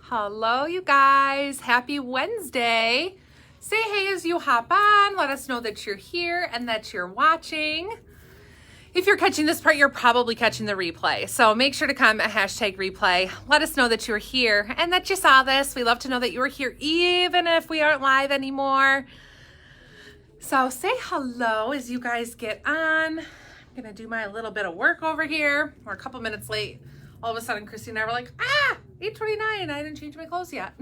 Hello, you guys. Happy Wednesday. Say hey as you hop on. Let us know that you're here and that you're watching. If you're catching this part, you're probably catching the replay. So make sure to comment hashtag replay. Let us know that you're here and that you saw this. We love to know that you were here even if we aren't live anymore. So say hello as you guys get on. I'm going to do my little bit of work over here. We're a couple minutes late. All of a sudden, Christy and I were like, 8:29, I didn't change my clothes yet.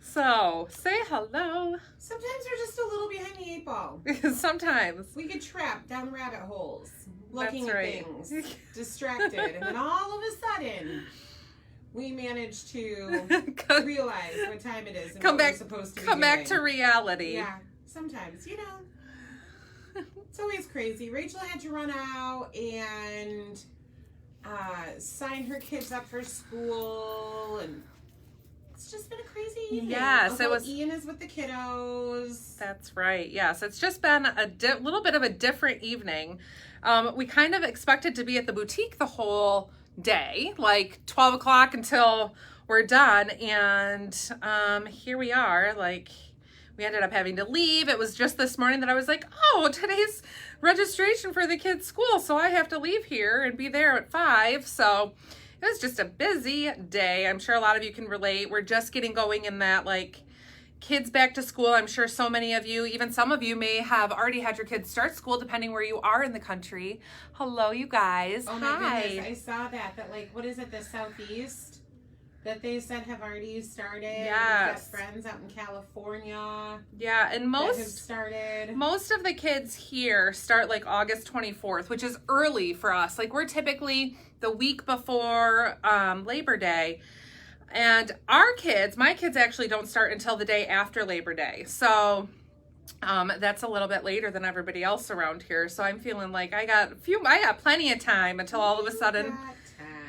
So, say hello. Sometimes we're just a little behind the eight ball. Sometimes. We get trapped down rabbit holes, looking That's at right. things, distracted, and then all of a sudden, we manage to realize what time it is and what we're supposed to be Come doing. back to reality. Yeah, sometimes, you know. It's always crazy. Rachel had to run out and sign her kids up for school, and it's just been a crazy evening. Yes, Uncle it was. Ian is with the kiddos. That's right. Yes, it's just been a little bit of a different evening. We kind of expected to be at the boutique the whole day, like 12 o'clock until we're done, and here we are. Like, we ended up having to leave. It was just this morning that I was like, oh, today's registration for the kids' school, so I have to leave here and be there at 5. So it was just a busy day. I'm sure a lot of you can relate. We're just getting going in that, like, kids back to school. I'm sure so many of you, even some of you, may have already had your kids start school, depending where you are in the country. Hello, you guys. Oh Hi. my goodness, I saw that, like, what is it, the Southeast? That they said have already started. Yes. We've got friends out in California. Yeah, and that have started. Most of the kids here start like August 24th, which is early for us. Like, we're typically the week before Labor Day. And our kids, my kids actually don't start until the day after Labor Day. So that's a little bit later than everybody else around here. So I'm feeling like I got plenty of time until all of a sudden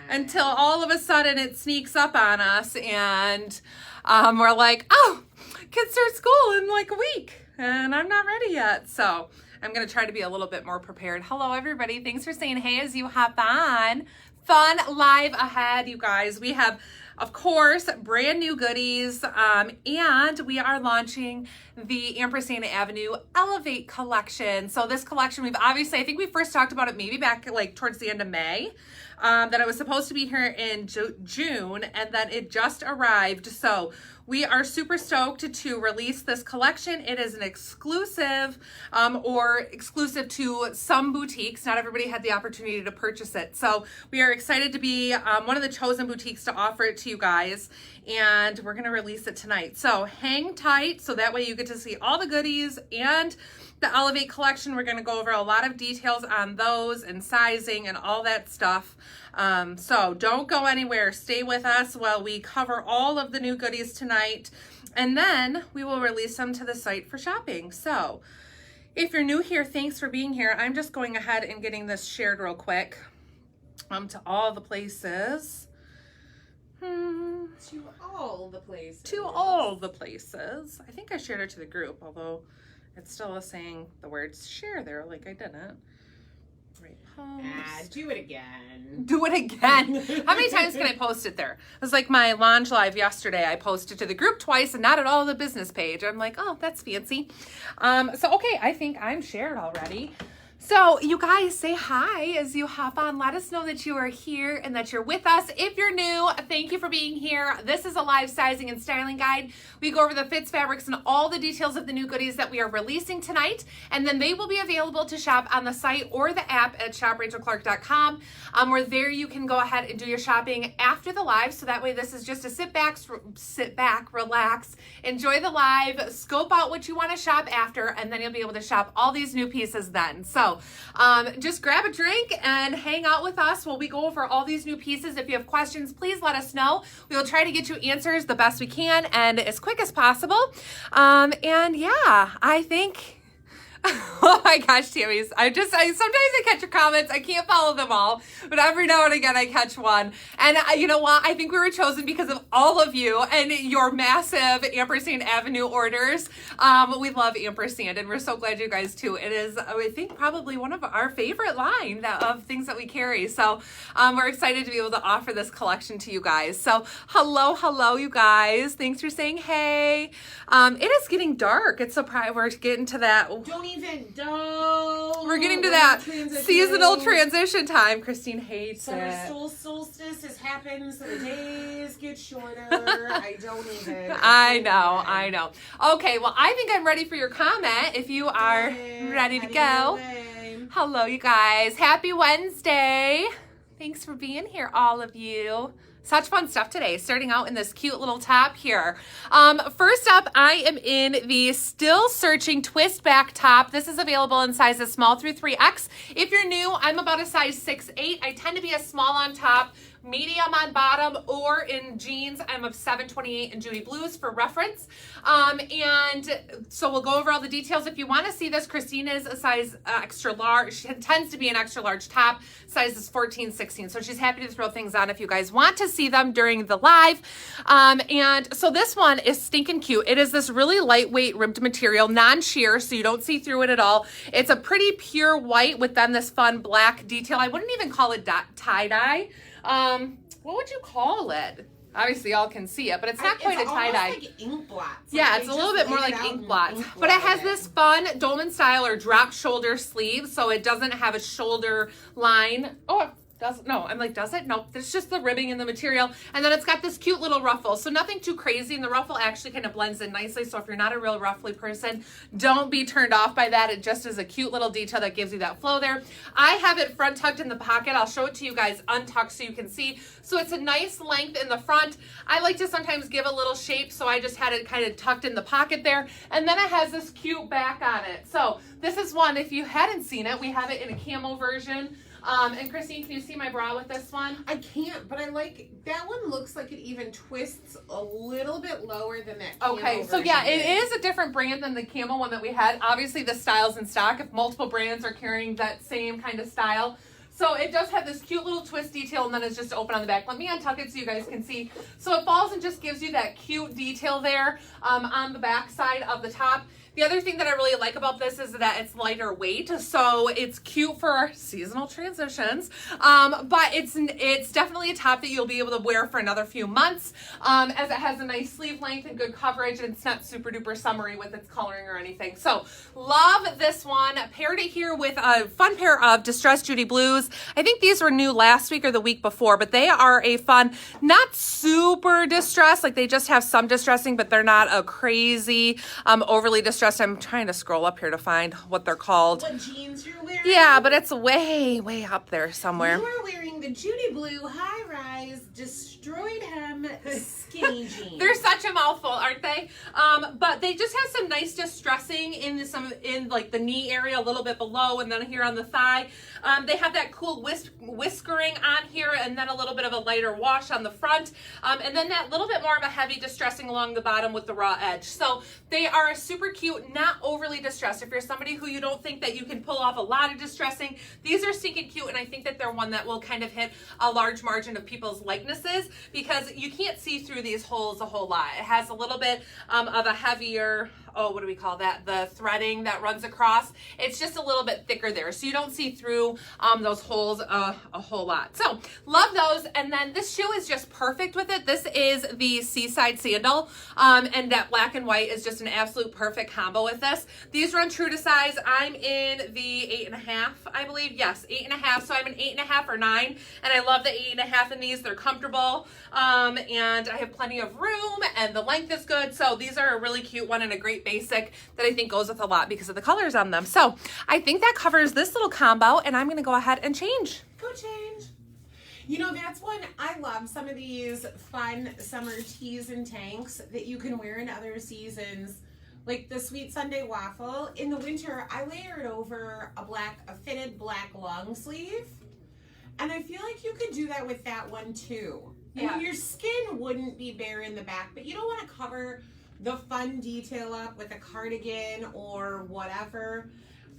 it sneaks up on us, and we're like, oh, kids start school in like a week and I'm not ready yet. So I'm going to try to be a little bit more prepared. Hello, everybody. Thanks for saying hey as you hop on. Fun live ahead, you guys. We have, of course, brand new goodies, and we are launching the Ampersand Avenue Elevate collection. So this collection, I think we first talked about it maybe back like towards the end of May, that it was supposed to be here in June, and then it just arrived. So we are super stoked to release this collection. It is an exclusive, or exclusive to some boutiques. Not everybody had the opportunity to purchase it. So we are excited to be one of the chosen boutiques to offer it to you guys, and we're gonna release it tonight. So hang tight, so that way you get to see all the goodies and the Elevate collection. We're gonna go over a lot of details on those and sizing and all that stuff. So don't go anywhere. Stay with us while we cover all of the new goodies tonight, and then we will release them to the site for shopping. So if you're new here, thanks for being here. I'm just going ahead and getting this shared real quick to all the places. To all the places. To all the places. I think I shared it to the group, although it still is saying the words share there like I didn't. Repost. Do it again. Do it again. How many times can I post it there? It was like my launch live yesterday. I posted to the group twice and not at all the business page. I'm like, oh, that's fancy. So, okay, I think I'm shared already. So you guys say hi as you hop on. Let us know that you are here and that you're with us. If you're new, thank you for being here. This is a live sizing and styling guide. We go over the fits, fabrics, and all the details of the new goodies that we are releasing tonight. And then they will be available to shop on the site or the app at shoprachelclark.com, where there you can go ahead and do your shopping after the live. So that way this is just a sit back, relax, enjoy the live, scope out what you want to shop after, and then you'll be able to shop all these new pieces then. So just grab a drink and hang out with us while we go over all these new pieces. If you have questions, please let us know. We will try to get you answers the best we can and as quick as possible. And yeah, I think Oh my gosh, Tammy's. Sometimes I catch your comments. I can't follow them all, but every now and again I catch one. And you know what? I think we were chosen because of all of you and your massive Ampersand Avenue orders. We love Ampersand, and we're so glad you guys too. It is, I think, probably one of our favorite line of things that we carry. So we're excited to be able to offer this collection to you guys. So hello, you guys. Thanks for saying hey. It is getting dark. It's surprising. We're getting to that. We're getting to that seasonal transition time. Christine hates Summer it. solstice has happened, so the days get shorter. I don't even. I know. Okay, well, I think I'm ready for your comment if you are ready to go. Hello, you guys. Happy Wednesday. Thanks for being here, all of you. Such fun stuff today, starting out in this cute little top here. First up, I am in the Still Searching twist back top. This is available in sizes small through 3X. If you're new, I'm about a size 6'8". I tend to be a small on top, medium on bottom, or in jeans, I'm a 728 in Judy blues for reference. And so we'll go over all the details. If you want to see this, Christine is a size extra large. She tends to be an extra large top. Size is 14, 16. So she's happy to throw things on if you guys want to see them during the live. And so this one is stinking cute. It is this really lightweight ribbed material, non-sheer, so you don't see through it at all. It's a pretty pure white with then this fun black detail. I wouldn't even call it tie-dye. What would you call it? Obviously y'all can see it, but it's not quite a tie-dye. It's like ink blots. Yeah, it's a little bit more like ink blots. But it has this fun Dolmen Style or drop shoulder sleeve, so it doesn't have a shoulder line. Oh, it doesn't. No, I'm like, does it? No, it's just the ribbing in the material. And then it's got this cute little ruffle. So nothing too crazy, and the ruffle actually kind of blends in nicely. So if you're not a real ruffly person, don't be turned off by that. It just is a cute little detail that gives you that flow there. I have it front tucked in the pocket. I'll show it to you guys untucked so you can see. So it's a nice length in the front. I like to sometimes give a little shape, so I just had it kind of tucked in the pocket there. And then it has this cute back on it. So this is one, if you hadn't seen it, we have it in a camo version. And Christine, can you see my bra with this one? I can't, but I like, that one looks like it even twists a little bit lower than that camo Okay, so yeah, it is a different brand than the camo one that we had. Obviously, the style's in stock if multiple brands are carrying that same kind of style. So it does have this cute little twist detail, and then it's just open on the back. Let me untuck it so you guys can see. So it falls and just gives you that cute detail there on the back side of the top. The other thing that I really like about this is that it's lighter weight, so it's cute for seasonal transitions, but it's definitely a top that you'll be able to wear for another few months, as it has a nice sleeve length and good coverage, and it's not super duper summery with its coloring or anything. So love this one. Paired it here with a fun pair of distressed Judy blues. I think these were new last week or the week before, but they are a fun, not super distressed, like they just have some distressing, but they're not a crazy, overly distressed. I'm trying to scroll up here to find what they're called. What jeans you're wearing? Yeah, but it's way up there somewhere. You are wearing the Judy Blue high-rise destroyed hem skinny jeans. They're such a mouthful, aren't they? But they just have some nice distressing in like the knee area, a little bit below, and then here on the thigh. They have that cool whiskering on here, and then a little bit of a lighter wash on the front, and then that little bit more of a heavy distressing along the bottom with the raw edge. So they are super cute, not overly distressed. If you're somebody who you don't think that you can pull off a lot of distressing, these are stinking cute, and I think that they're one that will kind of hit a large margin of people's likenesses, because you can't see through these holes a whole lot. It has a little bit of a heavier, what do we call that? The threading that runs across. It's just a little bit thicker there, so you don't see through those holes a whole lot. So love those. And then this shoe is just perfect with it. This is the Seaside Sandal, and that black and white is just an absolute perfect combo with this. These run true to size. I'm in the 8.5, I believe. Yes, 8.5. So I'm an 8.5 or 9, and I love the 8.5 in these. They're comfortable, and I have plenty of room, and the length is good. So these are a really cute one and a great basic that I think goes with a lot because of the colors on them. So I think that covers this little combo, and I'm going to go ahead and change. Go change. You know, that's one I love, some of these fun summer tees and tanks that you can wear in other seasons. Like the Sweet Sunday Waffle. In the winter, I layer it over a fitted black long sleeve. And I feel like you could do that with that one too. Yeah. And your skin wouldn't be bare in the back, but you don't want to cover the fun detail up with a cardigan or whatever.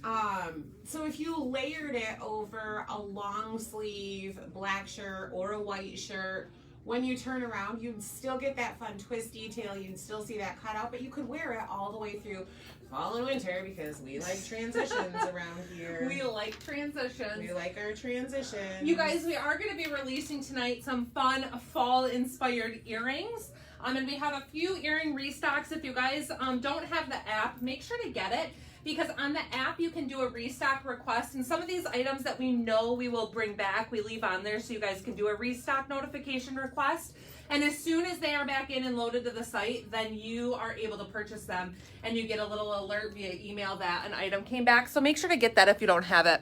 So if you layered it over a long sleeve black shirt or a white shirt, when you turn around, you'd still get that fun twist detail. You'd still see that cutout, but you could wear it all the way through fall and winter because we like transitions around here. We like transitions. We like our transitions. You guys, we are going to be releasing tonight some fun fall-inspired earrings. And we have a few earring restocks. If you guys don't have the app, make sure to get it. Because on the app, you can do a restock request. And some of these items that we know we will bring back, we leave on there so you guys can do a restock notification request. And as soon as they are back in and loaded to the site, then you are able to purchase them. And you get a little alert via email that an item came back. So make sure to get that if you don't have it.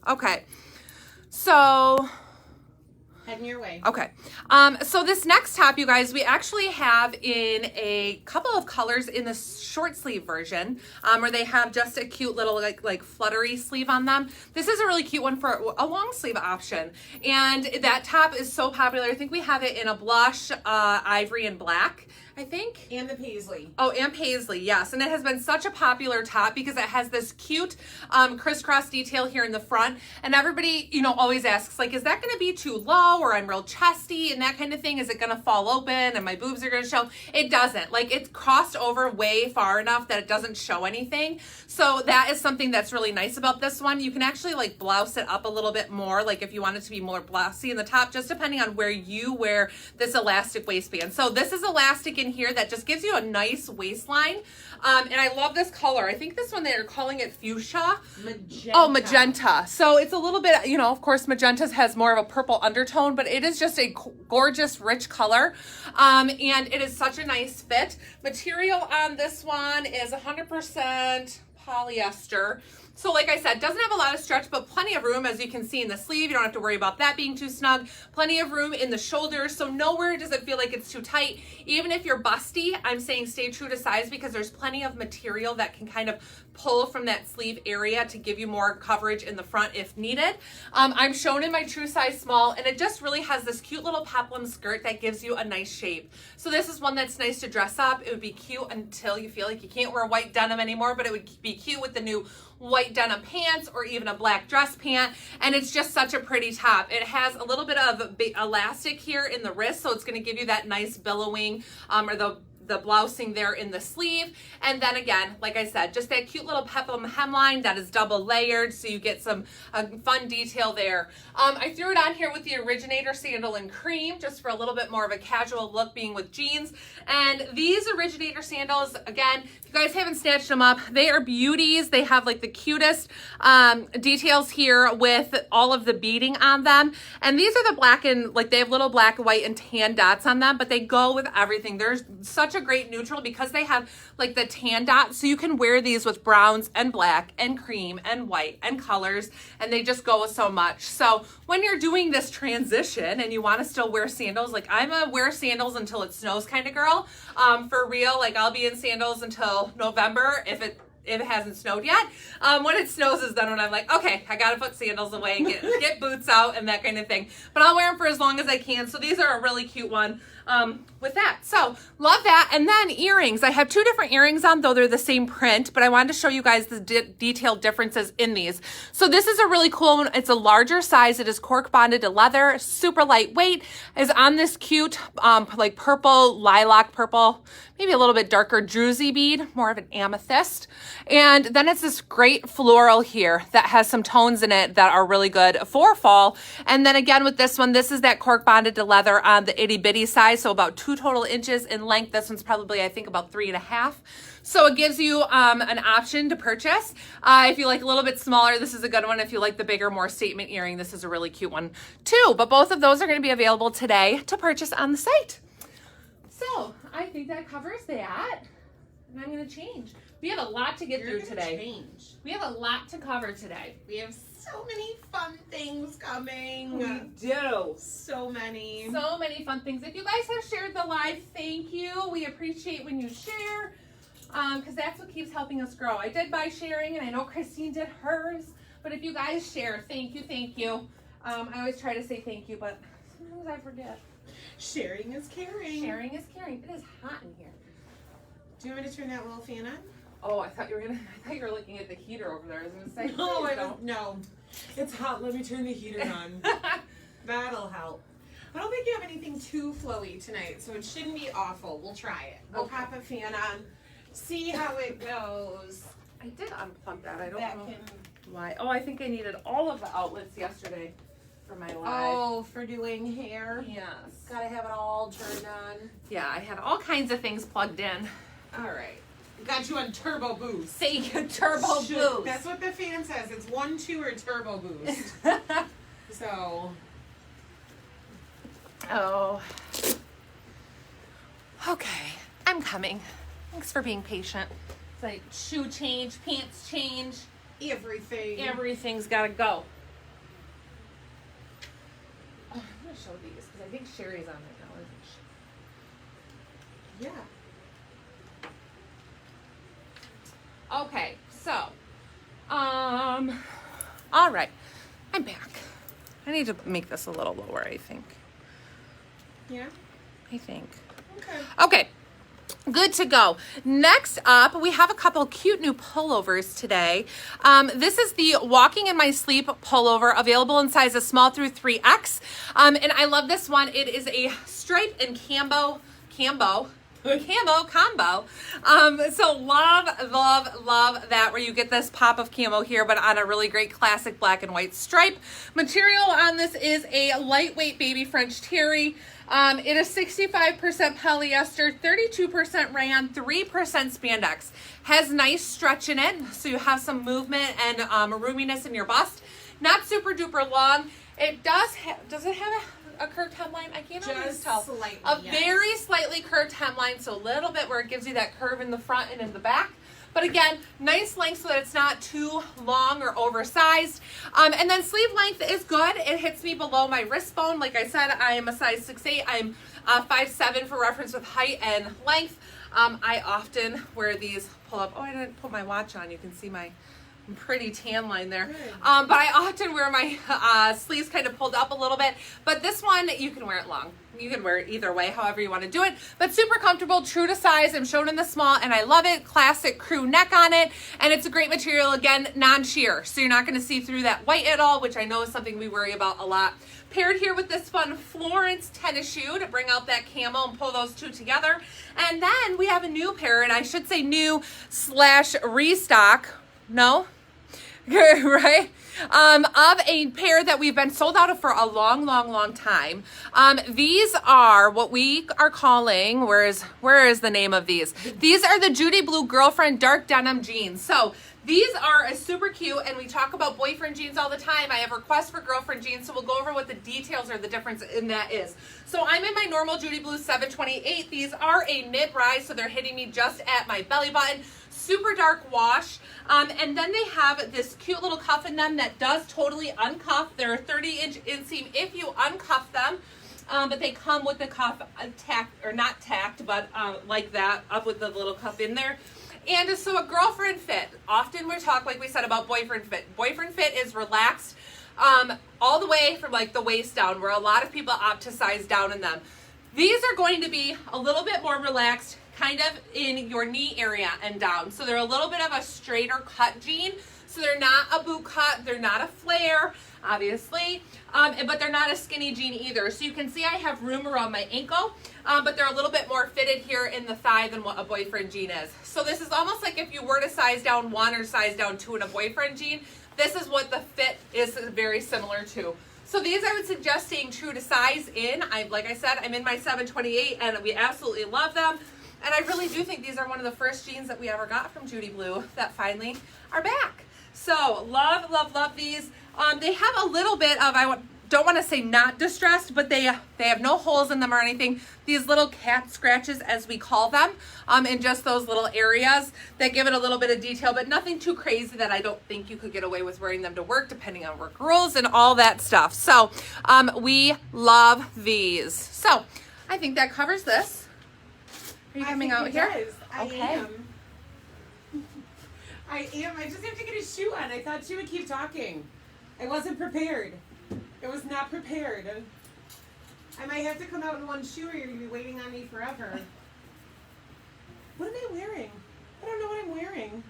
Okay. So... heading your way. Okay. So this next top, you guys, we actually have in a couple of colors in the short sleeve version, where they have just a cute little like fluttery sleeve on them. This is a really cute one for a long sleeve option. And that top is so popular. I think we have it in a blush, ivory, and black, I think. And the paisley. Oh, and paisley, yes. And it has been such a popular top because it has this cute crisscross detail here in the front. And everybody, you know, always asks, like, is that going to be too low, or I'm real chesty and that kind of thing? Is it going to fall open and my boobs are going to show? It doesn't. Like, it's crossed over way far enough that it doesn't show anything. So that is something that's really nice about this one. You can actually like blouse it up a little bit more, like if you want it to be more blousy in the top, just depending on where you wear this elastic waistband. So this is elastic in here that just gives you a nice waistline. And I love this color. I think this one they're calling it fuchsia. Magenta. Oh, magenta. So it's a little bit, you know, of course, magenta has more of a purple undertone, but it is just a gorgeous, rich color. And it is such a nice fit. Material on this one is 100% polyester. So like I said, doesn't have a lot of stretch, but plenty of room, as you can see in the sleeve. You don't have to worry about that being too snug. Plenty of room in the shoulders, so nowhere does it feel like it's too tight. Even if you're busty, I'm saying stay true to size because there's plenty of material that can kind of pull from that sleeve area to give you more coverage in the front if needed. I'm shown in my true size small, and it just really has this cute little peplum skirt that gives you a nice shape. So this is one that's nice to dress up. It would be cute until you feel like you can't wear white denim anymore, but it would be cute with the new white denim pants or even a black dress pant, and it's just such a pretty top. It has a little bit of elastic here in the wrist, so it's going to give you that nice billowing or the blousing there in the sleeve. And then again, like I said, just that cute little peplum hemline that is double layered, so you get some fun detail there. I threw it on here with the Originator Sandal in cream, just for a little bit more of a casual look being with jeans. And these Originator sandals, again, if you guys haven't snatched them up, they are beauties. They have like the cutest details here with all of the beading on them. And these are the black and, like, they have little black, white, and tan dots on them, but they go with everything. There's such a great neutral because they have like the tan dots, so you can wear these with browns and black and cream and white and colors, and they just go with so much. So when you're doing this transition and you want to still wear sandals, like I'm a wear sandals until it snows kind of girl, for real. Like I'll be in sandals until November if it hasn't snowed yet. When it snows is then when I'm like, okay, I gotta put sandals away and get boots out and that kind of thing. But I'll wear them for as long as I can. So these are a really cute one with that. So love that. And then earrings. I have two different earrings on, though they're the same print, but I wanted to show you guys the detailed differences in these. So this is a really cool one. It's a larger size. It is cork bonded to leather, super lightweight. Is on this cute like purple, lilac purple, maybe a little bit darker druzy bead, more of an amethyst. And then it's this great floral here that has some tones in it that are really good for fall. And then again with this one, this is that cork bonded to leather on the itty bitty size, so about 2 total inches in length. This one's probably, I think, about 3.5. So it gives you an option to purchase. If you like a little bit smaller, this is a good one. If you like the bigger, more statement earring, this is a really cute one too. But both of those are going to be available today to purchase on the site. So I think that covers that. And I'm going to change. We have a lot to get through today. We have a lot to cover today. We have so many fun things coming. We do. So many. So many fun things. If you guys have shared the live, thank you. We appreciate when you share, because that's what keeps helping us grow. I did by sharing, and I know Christine did hers. But if you guys share, thank you, thank you. I always try to say thank you, but sometimes I forget. Sharing is caring. Sharing is caring. It is hot in here. Do you want me to turn that little fan on? Oh, I thought you were looking at the heater over there. I was gonna say. No, I don't. No, it's hot. Let me turn the heater on. That'll help. I don't think you have anything too flowy tonight, so it shouldn't be awful. We'll try it. We'll pop a fan on, see how it goes. I did unplug that. I don't know why. Oh, I think I needed all of the outlets yesterday for my live. Oh, for doing hair? Yes. Gotta have it all turned on. Yeah, I had all kinds of things plugged in. All right. Got you on turbo boost. Say turbo boost. That's what the fan says. It's 1, 2, or turbo boost. So. Oh. Okay. I'm coming. Thanks for being patient. It's like shoe change, pants change. Everything. Everything's got to go. Oh, I'm going to show these because I think Sherry's on right now, isn't she? Yeah. Okay, so, all right, I'm back. I need to make this a little lower, I think. Yeah? I think. Okay. Okay, good to go. Next up, we have a couple cute new pullovers today. This is the Walking in My Sleep pullover, available in sizes small through 3X. And I love this one. It is a stripe and camo combo. So love that, where you get this pop of camo here, but on a really great classic black and white stripe. Material on this is a lightweight baby French terry. It is 65% polyester, 32% rayon, 3% spandex. Has nice stretch in it, so you have some movement and roominess in your bust. Not super duper long. It does it have a curved hemline? I can't always tell. Slightly, Very slightly curved hemline, so a little bit where it gives you that curve in the front and in the back. But again, nice length so that it's not too long or oversized. And then sleeve length is good. It hits me below my wrist bone. Like I said, I am a size 6'8". I'm 5'7" for reference with height and length. I often wear these pull up. Oh, I didn't put my watch on. You can see my pretty tan line there. But I often wear my sleeves kind of pulled up a little bit. But this one, you can wear it long. You can wear it either way, however you want to do it. But super comfortable, true to size. I'm shown in the small, and I love it. Classic crew neck on it. And it's a great material, again, non-sheer. So you're not going to see through that white at all, which I know is something we worry about a lot. Paired here with this fun Florence tennis shoe to bring out that camo and pull those two together. And then we have a new pair, and I should say new / restock. No? Right? Of a pair that we've been sold out of for a long time. These are what we are calling, where is the name of these? These are the Judy Blue Girlfriend Dark Denim Jeans. So these are super cute, and we talk about boyfriend jeans all the time. I have requests for girlfriend jeans, so we'll go over what the details or the difference in that is. So I'm in my normal Judy Blue 728. These are a mid-rise, so they're hitting me just at my belly button. Super dark wash. And then they have this cute little cuff in them that does totally uncuff. They're a 30-inch inseam if you uncuff them. But they come with the cuff tacked, or not tacked, but like that, up with the little cuff in there. And so a girlfriend fit. Often we talk, like we said, about boyfriend fit. Boyfriend fit is relaxed all the way from like the waist down, where a lot of people opt to size down in them. These are going to be a little bit more relaxed, kind of in your knee area and down. So they're a little bit of a straighter cut jean. So they're not a boot cut, they're not a flare, obviously, but they're not a skinny jean either. So you can see I have room around my ankle, but they're a little bit more fitted here in the thigh than what a boyfriend jean is. So this is almost like if you were to size down 1 or size down 2 in a boyfriend jean, this is what the fit is very similar to. So these I would suggest staying true to size in. Like I said, I'm in my 728 and we absolutely love them. And I really do think these are one of the first jeans that we ever got from Judy Blue that finally are back. So love these. They have a little bit of, don't want to say not distressed, but they have no holes in them or anything. These little cat scratches, as we call them, in just those little areas that give it a little bit of detail, but nothing too crazy that I don't think you could get away with wearing them to work, depending on work rules and all that stuff. So we love these. So I think that covers this. Are you coming out here? Okay. I am. I just have to get a shoe on. I thought she would keep talking. I wasn't prepared. I was not prepared. I might have to come out in one shoe or you're going to be waiting on me forever. What am I wearing? I don't know what I'm wearing.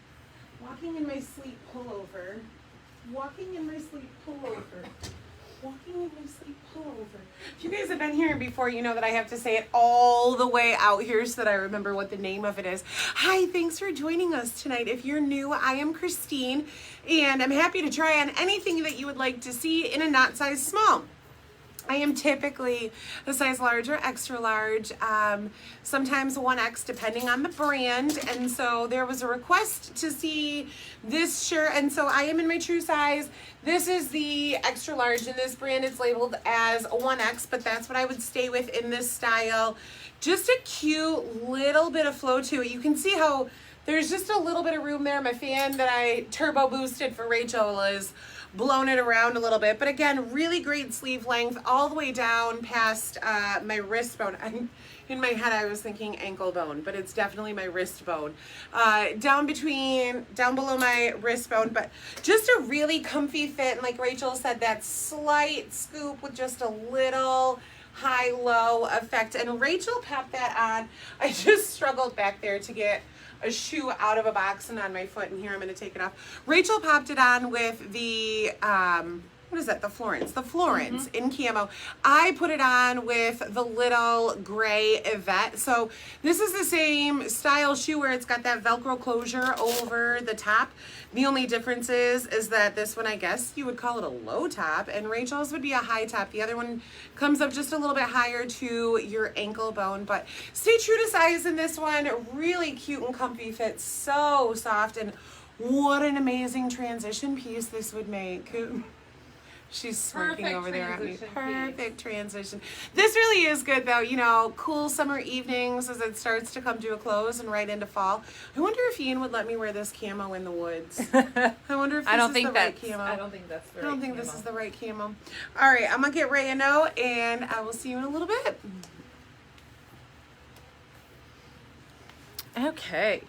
Walking in my sleep pullover. Walking in my sleep pullover. Walking in my sleep pullover. If you guys have been here before, you know that I have to say it all the way out here so that I remember what the name of it is. Hi, thanks for joining us tonight. If you're new, I am Christine, and I'm happy to try on anything that you would like to see in a not size small. I am typically a size large or extra large, sometimes 1X depending on the brand. And so there was a request to see this shirt, and so I am in my true size. This is the extra large in this brand. It's labeled as a 1X, but that's what I would stay with in this style. Just a cute little bit of flow to it. You can see how there's just a little bit of room there. My fan that I turbo boosted for Rachel is blown it around a little bit, but again, really great sleeve length all the way down past my wrist bone. In my head I was thinking ankle bone, but it's definitely my wrist bone. Down below my wrist bone, but just a really comfy fit, and like Rachel said, that slight scoop with just a little high-low effect, and Rachel popped that on. I just struggled back there to get a shoe out of a box and on my foot, and here I'm going to take it off. Rachel popped it on with the what is that? The Florence in camo. I put it on with the little gray Yvette. So this is the same style shoe where it's got that Velcro closure over the top. The only difference is that this one, I guess you would call it a low top, and Rachel's would be a high top. The other one comes up just a little bit higher to your ankle bone, but stay true to size in this one. Really cute and comfy fit, so soft, and what an amazing transition piece this would make. She's smirking over there at me. Perfect transition. This really is good though, you know, cool summer evenings as it starts to come to a close and right into fall. I wonder if Ian would let me wear this camo in the woods. I wonder if this is the right camo. I don't think that's the right I don't think camo. this is the right camo. All right, I'm going to get Ray a note, and I will see you in a little bit. Okay.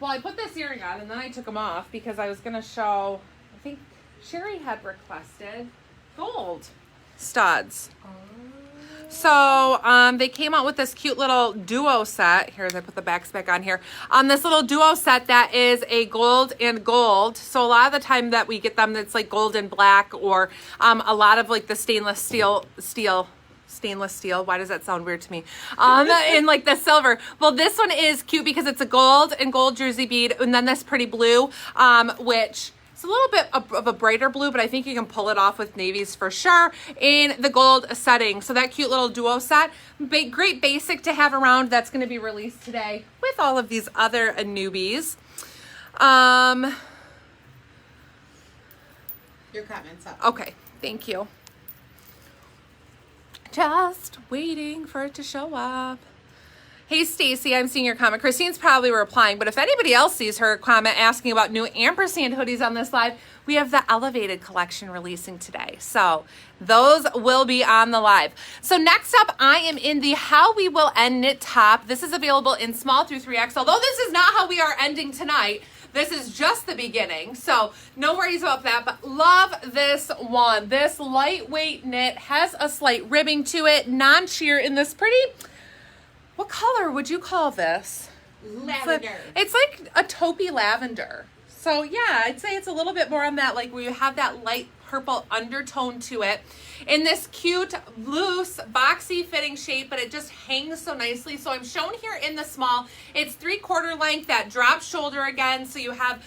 Well, I put this earring on and then I took them off because I was going to show, I think Sherry had requested gold studs. So they came out with this cute little duo set. Here, as I put the backs back on here. This little duo set that is a gold and gold. So a lot of the time that we get them, it's like gold and black, or a lot of like the stainless steel. Why does that sound weird to me? In like the silver. Well, this one is cute because it's a gold and gold jersey bead, and then this pretty blue, which it's a little bit of a brighter blue, but I think you can pull it off with navies for sure in the gold setting. So that cute little duo set, great basic to have around. That's going to be released today with all of these other newbies. Your comments up. Okay, thank you. Just waiting for it to show up. Hey, Stacy, I'm seeing your comment. Christine's probably replying, but if anybody else sees her comment asking about new Ampersand hoodies on this live, we have the Elevated collection releasing today. So those will be on the live. So next up, I am in the How We Will End knit top. This is available in small through 3X. Although this is not how we are ending tonight, this is just the beginning. So no worries about that, but love this one. This lightweight knit has a slight ribbing to it, non-sheer in this pretty, what color would you call this? Lavender. It's like a taupey lavender. So yeah, I'd say it's a little bit more on that, like where you have that light purple undertone to it. In this cute, loose, boxy fitting shape, but it just hangs so nicely. So I'm shown here in the small. It's 3/4 length, that drop shoulder again. So you have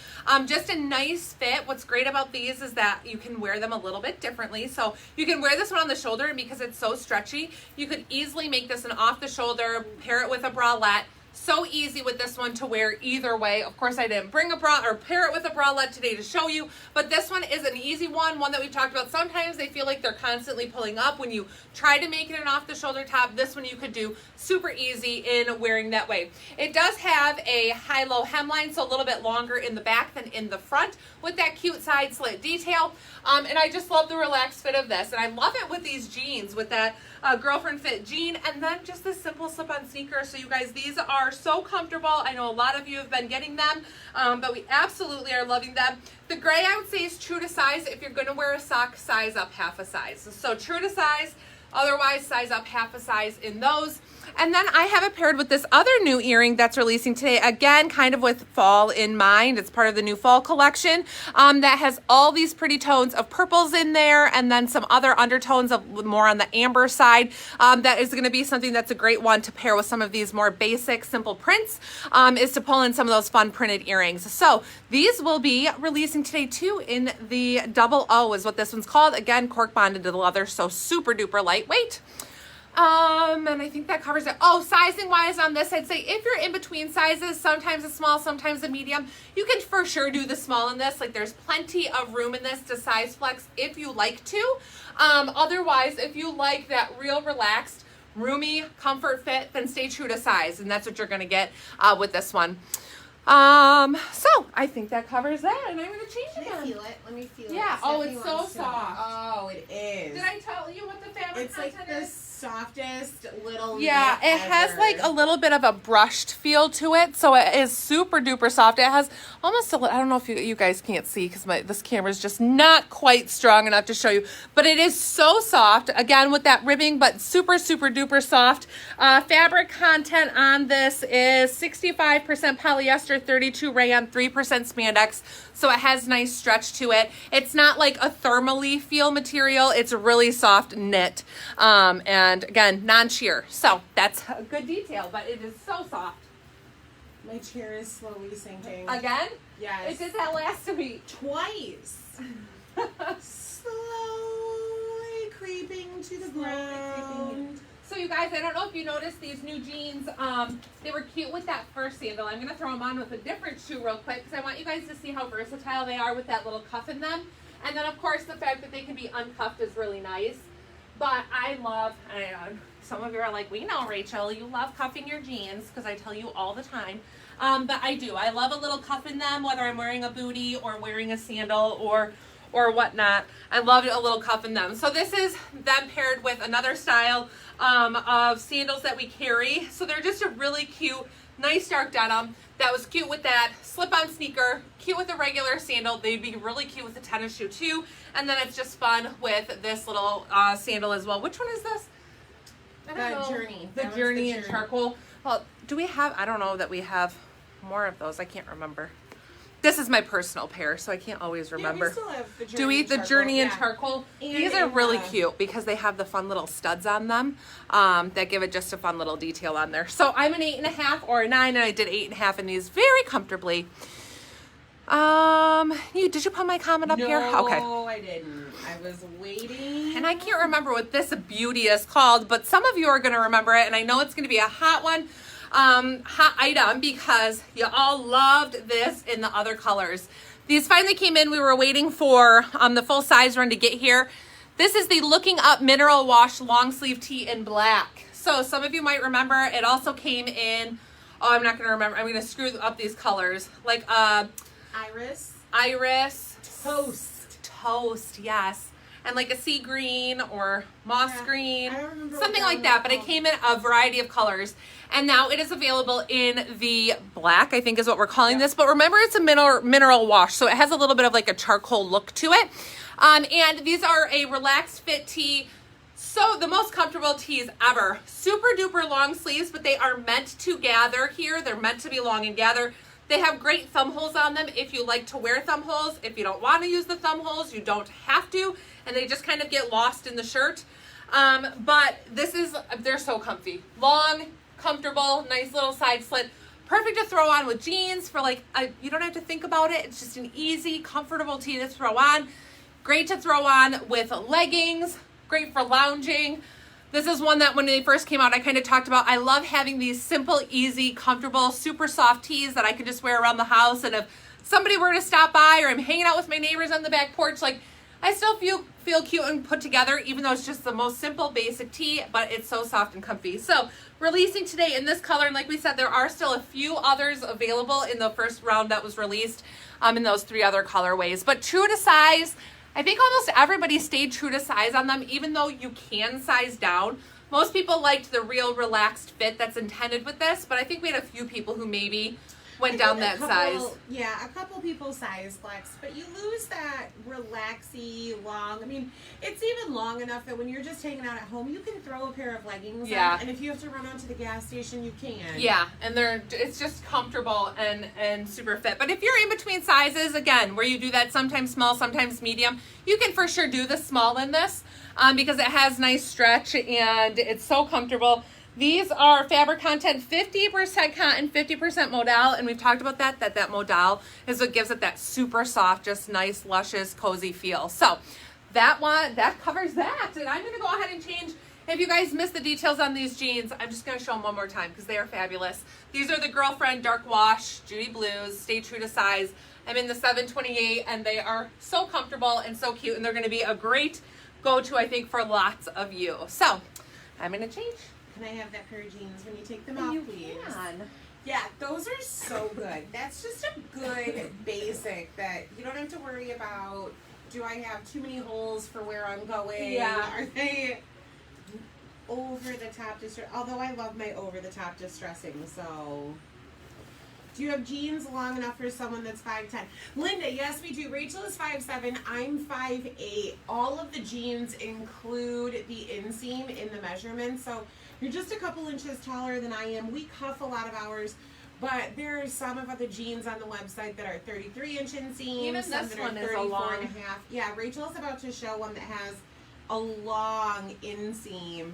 just a nice fit. What's great about these is that you can wear them a little bit differently. So you can wear this one on the shoulder, and because it's so stretchy, you could easily make this an off the shoulder, pair it with a bralette. So easy with this one to wear either way. Of course, I didn't bring a bra or pair it with a bralette today to show you, but this one is an easy one that we've talked about. Sometimes they feel like they're constantly pulling up when you try to make it an off-the-shoulder top. This one you could do super easy in wearing that way. It does have a high-low hemline, so a little bit longer in the back than in the front with that cute side slit detail. And I just love the relaxed fit of this. And I love it with these jeans, with that girlfriend fit jean, and then just the simple slip-on sneaker. So you guys, these are so comfortable. I know a lot of you have been getting them, but we absolutely are loving them. The gray, I would say, is true to size. If you're going to wear a sock, size up half a size. So true to size. Otherwise, size up half a size in those. And then I have it paired with this other new earring that's releasing today. Again, kind of with fall in mind. It's part of the new fall collection that has all these pretty tones of purples in there, and then some other undertones of more on the amber side. That is going to be something that's a great one to pair with some of these more basic, simple prints, is to pull in some of those fun printed earrings. So these will be releasing today too in the double O is what this one's called. Again, cork bonded to the leather, so super duper lightweight. And I think that covers it. Oh, sizing wise on this, I'd say if you're in between sizes, sometimes a small, sometimes a medium, you can for sure do the small in this. Like there's plenty of room in this to size flex if you like to. Otherwise, if you like that real relaxed, roomy comfort fit, then stay true to size. And that's what you're going to get with this one. So I think that covers that, and I'm going to change it. Can I feel it? Let me feel it. Yeah. Oh, it's so soft. Oh, it is. Did I tell you what the fabric It's like content the is? softest little Yeah, knit it has ever. like a little bit of a brushed feel to it, so it is super duper soft. It has almost a little, I don't know if you guys can't see because this camera is just not quite strong enough to show you, but it is so soft, again with that ribbing, but super duper soft. Fabric content on this is 65% polyester, 32 rayon, 3% spandex, so it has nice stretch to it. It's not like a thermally feel material, it's a really soft knit, and again, non-sheer. So that's a good detail, but it is so soft. My chair is slowly sinking. Again? Yes. It did that last week. Twice. Slowly creeping to the ground. So you guys, I don't know if you noticed these new jeans. They were cute with that first sandal. I'm going to throw them on with a different shoe real quick because I want you guys to see how versatile they are with that little cuff in them. And then, of course, the fact that they can be uncuffed is really nice. But I love, some of you are like, we know, Rachel, you love cuffing your jeans because I tell you all the time. But I do. I love a little cuff in them, whether I'm wearing a bootie or wearing a sandal or whatnot. I love a little cuff in them. So this is them paired with another style of sandals that we carry. So they're just a really cute, nice dark denim that was cute with that slip-on sneaker, cute with a regular sandal. They'd be really cute with a tennis shoe too. And then it's just fun with this little sandal as well. Which one is this? I don't know. Journey. The Journey in charcoal. Well, do we have, I don't know that we have more of those. I can't remember. This is my personal pair, so I can't always remember. Yeah, we still have the Journey Do we? in The charcoal, Journey in yeah. charcoal. And These are really in, cute because they have the fun little studs on them that give it just a fun little detail on there. So I'm an 8.5 or a 9, and I did 8.5 in these very comfortably. Did you put my comment up here? Okay. No, I didn't. I was waiting. And I can't remember what this beauty is called, but some of you are going to remember it, and I know it's going to be a hot one. Hot item because you all loved this in the other colors. These finally came in. We were waiting for the full size run to get here. This is the Looking Up Mineral Wash long sleeve tee in black. So some of you might remember it also came in, I'm not going to remember. I'm going to screw up these colors. Like Iris. Toast, yes. And like a sea green or moss green, something like that. But it came in a variety of colors. And now it is available in the black, I think is what we're calling this. But remember, it's a mineral wash. So it has a little bit of like a charcoal look to it. And these are a relaxed fit tee. So the most comfortable tees ever. Super duper long sleeves, but they are meant to gather here. They're meant to be long and gather. They have great thumb holes on them if you like to wear thumb holes. If you don't want to use the thumb holes, you don't have to. And they just kind of get lost in the shirt. But they're so comfy. Long, comfortable, nice little side slit. Perfect to throw on with jeans for you don't have to think about it. It's just an easy, comfortable tee to throw on. Great to throw on with leggings. Great for lounging. This is one that when they first came out, I kind of talked about. I love having these simple, easy, comfortable, super soft tees that I could just wear around the house. And if somebody were to stop by or I'm hanging out with my neighbors on the back porch, I still feel cute and put together, even though it's just the most simple, basic tee, but it's so soft and comfy. So releasing today in this color, and like we said, there are still a few others available in the first round that was released in those 3 other colorways. But true to size, I think almost everybody stayed true to size on them, even though you can size down. Most people liked the real relaxed fit that's intended with this, but I think we had a few people who maybe went down that size. Yeah, a couple people size flex, but you lose that relaxy long. I mean, it's even long enough that when you're just hanging out at home, you can throw a pair of leggings on, and if you have to run out to the gas station, you can. Yeah, and it's just comfortable and super fit. But if you're in between sizes, again, where you do that sometimes small, sometimes medium, you can for sure do the small in this because it has nice stretch and it's so comfortable. These are fabric content, 50% cotton, 50% modal, and we've talked about that modal is what gives it that super soft, just nice, luscious, cozy feel. So that covers that, and I'm going to go ahead and change. If you guys missed the details on these jeans, I'm just going to show them one more time because they are fabulous. These are the Girlfriend Dark Wash Judy Blues. Stay true to size. I'm in the 728, and they are so comfortable and so cute, and they're going to be a great go-to, I think, for lots of you. So I'm going to change. Can I have that pair of jeans when you take them off, please? Can. Yeah, those are so good. That's just a good basic that you don't have to worry about, do I have too many holes for where I'm going? Yeah. Are they over the top distress? Although I love my over the top distressing, so. Do you have jeans long enough for someone that's 5'10"? Linda, yes we do. Rachel is 5'7", I'm 5'8". All of the jeans include the inseam in the measurement, so you're just a couple inches taller than I am. We cuff a lot of ours, but there are some of the jeans on the website that are 33-inch inseam. Even some this that one are is 34 a long. and a half. Yeah, Rachel's about to show one that has a long inseam.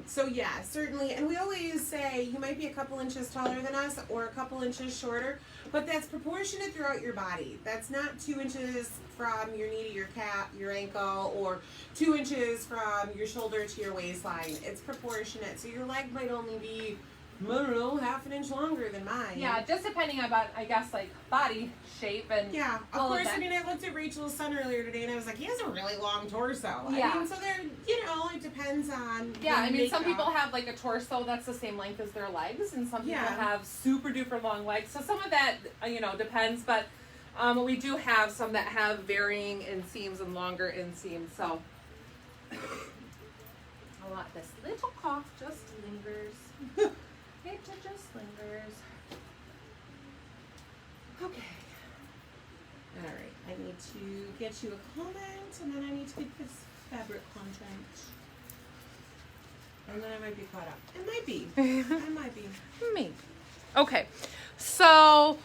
So yeah, certainly, and we always say you might be a couple inches taller than us or a couple inches shorter, but that's proportionate throughout your body. That's not 2 inches from your knee to your calf, your ankle, or 2 inches from your shoulder to your waistline. It's proportionate, so your leg might only be, I don't know, half an inch longer than mine. Yeah, just depending on, I guess, like body shape and yeah. Of course, I mean, I looked at Rachel's son earlier today, and I was like, he has a really long torso. Yeah. I mean, so there, it depends on. Yeah, I mean, makeup. some people have like a torso that's the same length as their legs, and some people have super duper long legs. So some of that, depends. But we do have some that have varying inseams and longer inseams. So a lot. This little cough just lingers. It just lingers. Okay. All right. I need to get you a comment, and then I need to get this fabric content. And then I might be caught up. It might be. I might be. Maybe. Okay. So,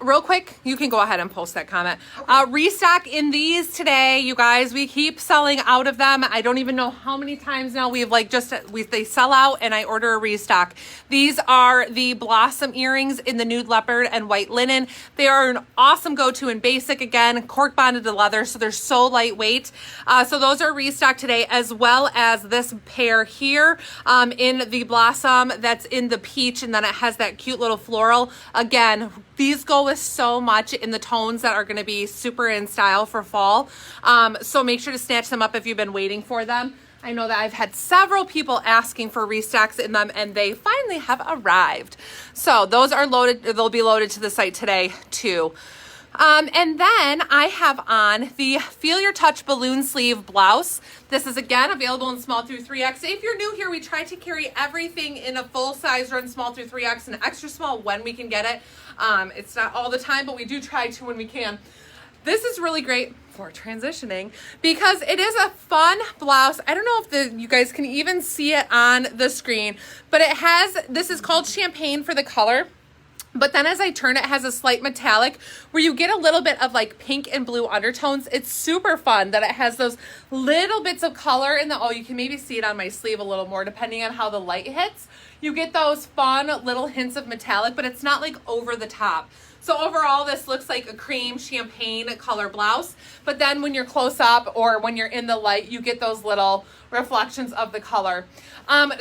real quick, you can go ahead and post that comment. Okay. Restock in these today, you guys. We keep selling out of them. I don't even know how many times now we've they sell out and I order a restock. These are the Blossom earrings in the nude leopard and white linen. They are an awesome go-to in basic, again, cork bonded to leather, so they're so lightweight. So those are restocked today, as well as this pair here in the Blossom that's in the peach, and then it has that cute little floral. Again, these go with so much in the tones that are going to be super in style for fall. So make sure to snatch them up if you've been waiting for them. I know that I've had several people asking for restocks in them, and they finally have arrived. So those are loaded. They'll be loaded to the site today too. And then I have on the Feel Your Touch balloon sleeve blouse. This is again available in small through 3X. If you're new here, we try to carry everything in a full size run, small through 3X, and extra small when we can get it. It's not all the time, but we do try to when we can. This is really great for transitioning because it is a fun blouse. I don't know if you guys can even see it on the screen, but this is called Champagne for the color. But then as I turn, it has a slight metallic where you get a little bit of like pink and blue undertones. It's super fun that it has those little bits of color in you can maybe see it on my sleeve a little more depending on how the light hits. You get those fun little hints of metallic, but it's not like over the top. So overall, this looks like a cream champagne color blouse. But then when you're close up or when you're in the light, you get those little reflections of the color. It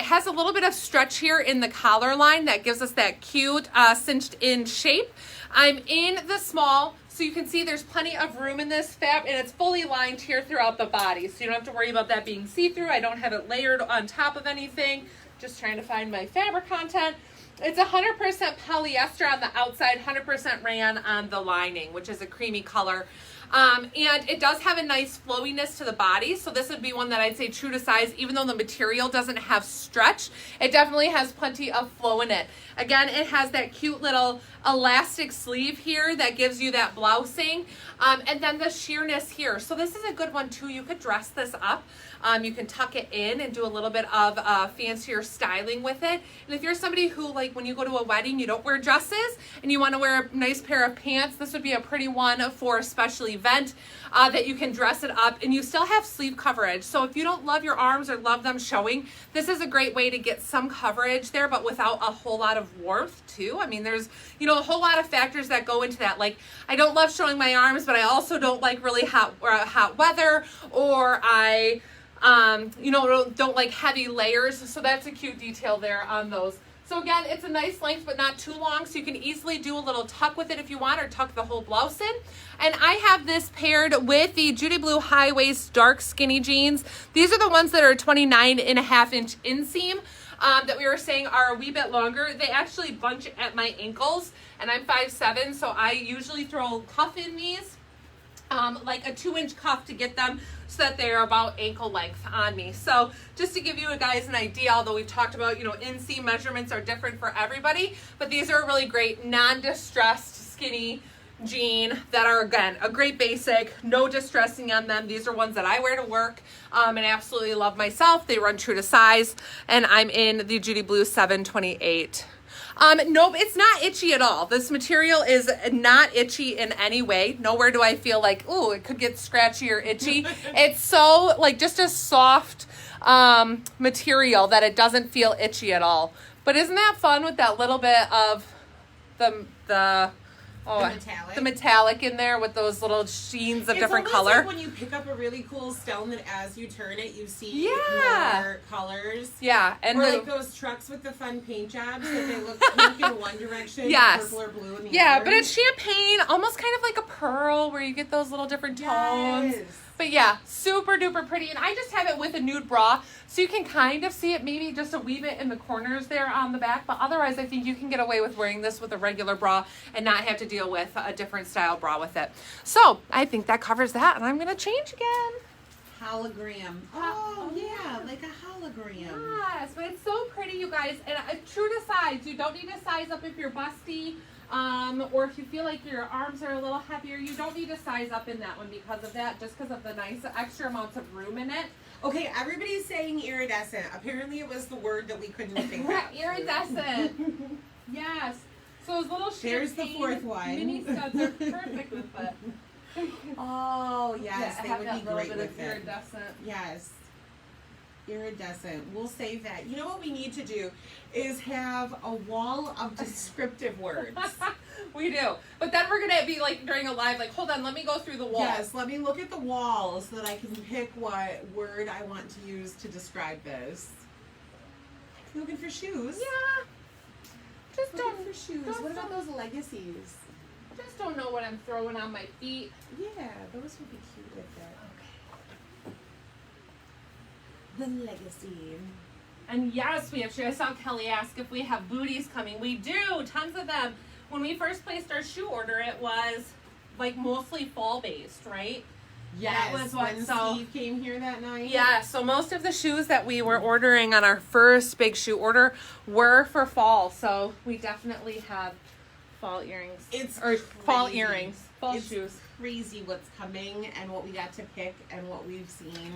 has a little bit of stretch here in the collar line that gives us that cute cinched in shape. I'm in the small, so you can see there's plenty of room in this fab, and it's fully lined here throughout the body. So you don't have to worry about that being see-through. I don't have it layered on top of anything. Just trying to find my fabric content. It's 100% polyester on the outside, 100% rayon on the lining, which is a creamy color. And it does have a nice flowiness to the body. So this would be one that I'd say true to size, even though the material doesn't have stretch. It definitely has plenty of flow in it. Again, it has that cute little elastic sleeve here that gives you that blousing. And then the sheerness here. So this is a good one too. You could dress this up. You can tuck it in and do a little bit of fancier styling with it. And if you're somebody who, like, when you go to a wedding, you don't wear dresses and you want to wear a nice pair of pants, this would be a pretty one for a special event that you can dress it up and you still have sleeve coverage. So if you don't love your arms or love them showing, this is a great way to get some coverage there, but without a whole lot of warmth too. I mean, there's, you know, a whole lot of factors that go into that. Like, I don't love showing my arms, but I also don't like really hot weather, or I you know, don't like heavy layers. So that's a cute detail there on those. So again, it's a nice length, but not too long. So you can easily do a little tuck with it if you want, or tuck the whole blouse in. And I have this paired with the Judy Blue high waist dark skinny jeans. These are the ones that are 29.5-inch inseam that we were saying are a wee bit longer. They actually bunch at my ankles, and I'm 5'7", so I usually throw a cuff in these. Like a 2-inch cuff to get them so that they're about ankle length on me. So just to give you guys an idea, although we've talked about, you know, inseam measurements are different for everybody, but these are a really great non-distressed skinny jean that are, again, a great basic, no distressing on them. These are ones that I wear to work and absolutely love myself. They run true to size, and I'm in the Judy Blue 728. Nope, it's not itchy at all. This material is not itchy in any way. Nowhere do I feel like, ooh, it could get scratchy or itchy. It's so, like, just a soft material that it doesn't feel itchy at all. But isn't that fun with that little bit of the metallic in there with those little sheens of different color? Like when you pick up a really cool stone that as you turn it, you see more colors. Yeah. And or like those trucks with the fun paint jobs that they look pink in one direction, purple or blue in the other. Yeah, but it's champagne, almost kind of like a pearl where you get those little different tones. Yes. But yeah, super duper pretty. And I just have it with a nude bra, so you can kind of see it maybe just a wee bit in the corners there on the back. But otherwise, I think you can get away with wearing this with a regular bra and not have to deal with a different style bra with it. So I think that covers that, and I'm going to change again. Hologram. Oh, yeah, like a hologram. Yes, but it's so pretty, you guys. And true to size. You don't need to size up if you're busty. Or if you feel like your arms are a little heavier, you don't need to size up in that one because of that, just because of the nice extra amounts of room in it. Okay, everybody's saying iridescent. Apparently it was the word that we couldn't think of. Iridescent. Yes. So those little There's the fourth one. Mini studs are perfect with it. Oh, yes, yeah, they would be great with it. Iridescent. Yes. Iridescent. We'll save that. You know what we need to do is have a wall of descriptive words. We do. But then we're going to be like during a live, like, hold on, let me go through the wall. Yes, let me look at the wall so that I can pick what word I want to use to describe this. Looking for shoes? Yeah. Just looking for shoes. What about those legacies? Just don't know what I'm throwing on my feet. Yeah, those would be cute with it. The legacy. And yes, we have shoes. I saw Kelly ask if we have booties coming. We do, tons of them. When we first placed our shoe order, it was like mostly fall based, right? Yes, that was what, when Steve came here that night. Yeah, so most of the shoes that we were ordering on our first big shoe order were for fall. So we definitely have fall earrings. Fall earrings. Fall shoes. Crazy what's coming and what we got to pick and what we've seen.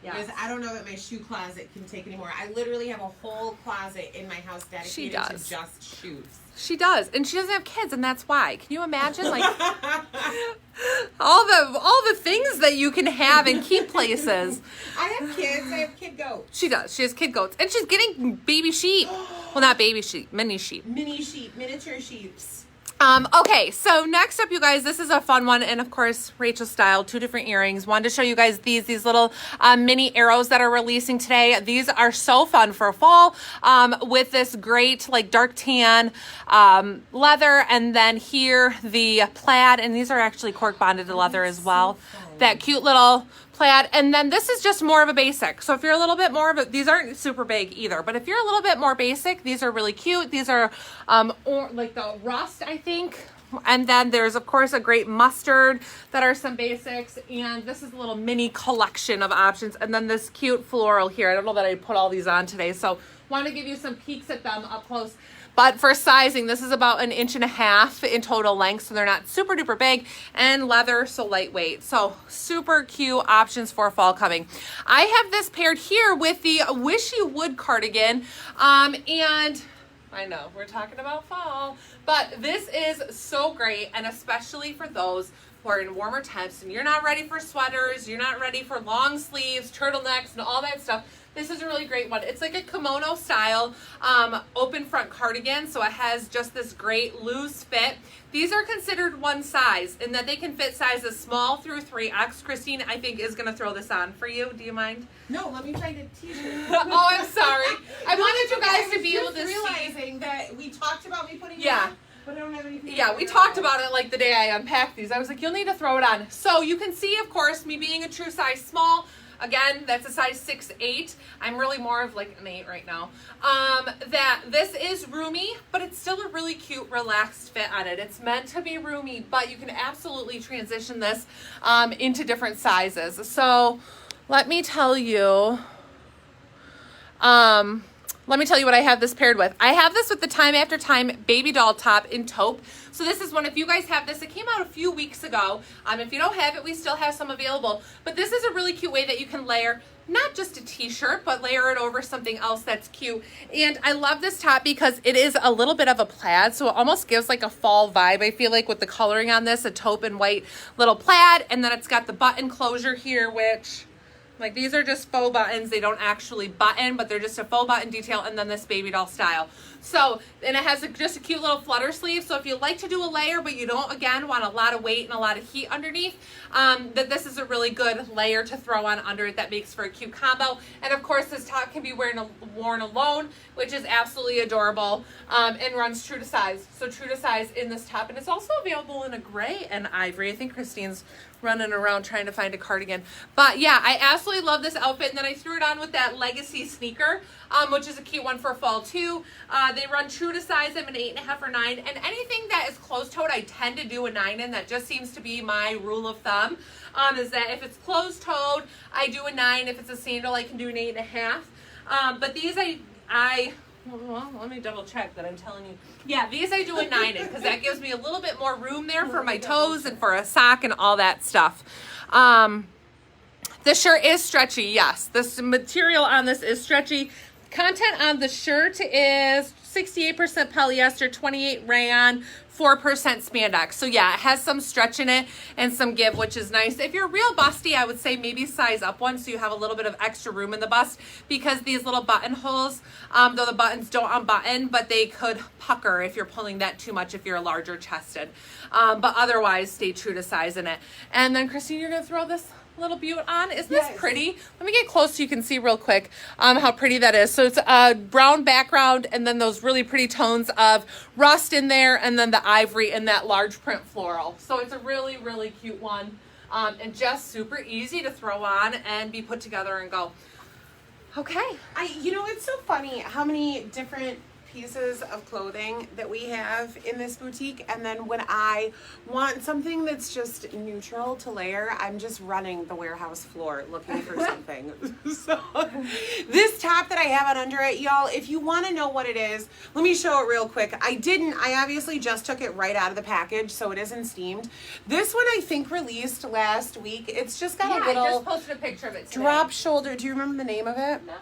Yes. Because I don't know that my shoe closet can take anymore. I literally have a whole closet in my house dedicated to just shoes. She does, and she doesn't have kids, and that's why. Can you imagine, like, all the things that you can have and keep places? I have kids. I have kid goats. She does. She has kid goats, and she's getting baby sheep. Well, not baby sheep, mini sheep. Mini sheep, miniature sheeps. Okay, so next up, you guys, this is a fun one, and of course, Rachel style, 2 different earrings. Wanted to show you guys these little mini arrows that are releasing today. These are so fun for fall with this great like dark tan leather, and then here the plaid, and these are actually cork bonded to leather as well. That cute little plaid, and then this is just more of a basic. So if you're a little bit more of a, these aren't super big either, but if you're a little bit more basic, these are really cute. These are or like the rust, I think. And then there's, of course, a great mustard that are some basics. And this is a little mini collection of options. And then this cute floral here. I don't know that I put all these on today, so want to give you some peeks at them up close. But for sizing, this is about 1.5 inches in total length, so they're not super duper big, and leather, so lightweight. So super cute options for fall coming. I have this paired here with the Wish You Would cardigan, and I know we're talking about fall, but this is so great, and especially for those who are in warmer temps and you're not ready for sweaters, you're not ready for long sleeves, turtlenecks, and all that stuff. This is a really great one. It's like a kimono style open front cardigan, so it has just this great loose fit. These are considered one size in that they can fit sizes small through 3X. Christine, I think, is going to throw this on for you. Do you mind? No, let me try the t-shirt. Oh, I'm sorry. I wanted you guys to be able to realizing that we talked about me putting it on, but I don't have anything. Yeah, we talked about it like the day I unpacked these. I was like, you'll need to throw it on. So you can see, of course, me being a true size small. Again, that's a size 6'8". I'm really more of like an 8 right now. That this is roomy, but it's still a really cute, relaxed fit on it. It's meant to be roomy, but you can absolutely transition this into different sizes. So let me tell you. Let me tell you what I have this paired with. I have this with the Time After Time baby doll top in taupe. So this is one, if you guys have this, it came out a few weeks ago. If you don't have it, we still have some available. But this is a really cute way that you can layer not just a t-shirt, but layer it over something else that's cute. And I love this top because it is a little bit of a plaid, so it almost gives like a fall vibe, I feel like, with the coloring on this, a taupe and white little plaid. And then it's got the button closure here, which... like, these are just faux buttons. They don't actually button, but they're just a faux button detail, and then this baby doll style. So, and it has just a cute little flutter sleeve. So if you like to do a layer, but you don't, again, want a lot of weight and a lot of heat underneath, that this is a really good layer to throw on under it that makes for a cute combo. And of course, this top can be worn alone, which is absolutely adorable, and runs true to size. So true to size in this top. And it's also available in a gray and ivory. I think Christine's running around trying to find a cardigan. But yeah, I absolutely love this outfit. And then I threw it on with that Legacy sneaker, which is a cute one for fall too. They run true to size. I'm an 8.5 or 9. And anything that is closed-toed, I tend to do a 9 in. That just seems to be my rule of thumb, is that if it's closed-toed, I do a 9. If it's a sandal, I can do an 8.5. But these well, let me double check that I'm telling you. Yeah, these I do a 9 in because that gives me a little bit more room there for my toes and for a sock and all that stuff. The shirt is stretchy, yes. This material on this is stretchy. Content on the shirt is 68% polyester, 28 rayon, 4% spandex. So yeah, it has some stretch in it and some give, which is nice. If you're real busty, I would say maybe size up one so you have a little bit of extra room in the bust, because these little buttonholes, though the buttons don't unbutton, but they could pucker if you're pulling that too much if you're larger chested. But otherwise, stay true to size in it. And then Christine, you're gonna throw this little butte on. Isn't this pretty? Let me get close so you can see real quick how pretty that is. So it's a brown background and then those really pretty tones of rust in there and then the ivory and that large print floral. So it's a really, really cute one, and just super easy to throw on and be put together and go. Okay. You know, it's so funny how many different pieces of clothing that we have in this boutique, and then when I want something that's just neutral to layer, I'm just running the warehouse floor looking for something. So this top that I have on under it, y'all, if you want to know what it is, let me show it real quick. I obviously just took it right out of the package, so it isn't steamed. This one I think released last week. It's just got a little, I just posted a picture of it today. Drop shoulder. Do you remember the name of it? No.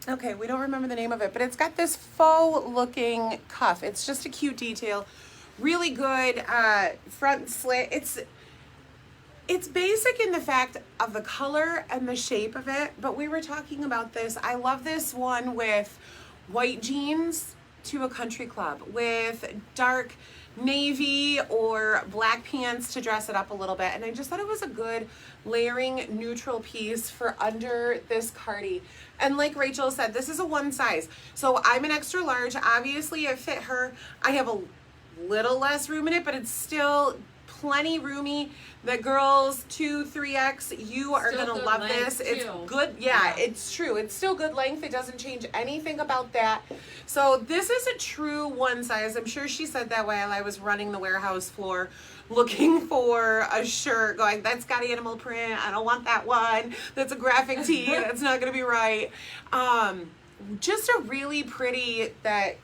Okay, we don't remember the name of it, but it's got this faux looking cuff. It's just a cute detail. Really good front slit. It's basic in the fact of the color and the shape of it, but we were talking about this. I love this one with white jeans to a country club with dark navy or black pants to dress it up a little bit. And I just thought it was a good layering neutral piece for under this cardi. And like Rachel said, this is a one size. So I'm an extra large. Obviously it fit her. I have a little less room in it, but it's still plenty roomy. The girls 2, 3X, you are Still gonna good love length, this. It's too. good. Yeah, it's true. It's still good length. It doesn't change anything about that. So this is a true one size. I'm sure she said that while I was running the warehouse floor looking for a shirt, going, that's got animal print. I don't want that one. That's a graphic tee. That's not gonna be right. Just a really pretty that.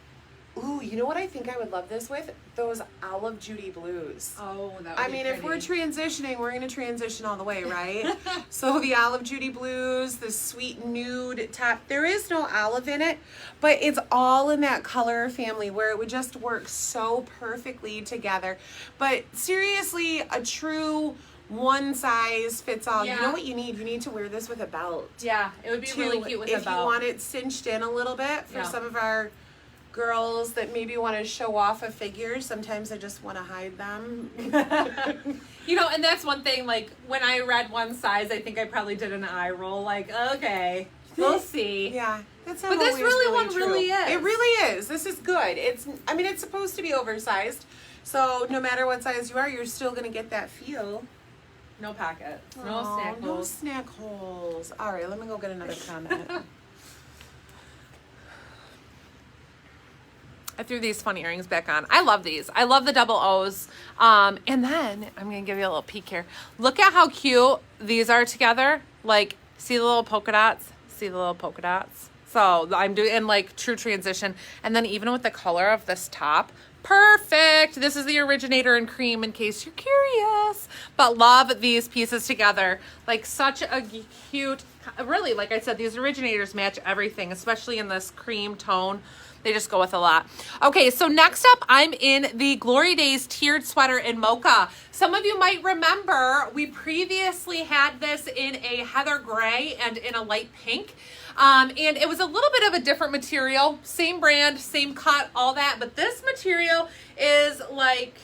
Ooh, you know what I think I would love this with? Those olive Judy blues. Oh, that would I be mean, pretty. if we're transitioning, we're going to transition all the way, right? So the olive Judy blues, the sweet nude top. There is no olive in it, but it's all in that color family where it would just work so perfectly together. But seriously, a true one size fits all. Yeah. You know what you need? You need to wear this with a belt. Yeah, it would be really cute with a If belt. you want it cinched in a little bit for Yeah. some of our girls that maybe want to show off a figure. Sometimes I just want to hide them. You know, and that's one thing, like, when I read one size, I think I probably did an eye roll, like, okay, we'll see. Yeah. That's not But this always really one true. really is. It really is. This is good. I mean, it's supposed to be oversized. So no matter what size you are, you're still going to get that feel. No pockets, no Aw, snack no holes. snack holes. All right, let me go get another comment. I threw these fun earrings back on. I love these. I love the double O's. And then I'm going to give you a little peek here. Look at how cute these are together. Like, see the little polka dots? See the little polka dots? So I'm doing like true transition. And then even with the color of this top, perfect. This is the originator in cream in case you're curious. But love these pieces together. Like such a cute, really, like I said, these originators match everything, especially in this cream tone. They just go with a lot. Okay, so next up, I'm in the Glory Days tiered sweater in Mocha. Some of you might remember we previously had this in a heather gray and in a light pink. And it was a little bit of a different material. Same brand, same cut, all that. But this material is like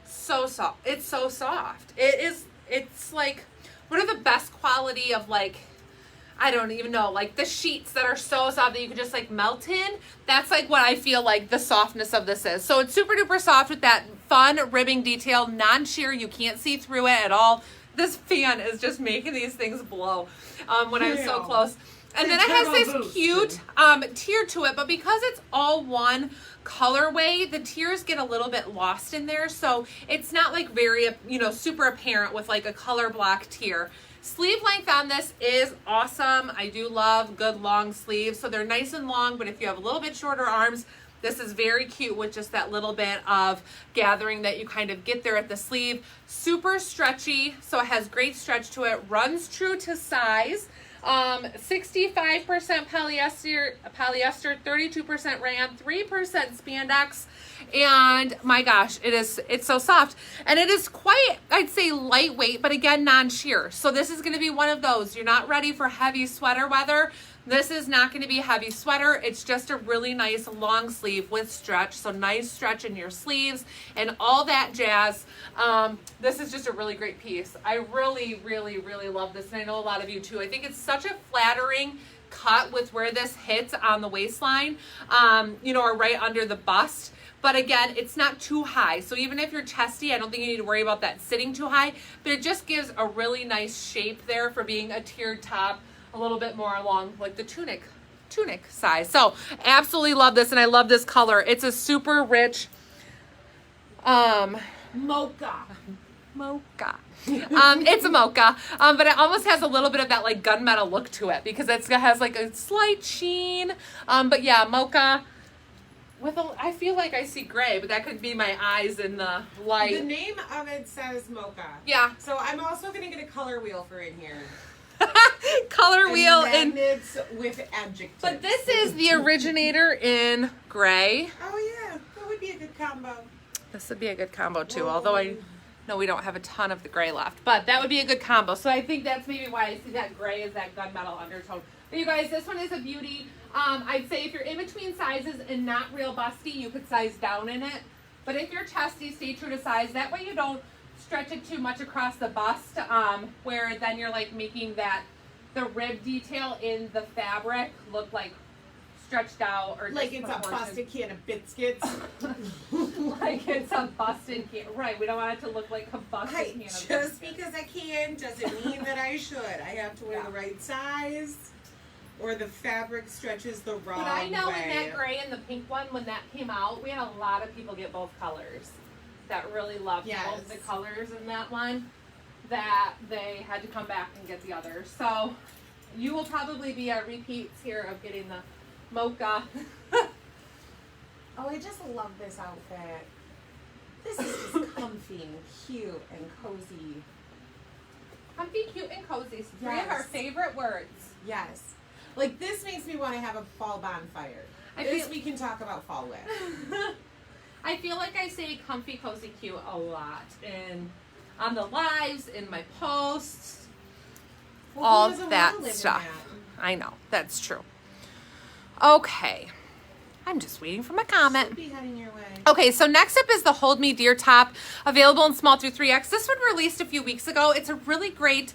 so soft. It's so soft. It's like one of the best quality of like, I don't even know, like the sheets that are so soft that you can just like melt in. That's like what I feel like the softness of this is. So it's super duper soft with that fun ribbing detail, non-sheer. You can't see through it at all. This fan is just making these things blow when I'm so close. And then it has this cute tier to it, but because it's all one colorway, the tiers get a little bit lost in there. So it's not like very, super apparent with like a color block tier. Sleeve length on this is awesome. I do love good long sleeves. So they're nice and long, but if you have a little bit shorter arms, this is very cute with just that little bit of gathering that you kind of get there at the sleeve. Super stretchy, so it has great stretch to it. Runs true to size. 65% polyester, 32% rayon, 3% spandex. And my gosh, it's so soft. And it is quite, I'd say lightweight, but again, non-sheer. So this is going to be one of those. You're not ready for heavy sweater weather. This is not going to be a heavy sweater. It's just a really nice long sleeve with stretch. So nice stretch in your sleeves and all that jazz. This is just a really great piece. I really, really, really love this. And I know a lot of you too. I think it's such a flattering cut with where this hits on the waistline, or right under the bust. But again, it's not too high. So even if you're chesty, I don't think you need to worry about that sitting too high. But it just gives a really nice shape there for being a tiered top, a little bit more along like the tunic size. So absolutely love this, and I love this color. It's a super rich Mocha. It's a mocha, but it almost has a little bit of that like gunmetal look to it because it has like a slight sheen. But yeah, mocha. I feel like I see gray, but that could be my eyes in the light. The name of it says Mocha. Yeah. So I'm also going to get a color wheel for in here. Color wheel and in. it's with adjectives. But this is the originator in gray. Oh yeah, that would be a good combo. This would be a good combo too, although I know we don't have a ton of the gray left, but that would be a good combo. So I think that's maybe why I see that gray is that gunmetal undertone. But you guys, this one is a beauty. I'd say if you're in between sizes and not real busty, you could size down in it. But if you're chesty, stay true to size. That way you don't stretch it too much across the bust, where then you're like making the rib detail in the fabric look like stretched out or like it's a busted can of biscuits. Like it's a busted can. Right, we don't want it to look like a busted can of biscuits. Just because I can doesn't mean that I should. I have to wear the right size, or the fabric stretches the wrong way. But I know in that gray and the pink one, when that came out, we had a lot of people get both colors that really loved both the colors in that one, that they had to come back and get the other. So you will probably be our repeats here of getting the Mocha. Oh, I just love this outfit. This is just comfy and cute and cozy. Comfy, cute, and cozy. Three of our favorite words. Yes. Like, this makes me want to have a fall bonfire. We can talk about fall with. I feel like I say comfy, cozy, cute a lot on the lives, in my posts, all that stuff. I know, that's true. Okay. I'm just waiting for my comment. Should be heading your way. Okay, so next up is the Hold Me Dear top, available in small through 3X. This one released a few weeks ago. It's a really great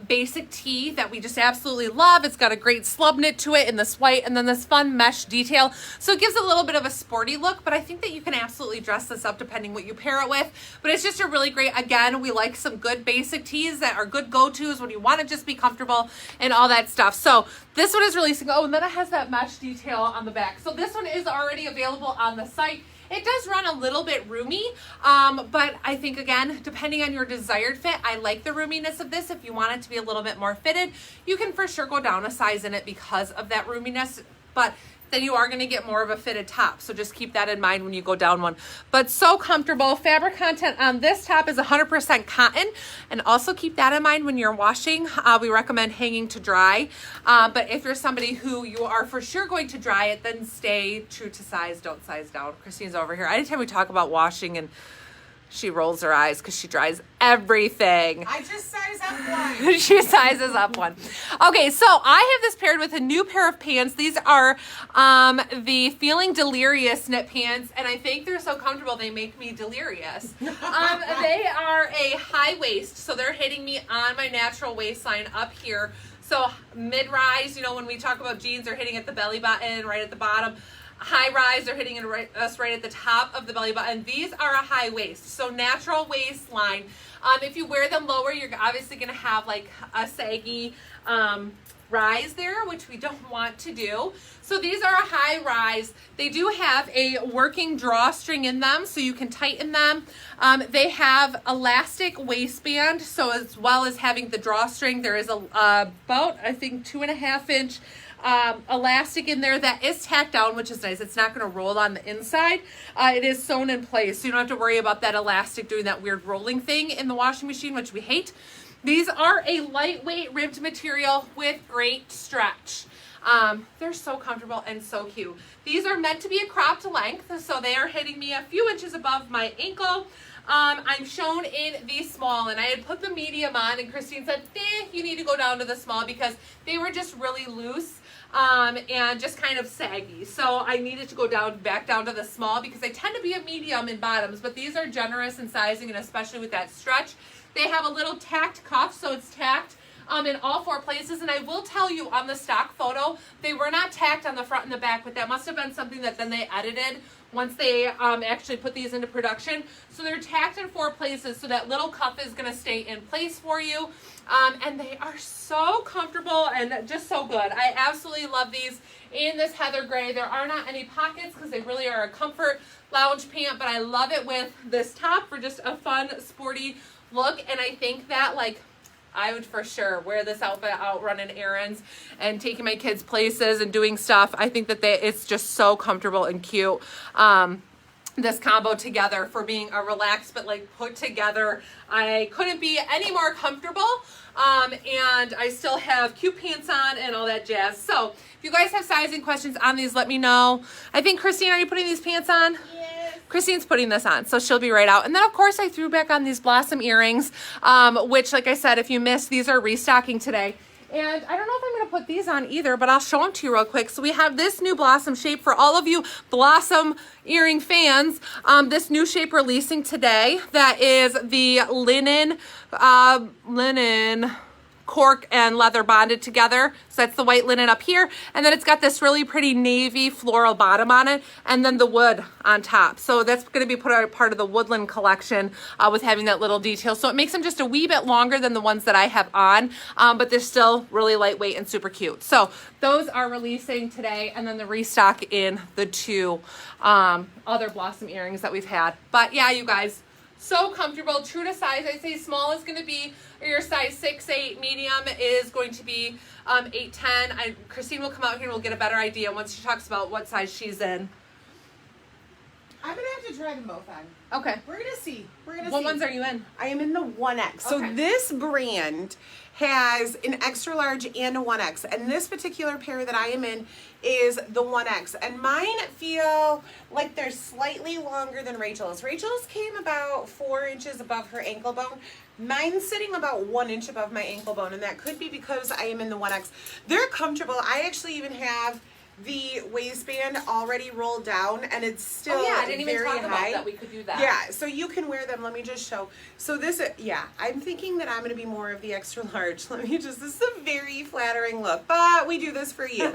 basic tee that we just absolutely love. It's got a great slub knit to it in this white and then this fun mesh detail. So it gives a little bit of a sporty look, but I think that you can absolutely dress this up depending what you pair it with. But it's just a really great, again, we like some good basic tees that are good go-tos when you want to just be comfortable and all that stuff. So this one is releasing, and then it has that mesh detail on the back. So this one is already available on the site. It does run a little bit roomy, but I think, again, depending on your desired fit, I like the roominess of this. If you want it to be a little bit more fitted, you can for sure go down a size in it because of that roominess, but then you are going to get more of a fitted top. So just keep that in mind when you go down one. But so comfortable. Fabric content on this top is 100% cotton. And also keep that in mind when you're washing. We recommend hanging to dry. But if you're somebody who you are for sure going to dry it, then stay true to size. Don't size down. Christine's over here. Anytime we talk about washing, and she rolls her eyes because she dries everything. I just size up one. She sizes up one. Okay, so I have this paired with a new pair of pants. These are the Feeling Delirious knit pants, and I think they're so comfortable they make me delirious. They are a high waist, so they're hitting me on my natural waistline up here. So mid-rise, you know, when we talk about jeans, they're hitting at the belly button, right at the bottom. High rise, they're hitting us right at the top of the belly button. These are a high waist, so natural waistline. If you wear them lower, you're obviously going to have like a saggy rise there, which we don't want to do. So these are a high rise. They do have a working drawstring in them, so you can tighten them. They have elastic waistband, so as well as having the drawstring, there is about, I think, 2.5 inch elastic in there that is tacked down, which is nice. It's not going to roll on the inside. It is sewn in place, so you don't have to worry about that elastic doing that weird rolling thing in the washing machine, which we hate. These are a lightweight ribbed material with great stretch. They're so comfortable and so cute. These are meant to be a cropped length, so they are hitting me a few inches above my ankle. I'm shown in the small, and I had put the medium on, and Christine said, you need to go down to the small because they were just really loose and just kind of saggy. So I needed to go back down to the small because I tend to be a medium in bottoms, but these are generous in sizing, and especially with that stretch. They have a little tacked cuff, so it's tacked in all 4 places, and I will tell you on the stock photo, they were not tacked on the front and the back, but that must have been something that then they edited once they actually put these into production. So they're tacked in 4 places, so that little cuff is going to stay in place for you. And they are so comfortable and just so good. I absolutely love these in this heather gray. There are not any pockets because they really are a comfort lounge pant, but I love it with this top for just a fun, sporty look. And I think that, like, I would for sure wear this outfit out running errands and taking my kids places and doing stuff. I think that it's just so comfortable and cute. This combo together for being a relaxed but like put together. I couldn't be any more comfortable. And I still have cute pants on and all that jazz. So if you guys have sizing questions on these, let me know. I think, Christine, are you putting these pants on? Yes. Christine's putting this on, so she'll be right out. And then, of course, I threw back on these blossom earrings, which, like I said, if you missed, these are restocking today. And I don't know if I'm going to put these on either, but I'll show them to you real quick. So we have this new blossom shape for all of you blossom earring fans. This new shape releasing today that is the linen cork and leather bonded together. So that's the white linen up here. And then it's got this really pretty navy floral bottom on it, and then the wood on top. So that's going to be part of the woodland collection with having that little detail. So it makes them just a wee bit longer than the ones that I have on, but they're still really lightweight and super cute. So those are releasing today, and then the restock in the 2 other blossom earrings that we've had. But yeah, you guys, so comfortable, true to size. I'd say small is going to be your size 6'8", medium is going to be 8'10". Christine will come out here and we'll get a better idea once she talks about what size she's in. I'm going to have to try them both on. Okay. We're going to see. What ones are you in? I am in the 1X. So Okay. this brand has an extra large and a 1X. And this particular pair that I am in is the 1X. And mine feel like they're slightly longer than Rachel's. Rachel's came about 4 inches above her ankle bone. Mine's sitting about 1 inch above my ankle bone. And that could be because I am in the 1X. They're comfortable. I actually even have the waistband already rolled down, and it's still I didn't even very talk high. about that. We could do that. Yeah, so you can wear them. Let me just show. So this, yeah, I'm thinking that I'm going to be more of the extra large. This is a very flattering look, but we do this for you.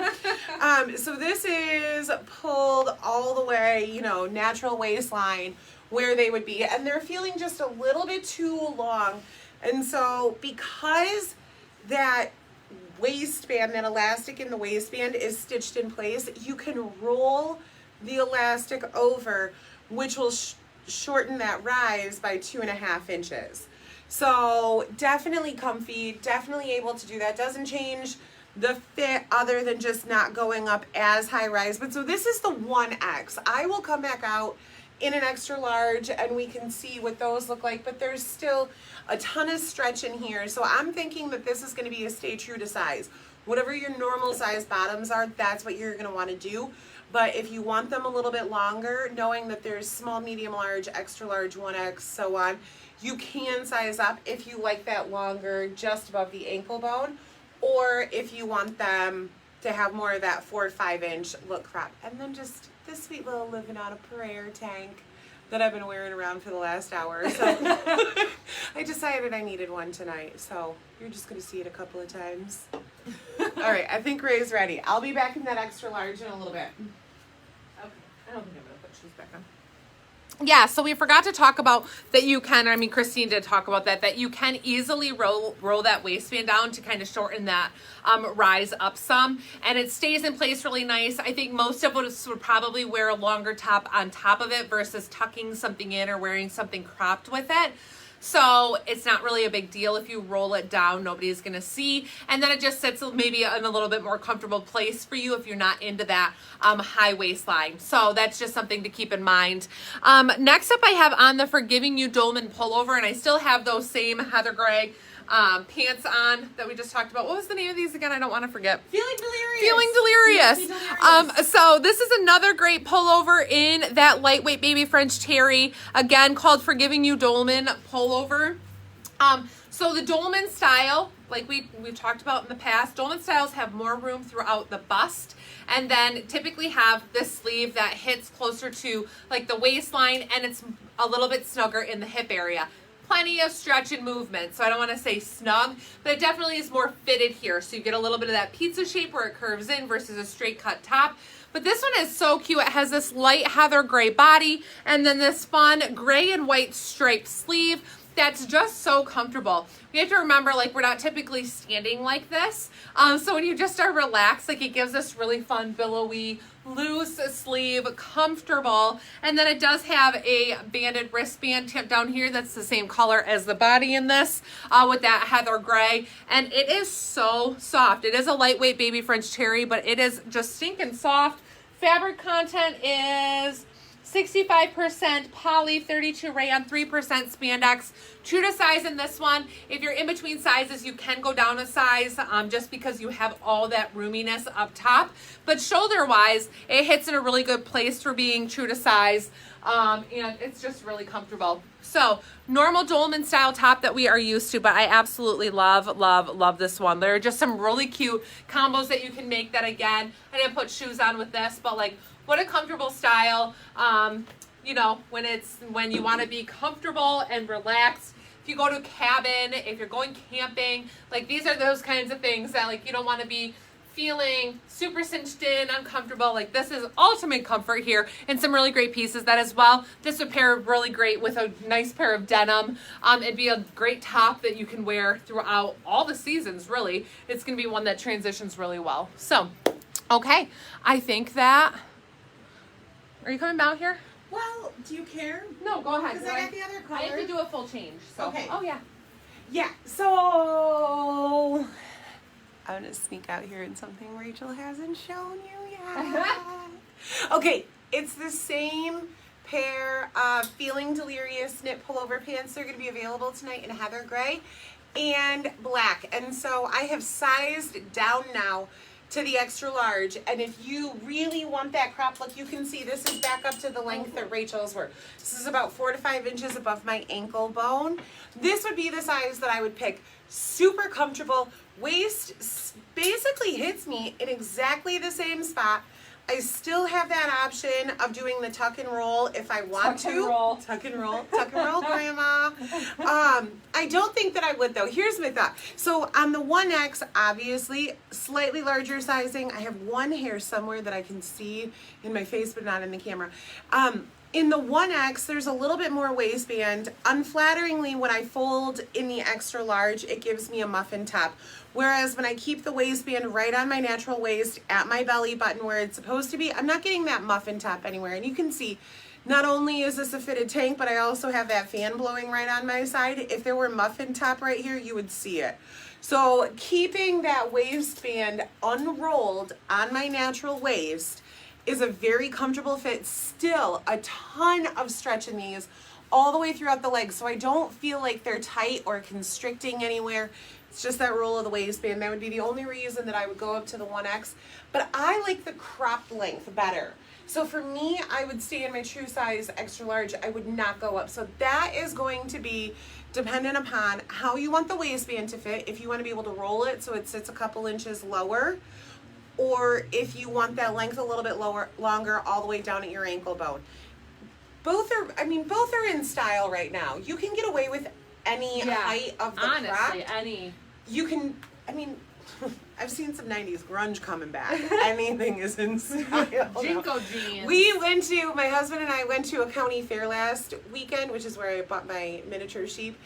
So this is pulled all the way, you know, natural waistline where they would be, and they're feeling just a little bit too long. And so because that waistband, that elastic in the waistband is stitched in place, you can roll the elastic over, which will shorten that rise by 2.5 inches. So definitely comfy, definitely able to do that. Doesn't change the fit other than just not going up as high rise. But so this is the 1X. I will come back out in an extra large and we can see what those look like, but there's still a ton of stretch in here. So I'm thinking that this is going to be a stay true to size. Whatever your normal size bottoms are, that's what you're going to want to do. But if you want them a little bit longer, knowing that there's small, medium, large, extra large, 1X, so on, you can size up if you like that longer just above the ankle bone, or if you want them to have more of that 4 or 5 inch look crop. And then just this sweet little living on a prayer tank that I've been wearing around for the last hour. So I decided I needed one tonight. So you're just going to see it a couple of times. All right, I think Ray's ready. I'll be back in that extra large in a little bit. Okay. I don't think I'm going to put shoes back on. Yeah, so we forgot to talk about that you can, I mean, Christine did talk about that you can easily roll that waistband down to kind of shorten that rise up some, and it stays in place really nice. I think most of us would probably wear a longer top on top of it versus tucking something in or wearing something cropped with it. So it's not really a big deal if you roll it down, nobody's gonna see. And then it just sits maybe in a little bit more comfortable place for you if you're not into that high waistline. So that's just something to keep in mind. Next up I have on the Forgiving You Doleman Pullover, and I still have those same heather gray pants on that we just talked about. What was the name of these again? I don't want to forget. Feeling delirious. Feeling delirious. So this is another great pullover in that lightweight baby French terry, again called Forgiving You Dolmen Pullover. So the Dolmen Style, like we've talked about in the past, Dolmen Styles have more room throughout the bust, and then typically have this sleeve that hits closer to like the waistline, and it's a little bit snugger in the hip area. Plenty of stretch and movement, so I don't want to say snug, but it definitely is more fitted here. So you get a little bit of that pizza shape where it curves in versus a straight cut top. But this one is so cute. It has this light heather gray body and then this fun gray and white striped sleeve that's just so comfortable. We have to remember, like, we're not typically standing like this. So when you just are relaxed, like, it gives this really fun, billowy, loose sleeve, comfortable. And then it does have a banded wristband tip down here that's the same color as the body in this, with that heather gray. And it is so soft. It is a lightweight baby French terry, but it is just stinking soft. Fabric content is 65% poly, 32 rayon, 3% spandex. True to size in this one. If you're in between sizes, you can go down a size just because you have all that roominess up top. But shoulder-wise, it hits in a really good place for being true to size. And it's just really comfortable. So, normal Dolmen style top that we are used to, but I absolutely love, love, love this one. There are just some really cute combos that you can make that, again, I didn't put shoes on with this, but like, what a comfortable style, you know, when you want to be comfortable and relaxed. if you go to a cabin, if you're going camping, like these are those kinds of things that like you don't want to be feeling super cinched in, uncomfortable. Like this is ultimate comfort here, and some really great pieces that as well. This would pair really great with a nice pair of denim. It'd be a great top that you can wear throughout all the seasons, really. It's gonna be one that transitions really well. So, okay, I think that, are you coming down here? Well, do you care? No, go ahead. Because I got the other color. I have to do a full change. So. Okay. Oh yeah. Yeah, so I'm going to sneak out here in something Rachel hasn't shown you yet. Okay, it's the same pair of Feeling Delirious knit pullover pants. They're going to be available tonight in heather gray and black. And so I have sized down now to the extra large. And if you really want that crop look, you can see this is back up to the length that Rachel's were. This is about 4 to 5 inches above my ankle bone. This would be the size that I would pick. Super comfortable. Waist basically hits me in exactly the same spot. I still have that option of doing the tuck and roll if I want to. Tuck and roll, Grandma. I don't think that I would though. Here's my thought. So on the 1X, obviously, slightly larger sizing. I have one hair somewhere that I can see in my face, but not in the camera. In the 1X, there's a little bit more waistband. Unflatteringly, when I fold in the extra large, it gives me a muffin top. Whereas when I keep the waistband right on my natural waist at my belly button where it's supposed to be, I'm not getting that muffin top anywhere. And you can see, not only is this a fitted tank, but I also have that fan blowing right on my side. If there were muffin top right here, you would see it. So keeping that waistband unrolled on my natural waist is a very comfortable fit. Still a ton of stretch in these all the way throughout the legs, so I don't feel like they're tight or constricting anywhere. It's just that roll of the waistband. That would be the only reason that I would go up to the 1X, but I like the cropped length better. So for me, I would stay in my true size extra large. I would not go up. So that is going to be dependent upon how you want the waistband to fit. If you want to be able to roll it so it sits a couple inches lower, or if you want that length a little bit longer all the way down at your ankle bone. Both are in style right now. You can get away with any height of the honestly, crop. any. You can, I've seen some 90s grunge coming back. Anything is in style. Jinko jeans. My husband and I went to a county fair last weekend, which is where I bought my miniature sheep.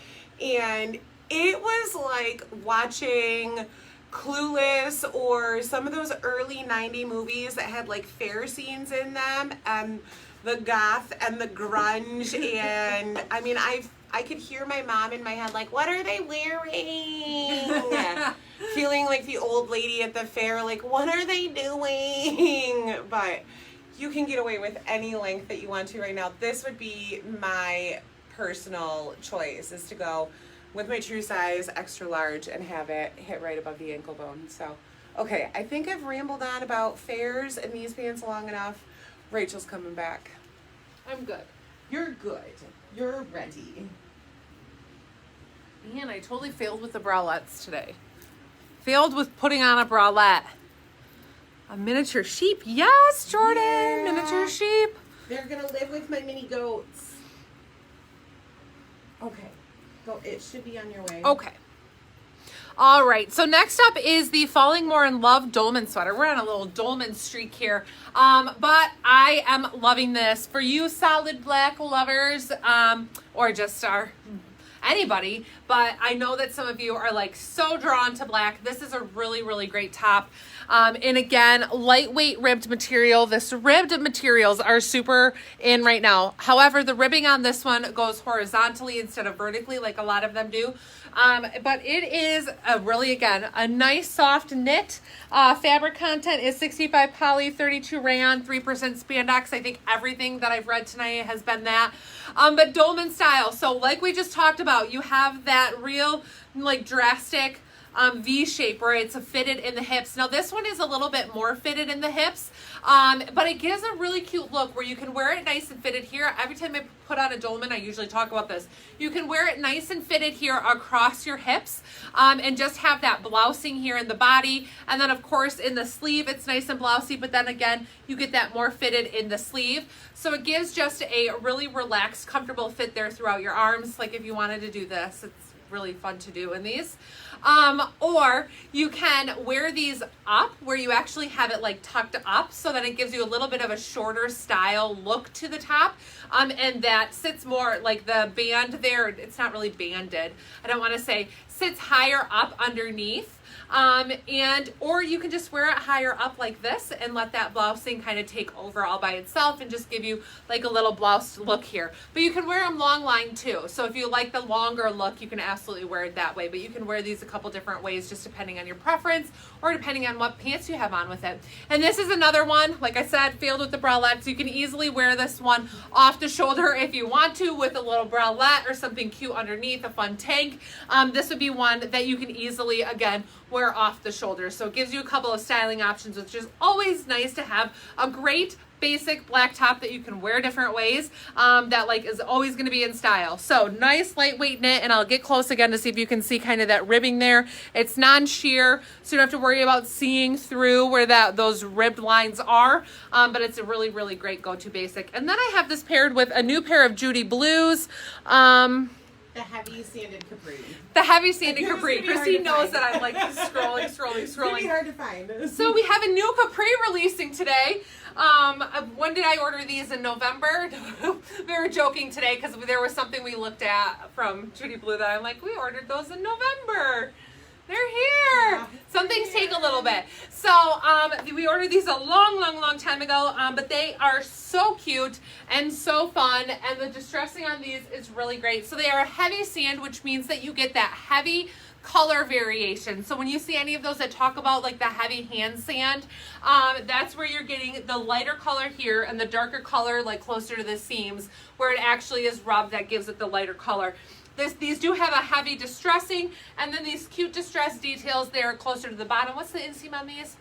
And it was like watching Clueless or some of those early 90 movies that had like fair scenes in them, and the goth and the grunge, and I could hear my mom in my head like, what are they wearing? Feeling like the old lady at the fair, like, what are they doing? But you can get away with any length that you want to right now. This would be my personal choice, is to go with my true size extra large and have it hit right above the ankle bone. So, okay, I think I've rambled on about fairs and these pants long enough. Rachel's coming back. I'm good. You're good. You're ready. Man, I totally failed with the bralettes today. Failed with putting on a bralette. A miniature sheep. Yes, Jordan. Yeah. Miniature sheep. They're going to live with my mini goats. Okay. It should be on your way. Okay. All right. So next up is the Falling More in Love Dolmen sweater. We're on a little Dolmen streak here. But I am loving this. For you solid black lovers, or just anybody, but I know that some of you are like so drawn to black. This is a really, really great top. And again, lightweight ribbed material. This ribbed materials are super in right now. However, the ribbing on this one goes horizontally instead of vertically like a lot of them do. But it is really, again, a nice soft knit. Fabric content is 65 poly, 32 rayon, 3% spandex. I think everything that I've read tonight has been that. But Dolmen Style. So like we just talked about, you have that real like drastic V shape where it's fitted in the hips. Now this one is a little bit more fitted in the hips, but it gives a really cute look where you can wear it nice and fitted here. Every time I put on a Dolmen, I usually talk about this. You can wear it nice and fitted here across your hips, and just have that blousing here in the body. And then of course in the sleeve, it's nice and blousy, but then again, you get that more fitted in the sleeve. So it gives just a really relaxed, comfortable fit there throughout your arms. Like if you wanted to do this, it's really fun to do in these. Or you can wear these up where you actually have it like tucked up so that it gives you a little bit of a shorter style look to the top. And that sits more like the band there. It's not really banded. I don't want to say sits higher up underneath. Or you can just wear it higher up like this and let that blousing kind of take over all by itself and just give you like a little blouse look here. But you can wear them long line too. So if you like the longer look, you can absolutely wear it that way. But you can wear these a couple different ways just depending on your preference or depending on what pants you have on with it. And this is another one, like I said, failed with the bralettes. You can easily wear this one off the shoulder if you want to with a little bralette or something cute underneath, a fun tank. This would be one that you can easily, again, wear off the shoulder. So it gives you a couple of styling options, which is always nice to have a great basic black top that you can wear different ways, that like is always going to be in style. So nice lightweight knit, and I'll get close again to see if you can see kind of that ribbing there. It's non-sheer, so you don't have to worry about seeing through where those ribbed lines are, but it's a really, really great go-to basic. And then I have this paired with a new pair of Judy blues. The heavy sanded capri. The heavy sanded capri. Christine knows that I'm like scrolling. It's really hard to find. So we have a new capri releasing today. When did I order these? In November? We were joking today because there was something we looked at from Judy Blue that I'm like, we ordered those in November. They're here. Yeah, some things take a little bit. So we ordered these a long time ago, but they are so cute and so fun, and the distressing on these is really great. So they are a heavy sand, which means that you get that heavy color variation. So when you see any of those that talk about like the heavy hand sand, that's where you're getting the lighter color here and the darker color like closer to the seams where it actually is rubbed that gives it the lighter color. These do have a heavy distressing, and then these cute distress details there closer to the bottom. What's the inseam on these?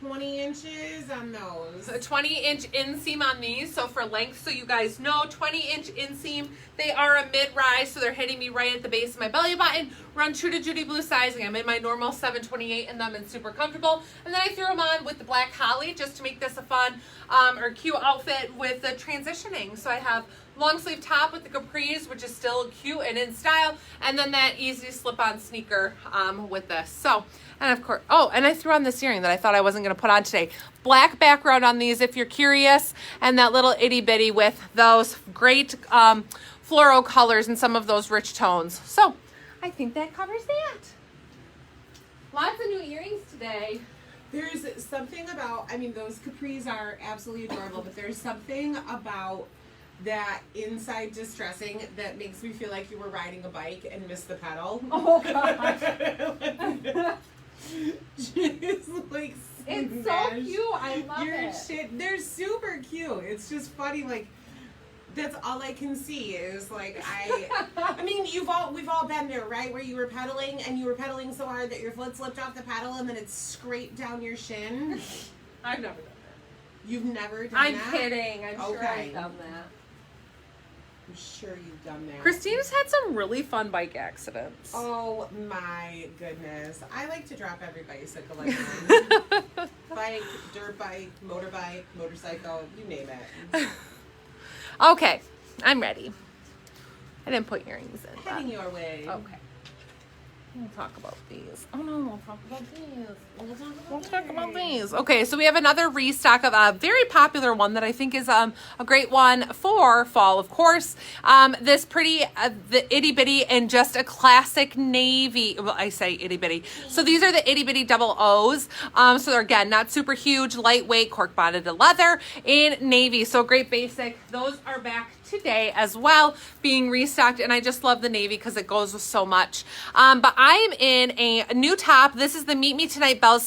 20 inches on those. A 20-inch inseam on these, so for length, so you guys know, 20-inch inseam. They are a mid-rise, so they're hitting me right at the base of my belly button. Run true to Judy Blue sizing. I'm in my normal 728 in them and super comfortable. And then I threw them on with the black holly just to make this a fun or cute outfit with the transitioning. So I have long sleeve top with the capris, which is still cute and in style, and then that easy slip-on sneaker with this. So, and of course, oh, and I threw on this earring that I thought I wasn't going to put on today. Black background on these if you're curious, and that little itty bitty with those great fluoro colors and some of those rich tones. So I think that covers that. Lots of new earrings today. There's something about, I mean, those capris are absolutely adorable, but there's something about that inside distressing that makes me feel like you were riding a bike and missed the pedal. Oh gosh. It's like it's so cute. I love it. Shit. They're super cute. It's just funny, like that's all I can see is like I mean we've all been there, right? Where you were pedaling and you were pedaling so hard that your foot slipped off the pedal and then it scraped down your shin. I've never done that. You've never done that? I'm kidding. I'm sure I've done that. I'm sure you've done that. Christine's had some really fun bike accidents. Oh my goodness. I like to drop every bicycle I can. Bike, dirt bike, motorbike, motorcycle, you name it. Okay, I'm ready. I didn't put earrings in. Heading your way. Okay. We'll talk about these. Oh no, we'll talk about these. We'll talk about these. Okay, so we have another restock of a very popular one that I think is a great one for fall, of course. This pretty, the itty bitty and just a classic navy. Well, I say itty bitty. So these are the itty bitty double O's. So they're again not super huge, lightweight, cork bonded to leather in navy. So great basic. Those are back today as well, being restocked, and I just love the navy because it goes with so much. But I am in a new top. This is the Meet Me Tonight bell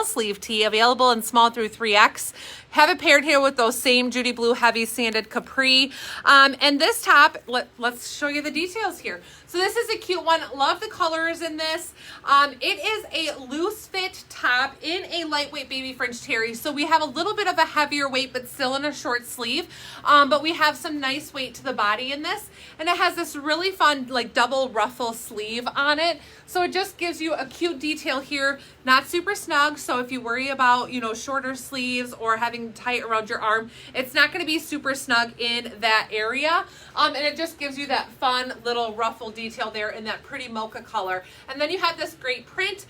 sleeve tee, available in small through 3X. Have it paired here with those same Judy blue heavy sanded capri. And this top, let's show you the details here. So this is a cute one. Love the colors in this. It is a loose fit top in a lightweight baby French terry. So we have a little bit of a heavier weight, but still in a short sleeve. But we have some nice weight to the body in this. And it has this really fun like double ruffle sleeve on it. So it just gives you a cute detail here, not super snug. So if you worry about, you know, shorter sleeves or having tight around your arm, it's not going to be super snug in that area. And it just gives you that fun little ruffle detail there in that pretty mocha color. And then you have this great print.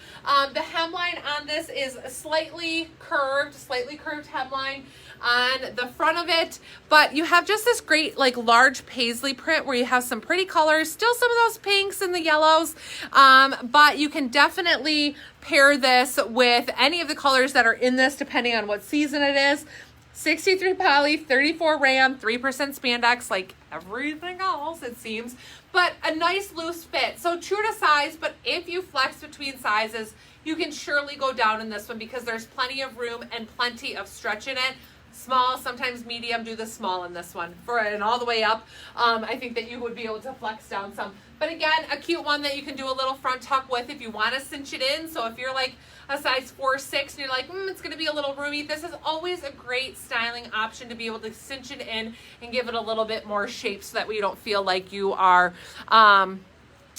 The hemline on this is a slightly curved hemline on the front of it, but you have just this great like large paisley print where you have some pretty colors, still some of those pinks and the yellows, but you can definitely pair this with any of the colors that are in this depending on what season it is. 63 poly, 34 ram, 3% spandex, like everything else it seems, but a nice loose fit. So true to size, but if you flex between sizes, you can surely go down in this one because there's plenty of room and plenty of stretch in it. Small, sometimes medium, do the small in this one and all the way up. I think that you would be able to flex down some. But again, a cute one that you can do a little front tuck with if you want to cinch it in. So if you're like a size 4-6 and you're like, it's going to be a little roomy, this is always a great styling option to be able to cinch it in and give it a little bit more shape so that way you don't feel like you are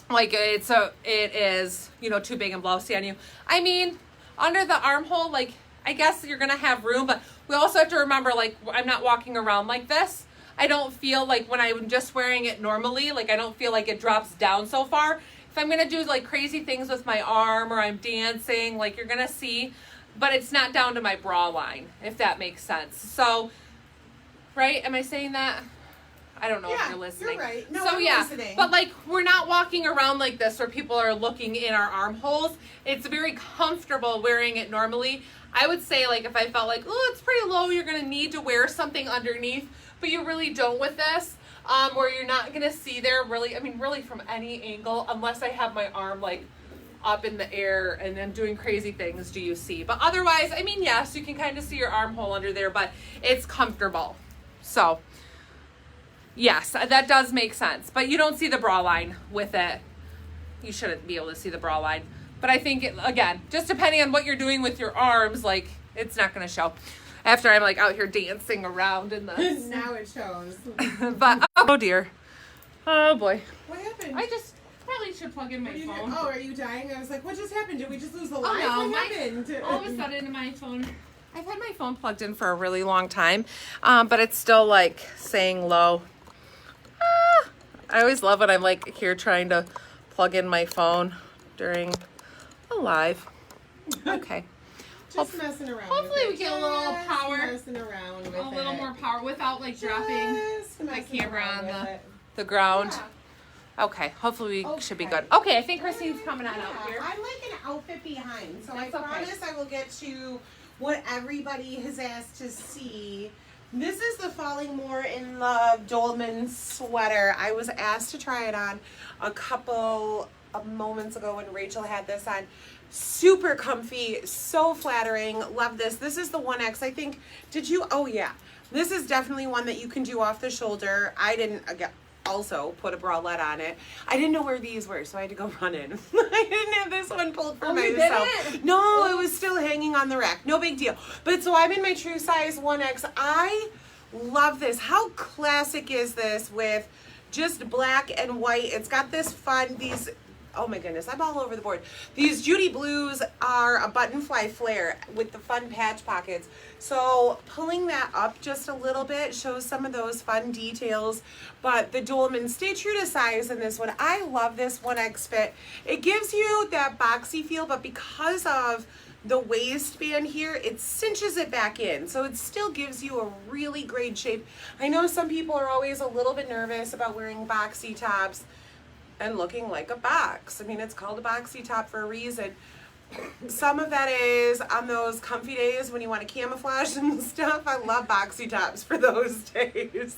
like it is, you know, too big and blousy on you. I mean, under the armhole, like I guess you're going to have room, but we also have to remember, like, I'm not walking around like this. I don't feel like when I'm just wearing it normally, like I don't feel like it drops down so far. If I'm going to do like crazy things with my arm or I'm dancing, like you're going to see, but it's not down to my bra line, if that makes sense. So, right? Am I saying that? I don't know if you're listening. You're right. No, so I'm yeah, listening. but like we're not walking around like this where people are looking in our armholes. It's very comfortable wearing it normally. I would say like if I felt like, oh, it's pretty low, you're going to need to wear something underneath, but you really don't with this, where you're not going to see there really, I mean, really from any angle, unless I have my arm like up in the air and I'm doing crazy things, do you see? But otherwise, I mean, yes, you can kind of see your armhole under there, but it's comfortable. So yes, that does make sense, but you don't see the bra line with it. You shouldn't be able to see the bra line. But I think, again, just depending on what you're doing with your arms, like, it's not going to show. After I'm, like, out here dancing around in this. Now it shows. But, oh, dear. Oh, boy. What happened? I just probably should plug in my phone. Oh, are you dying? I was like, what just happened? Did we just lose the line? Oh, no. What happened? All of a sudden, my phone... I've had my phone plugged in for a really long time, but it's still, like, saying low. I always love when I'm, like, here trying to plug in my phone during... live. Okay. Just messing around. Hopefully we get a little power. Messing around with a little more power without like dropping the camera on the ground. Yeah. Okay. Hopefully we should be good. Okay. I think Christine's coming on out here. I'm like an outfit behind, so That's I promise I will get to what everybody has asked to see. This is the Falling More in Love Dolmen sweater. I was asked to try it on a couple moments ago when Rachel had this on. Super comfy, so flattering. Love this. This is the 1X. I think, oh yeah. This is definitely one that you can do off the shoulder. I didn't also put a bralette on it. I didn't know where these were, so I had to go run in. I didn't have this one pulled for myself. No, it was still hanging on the rack. No big deal. But so I'm in my true size 1X. I love this. How classic is this with just black and white? It's got this fun, oh my goodness, I'm all over the board. These Judy blues are a button fly flare with the fun patch pockets. So pulling that up just a little bit shows some of those fun details. But the Dolmen, stay true to size in this one. I love this 1X fit. It gives you that boxy feel, but because of the waistband here, it cinches it back in. So it still gives you a really great shape. I know some people are always a little bit nervous about wearing boxy tops and looking like a box. I mean, it's called a boxy top for a reason. Some of that is on those comfy days when you want to camouflage and stuff. I love boxy tops for those days.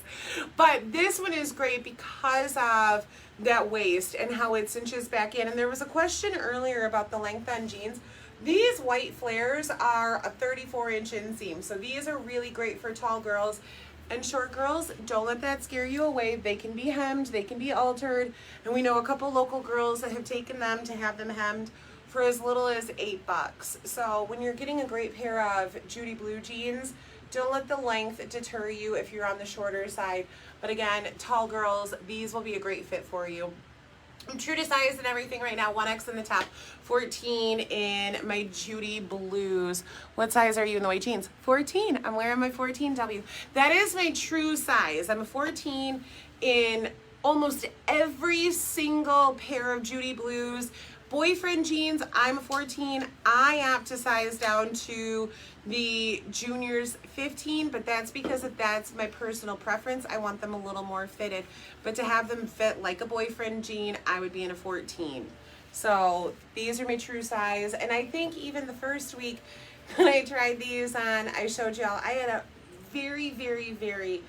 But this one is great because of that waist and how it cinches back in. And there was a question earlier about the length on jeans. These white flares are a 34-inch inseam. So these are really great for tall girls and short girls. Don't let that scare you away. They can be hemmed, they can be altered. And we know a couple local girls that have taken them to have them hemmed for as little as $8. So when you're getting a great pair of Judy blue jeans, don't let the length deter you if you're on the shorter side. But again, tall girls, these will be a great fit for you. I'm true to size and everything right now. 1X in the top, 14 in my Judy blues. What size are you in the white jeans? 14. I'm wearing my 14W. That is my true size. I'm a 14 in almost every single pair of Judy blues. Boyfriend jeans, I'm a 14. I have to size down to the juniors 15, but that's because that's my personal preference. I want them a little more fitted. But to have them fit like a boyfriend jean, I would be in a 14. So these are my true size. And I think even the first week when I tried these on, I showed y'all, I had a very, very, very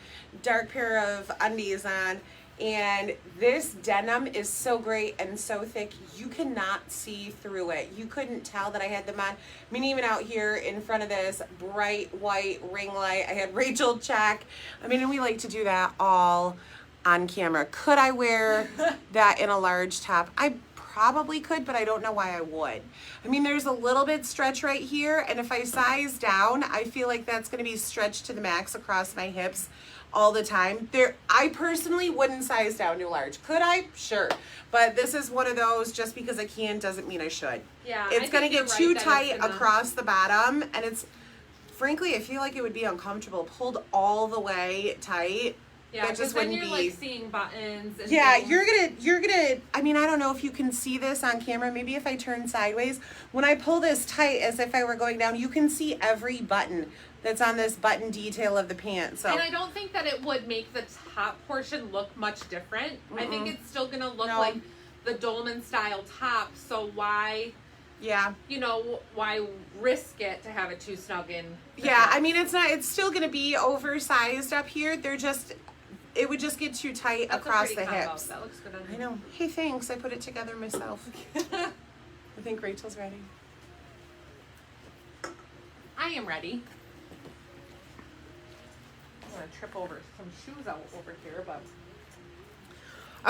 dark pair of undies on. And this denim is so great and so thick, you cannot see through it. You couldn't tell that I had them on. I mean, even out here in front of this bright white ring light, I had Rachel check. I mean, and we like to do that all on camera. Could I wear that in a large top? I probably could, but I don't know why I would. I mean, there's a little bit stretch right here, and if I size down, I feel like that's gonna be stretched to the max across my hips all the time. I personally wouldn't size down to large. Could I? Sure. But this is one of those, just because I can doesn't mean I should. Yeah. It's going to get too tight across the bottom, and it's, frankly, I feel like it would be uncomfortable. Pulled all the way tight. Yeah, that just then wouldn't you're be. like seeing buttons and Yeah, things. you're gonna, I mean, I don't know if you can see this on camera. Maybe if I turn sideways, when I pull this tight as if I were going down, you can see every button that's on this button detail of the pant. So, and I don't think that it would make the top portion look much different. I think it's still gonna look No. like the Dolmen Style top. So why, yeah. why risk it to have it too snug in? Yeah, I mean, it's still gonna be oversized up here. It would just get too tight across the hips. That looks good on I know. Hey, thanks. I put it together myself. I think Rachel's ready. I am ready. I'm gonna trip over some shoes out over here, but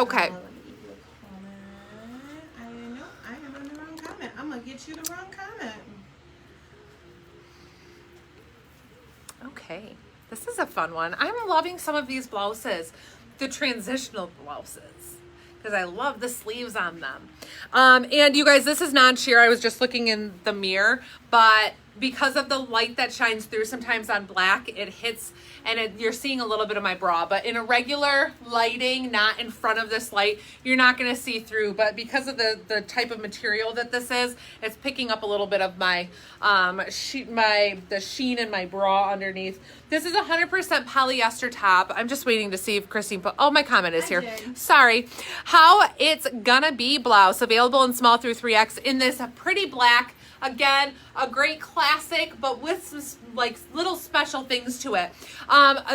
okay. Let me give you a comment. I know I am on the wrong comment. I'm gonna get you the wrong comment. Okay, this is a fun one. I'm loving some of these blouses, the transitional blouses, because I love the sleeves on them. And you guys, this is non-sheer. I was just looking in the mirror, but because of the light that shines through sometimes on black, it hits, and you're seeing a little bit of my bra. But in a regular lighting, not in front of this light, you're not going to see through. But because of the type of material that this is, it's picking up a little bit of my the sheen in my bra underneath. This is 100% polyester top. I'm just waiting to see if Christine put. Oh, my comment is here. Sorry. How it's gonna be blouse, available in small through 3X in this pretty black. Again, a great classic, but with some like little special things to it.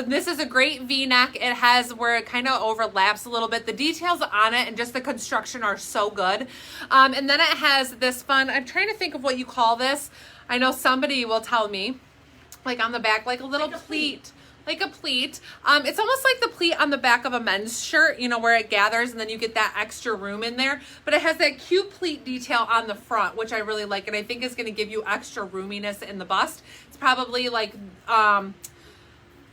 This is a great V-neck. It has where it kind of overlaps a little bit. The details on it and just the construction are so good. And then it has this fun, I'm trying to think of what you call this. I know somebody will tell me, like on the back, like a little pleat. Like a pleat. It's almost like the pleat on the back of a men's shirt, where it gathers and then you get that extra room in there. But it has that cute pleat detail on the front, which I really like, and I think is going to give you extra roominess in the bust. It's probably like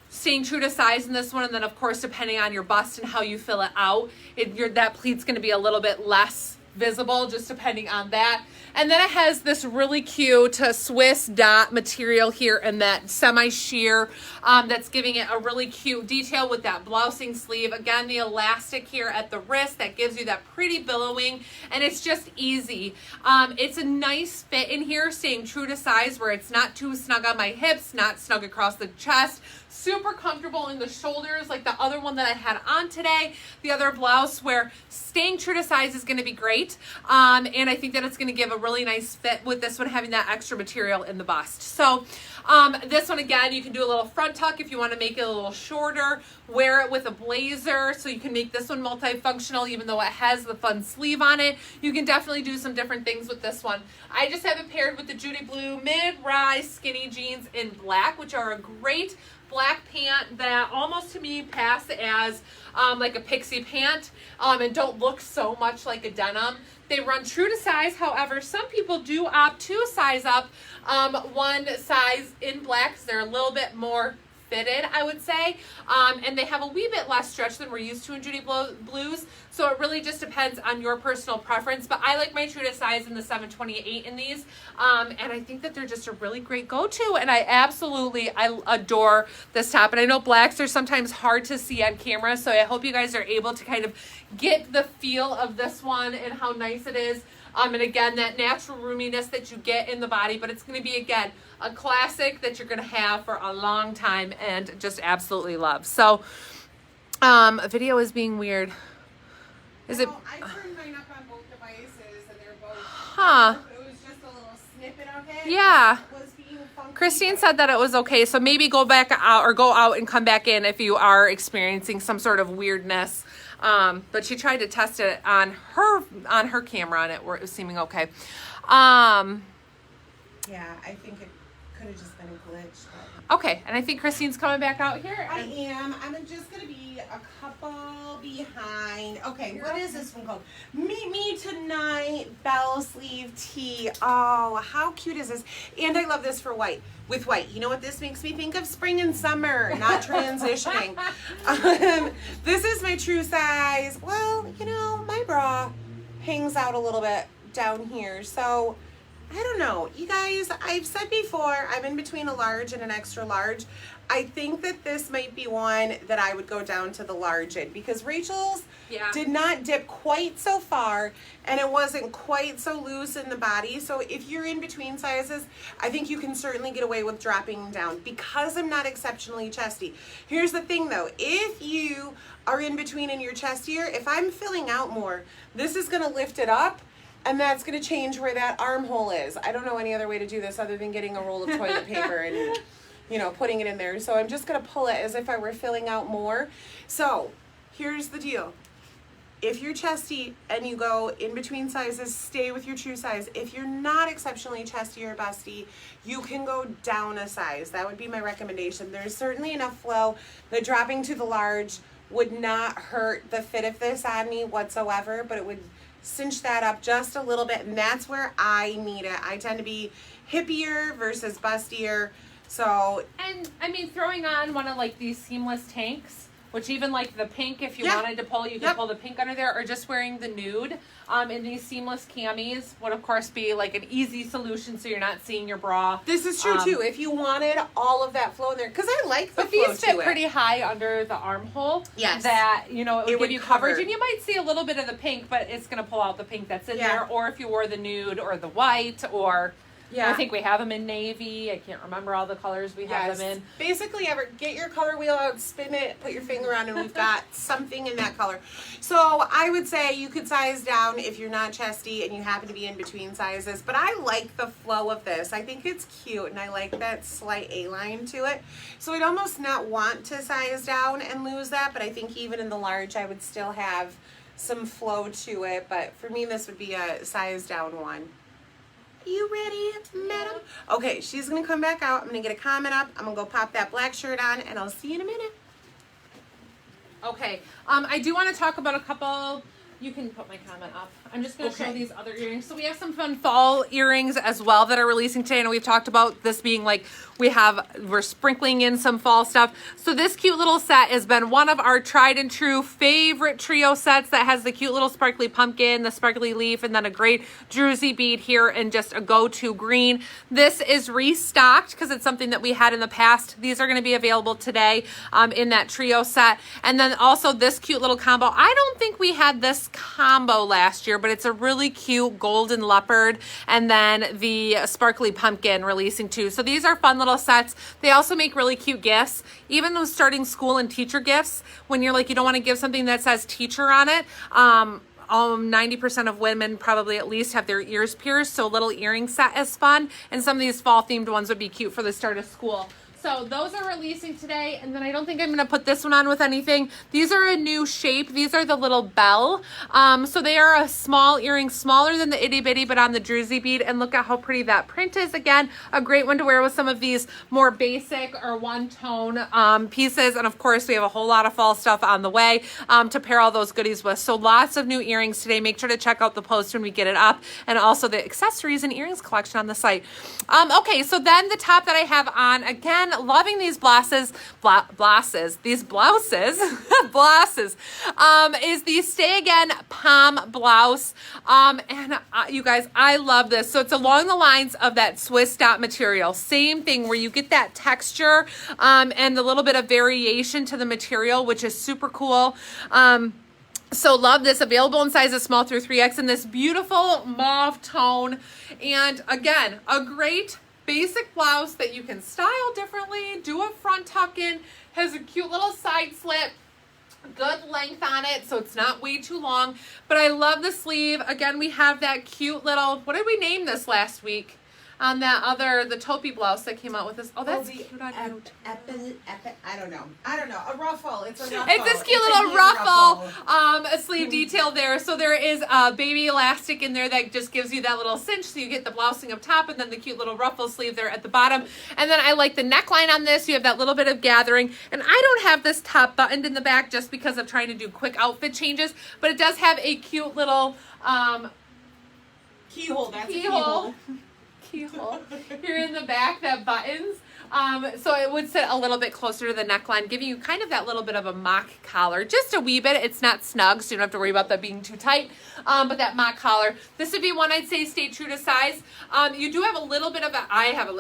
staying true to size in this one, and then of course depending on your bust and how you fill it out, that pleat's going to be a little bit less visible, just depending on that. And then it has this really cute Swiss dot material here and that semi-sheer that's giving it a really cute detail with that blousing sleeve. Again, the elastic here at the wrist that gives you that pretty billowing, and it's just easy. It's a nice fit in here, staying true to size where it's not too snug on my hips, not snug across the chest. super comfortable in the shoulders like the other one that I had on today, the other blouse, where staying true to size is going to be great. And I think that it's going to give a really nice fit with this one having that extra material in the bust. So this one, again, you can do a little front tuck if you want to make it a little shorter, wear it with a blazer, so you can make this one multifunctional even though it has the fun sleeve on it. You can definitely do some different things with this one. I just have it paired with the Judy Blue mid-rise skinny jeans in black, which are a great black pant that almost to me pass as like a pixie pant and don't look so much like a denim. They run true to size. However, some people do opt to size up one size in black because they're a little bit more fitted, I would say, and they have a wee bit less stretch than we're used to in Judy Blues, so it really just depends on your personal preference, but I like my true to size in the 728 in these, and I think that they're just a really great go-to, and I adore this top, and I know blacks are sometimes hard to see on camera, so I hope you guys are able to kind of get the feel of this one and how nice it is. And again, that natural roominess that you get in the body, but it's going to be, again, a classic that you're going to have for a long time and just absolutely love. So, video is being weird. Is it? I turned mine up on both devices and they're both. Huh. It was just a little snippet of it. Yeah. It was being funky. Christine said that it was okay, so maybe go back out or go out and come back in if you are experiencing some sort of weirdness. But she tried to test it on her camera and it was seeming okay. Yeah, I think it could have just been a glitch. But... Okay, and I think Christine's coming back out here. I am. I'm just going to be a couple behind. Okay, what is this one called? Meet Me Tonight Bell Sleeve Tee. Oh, how cute is this? And I love this for white. With white. You know what this makes me think of? Spring and summer, not transitioning. This is my true size. Well, you know, my bra hangs out a little bit down here. So, I don't know. You guys, I've said before, I'm in between a large and an extra large. I think that this might be one that I would go down to the large in because Rachel's did not dip quite so far and it wasn't quite so loose in the body. So if you're in between sizes, I think you can certainly get away with dropping down because I'm not exceptionally chesty. Here's the thing though, if you are in between and you're chestier, if I'm filling out more, this is going to lift it up. And that's going to change where that armhole is. I don't know any other way to do this other than getting a roll of toilet paper and, you know, putting it in there. So I'm just going to pull it as if I were filling out more. So here's the deal. If you're chesty and you go in between sizes, stay with your true size. If you're not exceptionally chesty or busty, you can go down a size. That would be my recommendation. There's certainly enough flow that dropping to the large would not hurt the fit of this on me whatsoever, but it would cinch that up just a little bit, and that's where I need it. I tend to be hippier versus bustier. So, and I mean, throwing on one of like these seamless tanks, which even like the pink, if you wanted to pull, you could pull the pink under there, or just wearing the nude in these seamless camis would of course be like an easy solution so you're not seeing your bra. This is true too. If you wanted all of that flow in there, because I like the but flow these fit to pretty high under the armhole. Yes. That, you know, it would give you coverage, cover. and you might see a little bit of the pink, but it's going to pull out the pink that's in there, or if you wore the nude or the white, or I think we have them in navy. I can't remember all the colors we have them in. Basically, ever get your color wheel out, spin it, put your finger on, and we've got something in that color. So I would say you could size down if you're not chesty and you happen to be in between sizes. But I like the flow of this. I think it's cute, and I like that slight A-line to it. So I'd almost not want to size down and lose that, but I think even in the large, I would still have some flow to it. But for me, this would be a size down one. You ready, madam? Okay, she's going to come back out. I'm going to get a comment up. I'm going to go pop that black shirt on, and I'll see you in a minute. Okay, I do want to talk about a couple. You can put my comment up. I'm just going to show these other earrings. So we have some fun fall earrings as well that are releasing today. And we've talked about this being like, we're sprinkling in some fall stuff. So this cute little set has been one of our tried and true favorite trio sets that has the cute little sparkly pumpkin, the sparkly leaf, and then a great druzy bead here and just a go-to green. This is restocked because it's something that we had in the past. These are going to be available today in that trio set. And then also this cute little combo. I don't think we had this combo last year, but it's a really cute golden leopard and then the sparkly pumpkin releasing too. So these are fun little sets. They also make really cute gifts, even those starting school and teacher gifts. When you're like, you don't want to give something that says teacher on it. 90% of women probably at least have their ears pierced, so a little earring set is fun. And some of these fall themed ones would be cute for the start of school. So those are releasing today, and then I don't think I'm going to put this one on with anything. These are a new shape. These are the little bell. So they are a small earring, smaller than the itty bitty, but on the druzy bead. And look at how pretty that print is. Again, a great one to wear with some of these more basic or one-tone pieces. And of course, we have a whole lot of fall stuff on the way to pair all those goodies with. So lots of new earrings today. Make sure to check out the post when we get it up, and also the accessories and earrings collection on the site. Okay, so then the top that I have on, again, loving these blouses, is the Stay Again Palm blouse. And you guys, I love this. So it's along the lines of that Swiss dot material. Same thing where you get that texture and a little bit of variation to the material, which is super cool. So love this. Available in sizes small through 3X in this beautiful mauve tone. And again, a great basic blouse that you can style differently, do a front tuck in, has a cute little side slit, good length on it, so it's not way too long. But I love the sleeve. Again, we have that cute little, what did we name this last week? On that other, the taupey blouse that came out with this. Oh, that's cute on you. I don't know. A ruffle. It's a ruffle. It's this cute little ruffle. A sleeve detail there. So there is a baby elastic in there that just gives you that little cinch, so you get the blousing up top, and then the cute little ruffle sleeve there at the bottom. And then I like the neckline on this. You have that little bit of gathering. And I don't have this top buttoned in the back just because I'm trying to do quick outfit changes, but it does have a cute little keyhole. That's a keyhole. Here in the back that buttons. So it would sit a little bit closer to the neckline, giving you kind of that little bit of a mock collar. Just a wee bit. It's not snug, so you don't have to worry about that being too tight. But that mock collar. This would be one I'd say stay true to size. You do have a little bit of I have a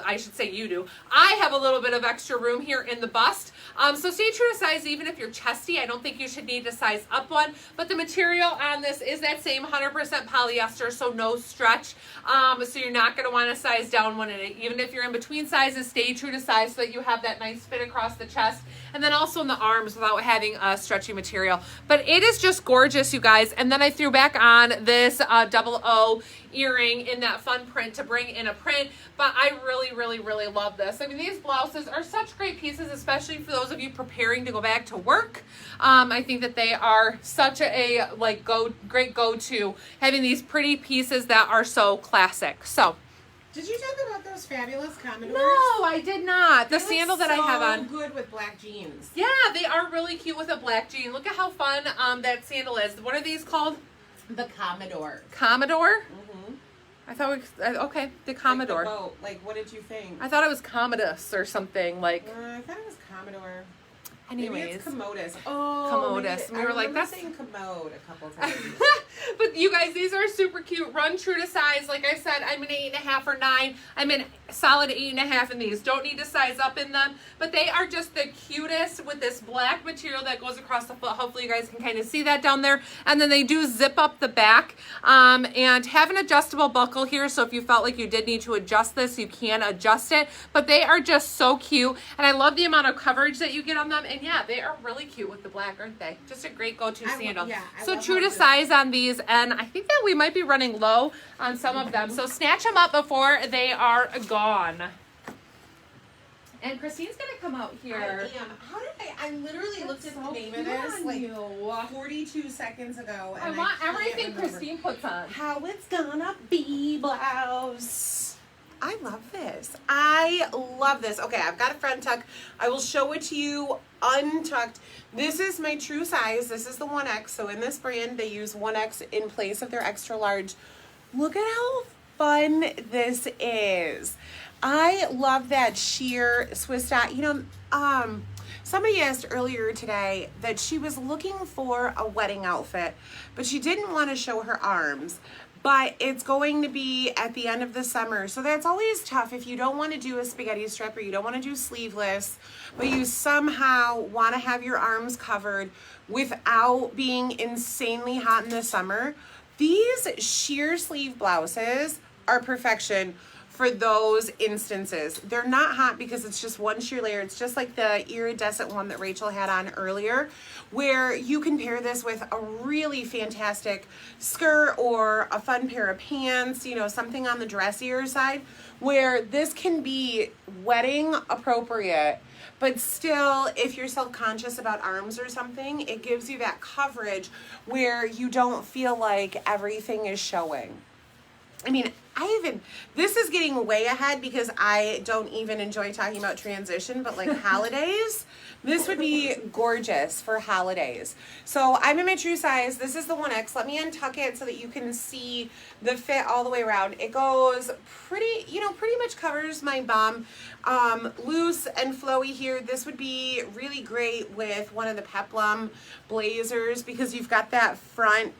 little bit of extra room here in the bust. So stay true to size even if you're chesty. I don't think you should need to size up one. But the material on this is that same 100% polyester, so no stretch. So you're not going to want to size down one in it. Even if you're in between sizes, stay true to size so that you have that nice fit across the chest. And then also in the arms without having a stretchy material. But it is just gorgeous, you guys. And then I threw back on this double O earring in that fun print to bring in a print. But I really, really, really love this. I mean, these blouses are such great pieces, especially for those of you preparing to go back to work. I think that they are such a great go-to, having these pretty pieces that are so classic. So, did you talk about those fabulous Commodores? No, I did not. The sandal that I have on. Good with black jeans. Yeah, they are really cute with a black jean. Look at how fun that sandal is. What are these called? The Commodore. Commodore? Mm-hmm. I thought okay, the Commodore. Like the boat. Like, what did you think? I thought it was Commodus or something like. I thought it was Commodore. Anyways. Maybe it's Commodus. Oh, Commodus. We were like, that's saying commode a couple times. But you guys, these are super cute. Run true to size. Like I said, I'm an 8.5 or 9. I'm in solid 8.5 in these. Don't need to size up in them. But they are just the cutest with this black material that goes across the foot. Hopefully you guys can kind of see that down there. And then they do zip up the back and have an adjustable buckle here. So if you felt like you did need to adjust this, you can adjust it. But they are just so cute. And I love the amount of coverage that you get on them. And yeah, they are really cute with the black, aren't they? Just a great go-to sandal. So true to size on these. And I think that we might be running low on some of them. So snatch them up before they are gone. And Christine's going to come out here. I am. How did I literally looked at the name of this like 42 seconds ago. And I want everything Christine puts on. How it's gonna be blouse. I love this. I love this. Okay, I've got a front tuck. I will show it to you untucked. This is my true size. This is the 1X. So in this brand, they use 1X in place of their extra large. Look at how fun this is. I love that sheer Swiss dot. You know, somebody asked earlier today that she was looking for a wedding outfit, but she didn't want to show her arms. but it's going to be at the end of the summer. So that's always tough if you don't want to do a spaghetti strap or you don't want to do sleeveless, but you somehow want to have your arms covered without being insanely hot in the summer. These sheer sleeve blouses are perfection for those instances. They're not hot because it's just one sheer layer. It's just like the iridescent one that Rachel had on earlier, where you can pair this with a really fantastic skirt or a fun pair of pants, you know, something on the dressier side, where this can be wedding appropriate, but still, if you're self-conscious about arms or something, it gives you that coverage where you don't feel like everything is showing. I mean, this is getting way ahead because I don't even enjoy talking about transition, but like holidays, this would be gorgeous for holidays. So I'm in my true size. This is the 1X. Let me untuck it so that you can see the fit all the way around. It goes pretty much covers my bum. Loose and flowy here. This would be really great with one of the peplum blazers because you've got that front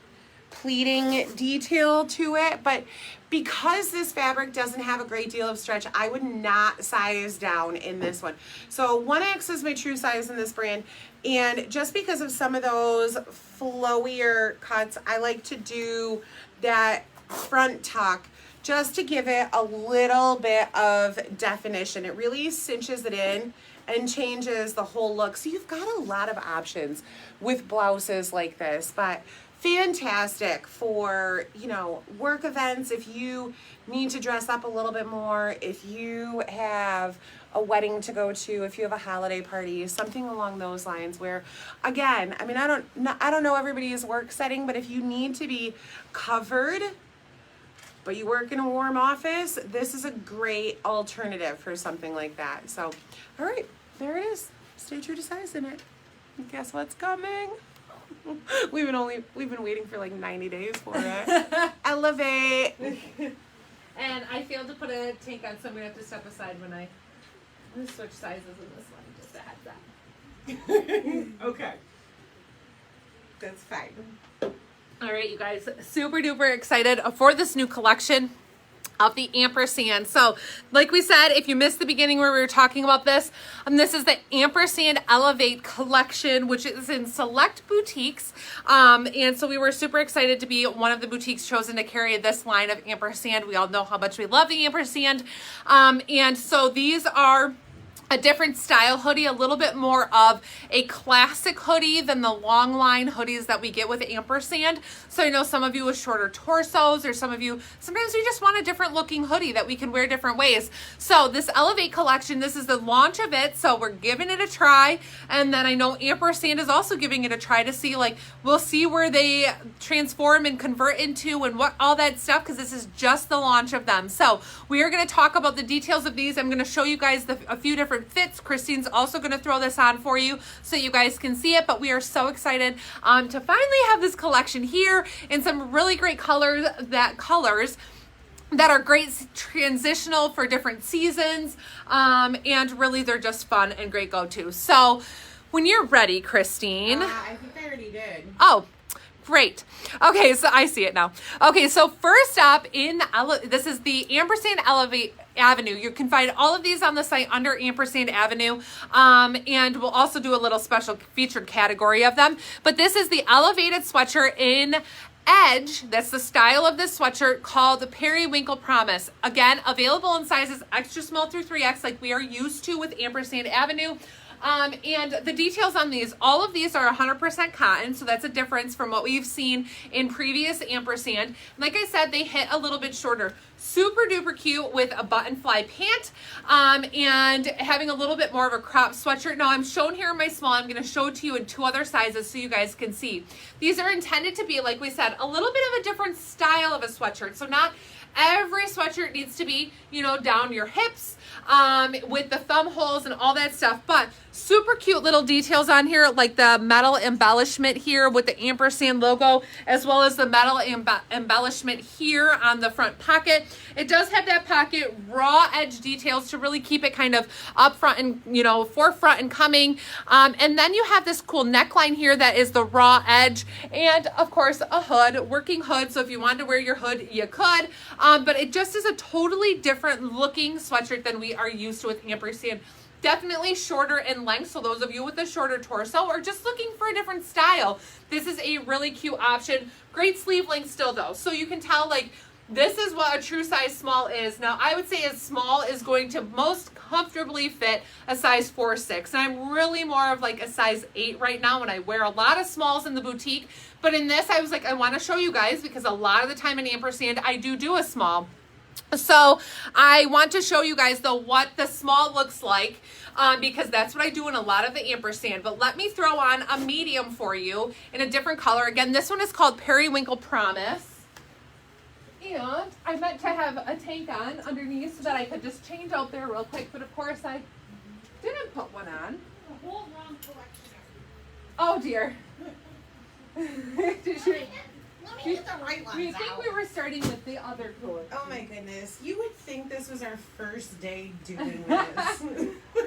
pleating detail to it, but because this fabric doesn't have a great deal of stretch, I would not size down in this one. So 1X is my true size in this brand, and just because of some of those flowier cuts, I like to do that front tuck just to give it a little bit of definition. It really cinches it in and changes the whole look. So you've got a lot of options with blouses like this, but fantastic for, you know, work events, if you need to dress up a little bit more, if you have a wedding to go to, if you have a holiday party, something along those lines where, again, I mean, I don't know everybody's work setting, but if you need to be covered, but you work in a warm office, this is a great alternative for something like that. So, all right, there it is. Stay true to size in it. And guess what's coming? We've been waiting for like 90 days for it. Elevate. And I failed to put a tank on, so I'm gonna have to step aside when I'm gonna switch sizes in this one, just a heads up. Okay. That's fine. All right, you guys, super duper excited for this new collection of the Ampersand. So like we said, if you missed the beginning where we were talking about this is the Ampersand Elevate collection, which is in select boutiques. And so we were super excited to be one of the boutiques chosen to carry this line of Ampersand. We all know how much we love the Ampersand. And so these are a different style hoodie, a little bit more of a classic hoodie than the long line hoodies that we get with Ampersand. So I know some of you with shorter torsos, or some of you, sometimes we just want a different looking hoodie that we can wear different ways. So this Elevate collection, this is the launch of it, so we're giving it a try. And then I know Ampersand is also giving it a try to see, like, we'll see where they transform and convert into and what all that stuff, because this is just the launch of them. So we are going to talk about the details of these. I'm going to show you guys a few different fits. Christine's also going to throw this on for you so you guys can see it, but we are so excited to finally have this collection here in some really great colors that are great transitional for different seasons, and really they're just fun and great go-to. So when you're ready, Christine. I think I already did. Oh, great. Okay, so I see it now. Okay, so first up this is the Ampersand Elevate Avenue. You can find all of these on the site under Ampersand Avenue, and we'll also do a little special featured category of them. But this is the elevated sweatshirt in Edge. That's the style of this sweatshirt, called the Periwinkle Promise. Again, available in sizes extra small through 3X like we are used to with Ampersand Avenue. And the details on these, all of these are 100% cotton, so that's a difference from what we've seen in previous Ampersand. Like I said, they hit a little bit shorter. Super duper cute with a button fly pant, and having a little bit more of a crop sweatshirt. Now I'm shown here in my small. I'm going to show it to you in 2 other sizes so you guys can see. These are intended to be, like we said, a little bit of a different style of a sweatshirt. So not every sweatshirt needs to be, you know, down your hips. with the thumb holes and all that stuff. But super cute little details on here, like the metal embellishment here with the ampersand logo, as well as the metal embellishment here on the front pocket. It does have that pocket raw edge details to really keep it kind of up front and, you know, forefront and coming. And then you have this cool neckline here that is the raw edge, and of course a hood, working hood. So if you wanted to wear your hood, you could. But it just is a totally different looking sweatshirt than we are used to with ampersand. Definitely shorter in length, so those of you with a shorter torso or just looking for a different style, this is a really cute option. Great sleeve length still though, so you can tell like this is what a true size small is. Now I would say a small is going to most comfortably fit a size 4 or 6, and I'm really more of like a size 8 right now when I wear a lot of smalls in the boutique. But in this I was like, I want to show you guys because a lot of the time in ampersand I do a small. So I want to show you guys though what the small looks like, because that's what I do in a lot of the ampersand. But let me throw on a medium for you in a different color. Again, this one is called Periwinkle Promise. And I meant to have a tank on underneath so that I could just change out there real quick. But of course I didn't put one on. A whole wrong collection. Oh dear. Did you? Let me get the right ones Do you think out. we were starting with the other cooler? Oh my goodness. You would think this was our first day doing this.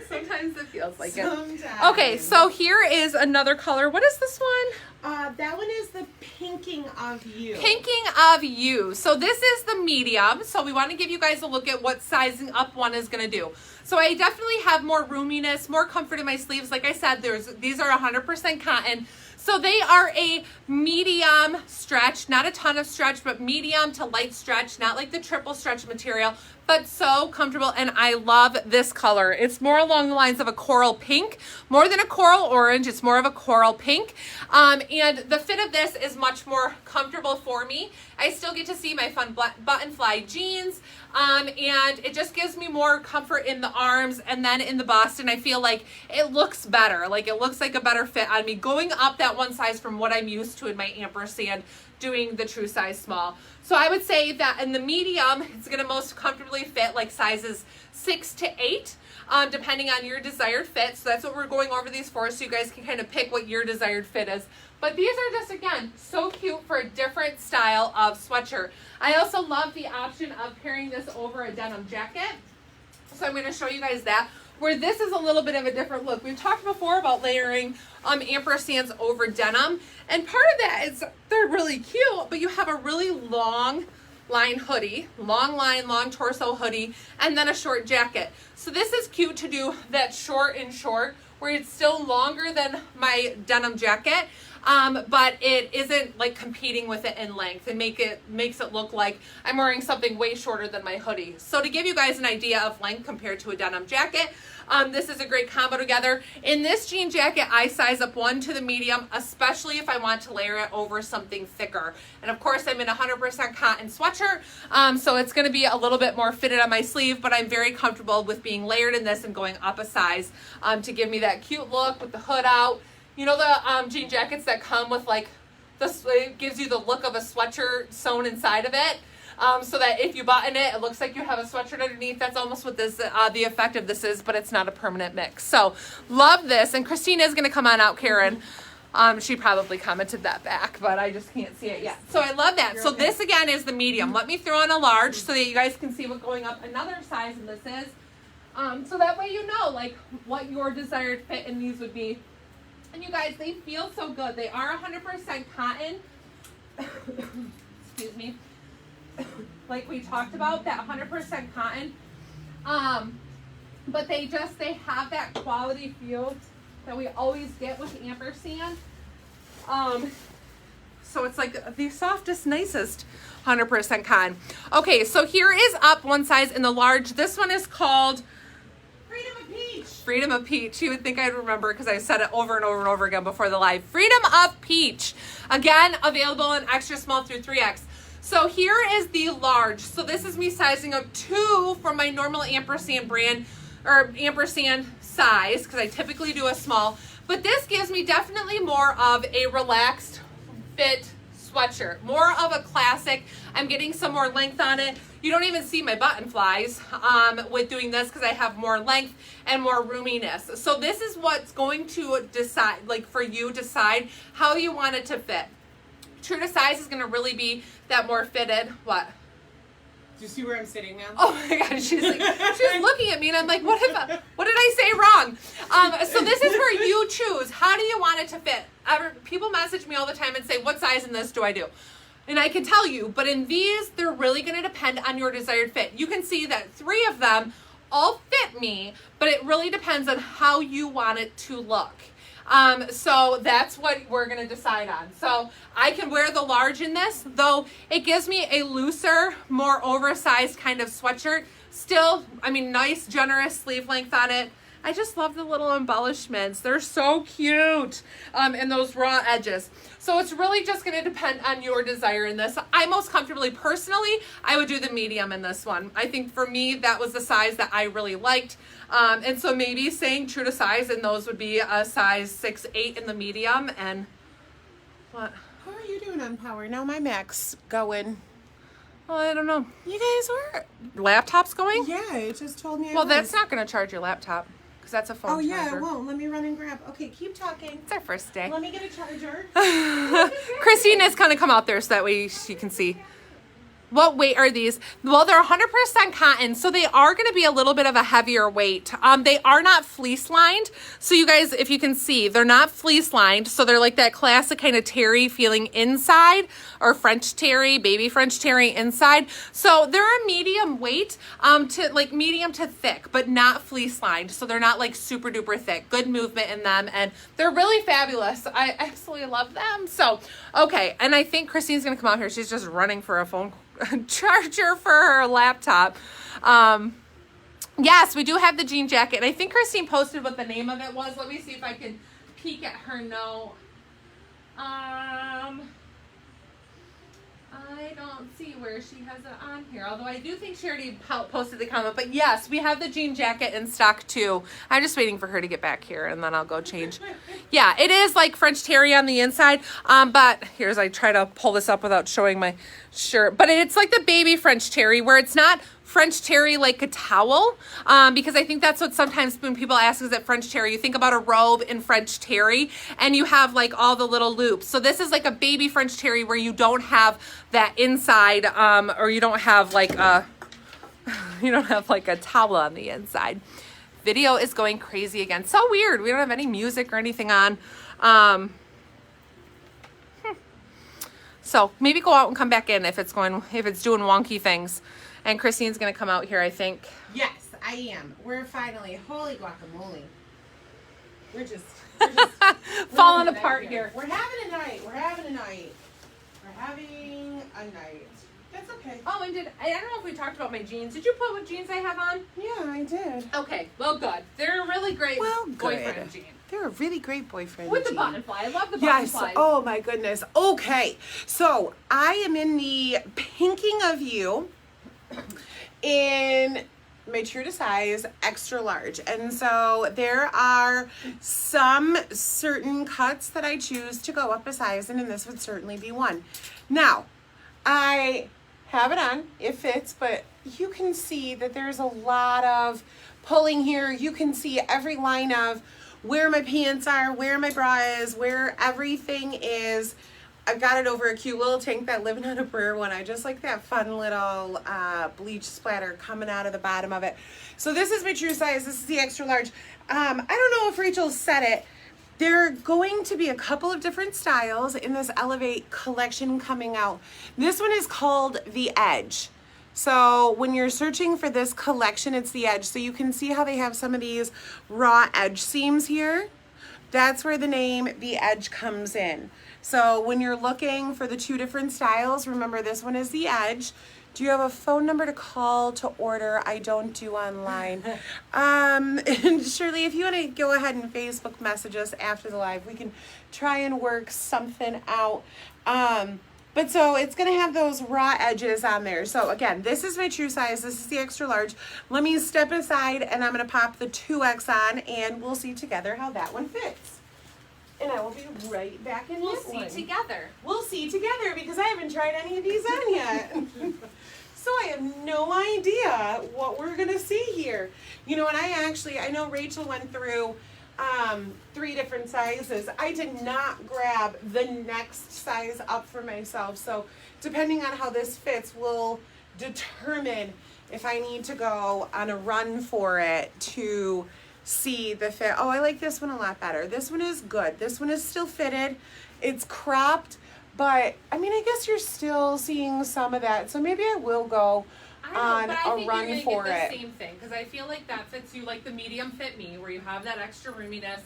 Sometimes it feels like it. Sometimes. Okay, so here is another color. What is this one? That one is the Pinking of You. Pinking of You. So this is the medium. So we want to give you guys a look at what sizing up one is going to do. So I definitely have more roominess, more comfort in my sleeves. Like I said, these are 100% cotton. So they are a medium stretch, not a ton of stretch, but medium to light stretch, not like the triple stretch material, but so comfortable. And I love this color. It's more along the lines of a coral pink, more than a coral orange. It's more of a coral pink. And the fit of this is much more comfortable for me. I still get to see my fun button fly jeans. And it just gives me more comfort in the arms and then in the bust. And I feel like it looks better. Like it looks like a better fit on me, going up that one size from what I'm used to in my ampersand doing the true size small. So I would say that in the medium, it's going to most comfortably fit like sizes 6 to 8, depending on your desired fit. So that's what we're going over these for, so you guys can kind of pick what your desired fit is. But these are just, again, so cute for a different style of sweatshirt. I also love the option of pairing this over a denim jacket. So I'm going to show you guys that, where this is a little bit of a different look. We've talked before about layering ampersands over denim, and part of that is they're really cute, but you have a really long line hoodie, long line, long torso hoodie, and then a short jacket. So this is cute to do that short and short, where it's still longer than my denim jacket, but it isn't like competing with it in length, and makes it look like I'm wearing something way shorter than my hoodie. So to give you guys an idea of length compared to a denim jacket, this is a great combo together. In this jean jacket, I size up 1 to the medium, especially if I want to layer it over something thicker. And of course, I'm in a 100% cotton sweatshirt, so it's going to be a little bit more fitted on my sleeve, but I'm very comfortable with being layered in this and going up a size to give me that cute look with the hood out. You know the jean jackets that come with like, it gives you the look of a sweatshirt sewn inside of it, so that if you button it, it looks like you have a sweatshirt underneath. That's almost what this, the effect of this is, but it's not a permanent mix. So love this. And Christina is going to come on out, Karen. She probably commented that back, but I just can't see it yet. So I love that. So this again is the medium. Let me throw on a large so that you guys can see what going up another size in this is. So that way you know like what your desired fit in these would be. And you guys, they feel so good. They are 100% cotton. Excuse me. Like we talked about, that 100% cotton. But they have that quality feel that we always get with ampersand. So it's like the softest, nicest 100% cotton. Okay, so here is up one size in the large. This one is called Freedom of Peach. Freedom of Peach. You would think I'd remember because I said it over and over and over again before the live. Freedom of Peach. Again, available in extra small through 3X. So here is the large. So this is me sizing up 2 from my normal ampersand brand, or ampersand size, because I typically do a small. But this gives me definitely more of a relaxed fit sweatshirt. More of a classic. I'm getting some more length on it. You don't even see my button flies with doing this because I have more length and more roominess. So this is what's going to decide, like for you, decide how you want it to fit. True to size is going to really be that more fitted. What? Do you see where I'm sitting now? Oh my gosh, she's looking at me and I'm like, what did I say wrong? So this is where you choose. How do you want it to fit? People message me all the time and say, what size in this do I do? And I can tell you, but in these, they're really going to depend on your desired fit. You can see that 3 of them all fit me, but it really depends on how you want it to look. So that's what we're going to decide on. So I can wear the large in this, though it gives me a looser, more oversized kind of sweatshirt. Still, I mean, nice, generous sleeve length on it. I just love the little embellishments. They're so cute. And those raw edges. So it's really just going to depend on your desire in this. I most comfortably, personally, I would do the medium in this one. I think for me, that was the size that I really liked. And so maybe saying true to size, and those would be a size 6'8" in the medium. And what? How are you doing on power? Now my Mac's going. Well, I don't know. You guys were? Laptop's going? Yeah, it just told me. Well, that's not going to charge your laptop because that's a phone charger. charger. Oh, yeah, it won't. Let me run and grab. Okay, keep talking. It's our first day. Let me get a charger. Christine is going to come out there so that way she can see. What weight are these? Well, they're 100% cotton, so they are going to be a little bit of a heavier weight. They are not fleece lined. So you guys, if you can see, they're not fleece lined. So they're like that classic kind of terry feeling inside, or French terry, baby French terry inside. So they're a medium weight to like medium to thick, but not fleece lined. So they're not like super duper thick. Good movement in them, and they're really fabulous. I absolutely love them. So, okay, and I think Christine's going to come out here. She's just running for a phone charger for her laptop. Yes, we do have the jean jacket. And I think Christine posted what the name of it was. Let me see if I can peek at her note. I don't see where she has it on here, although I do think she already posted the comment. But yes, we have the jean jacket in stock too. I'm just waiting for her to get back here and then I'll go change. Yeah, it is like French terry on the inside. But here's, I try to pull this up without showing my shirt. But it's like the baby French terry, where it's not French terry like a towel, because I think that's what sometimes when people ask, is it French terry? You think about a robe in French terry and you have like all the little loops. So this is like a baby French terry where you don't have that inside, or you don't have like a towel on the inside. Video is going crazy again. So weird. We don't have any music or anything on. So maybe go out and come back in if it's doing wonky things. And Christine's going to come out here, I think. Yes, I am. We're finally, holy guacamole. We're just falling apart here. We're having a night. That's okay. Oh, and I don't know if we talked about my jeans. Did you put what jeans I have on? Yeah, I did. Okay, well, good. They're a really great boyfriend jean. They're a really great boyfriend With jean. the buttonfly. I love the buttonfly. Yes. Oh, my goodness. Okay. So, I am in the pinking of you in my true to size extra large, and so there are some certain cuts that I choose to go up a size in, and this would certainly be one. Now I have it on, it fits, but you can see that there's a lot of pulling here. You can see every line of where my pants are, where my bra is, where everything is. I've got it over a cute little tank that Living on a Prayer one. I just like that fun little bleach splatter coming out of the bottom of it. So this is my true size. This is the extra large. I don't know if Rachel said it. There are going to be a couple of different styles in this Elevate collection coming out. This one is called The Edge. So when you're searching for this collection, it's The Edge. So you can see how they have some of these raw edge seams here. That's where the name The Edge comes in. So when you're looking for the 2 different styles, remember this one is The Edge. Do you have a phone number to call to order? I don't do online. And Shirley, if you want to go ahead and Facebook message us after the live, we can try and work something out. But so it's going to have those raw edges on there. So again, this is my true size. This is the extra large. Let me step aside and I'm going to pop the 2X on and we'll see together how that one fits. and I will be right back in We'll this see one. together. We'll see together because I haven't tried any of these on yet. So I have no idea what we're gonna see here. You know, and I know Rachel went through 3 different sizes. I did not grab the next size up for myself. So depending on how this fits will determine if I need to go on a run for it to see the fit. Oh, I like this one a lot better. This one is good. This one is still fitted. It's cropped, but I mean, I guess you're still seeing some of that. So maybe I will go on a run for it. Same thing, because I feel like that fits you like the medium fit me, where you have that extra roominess,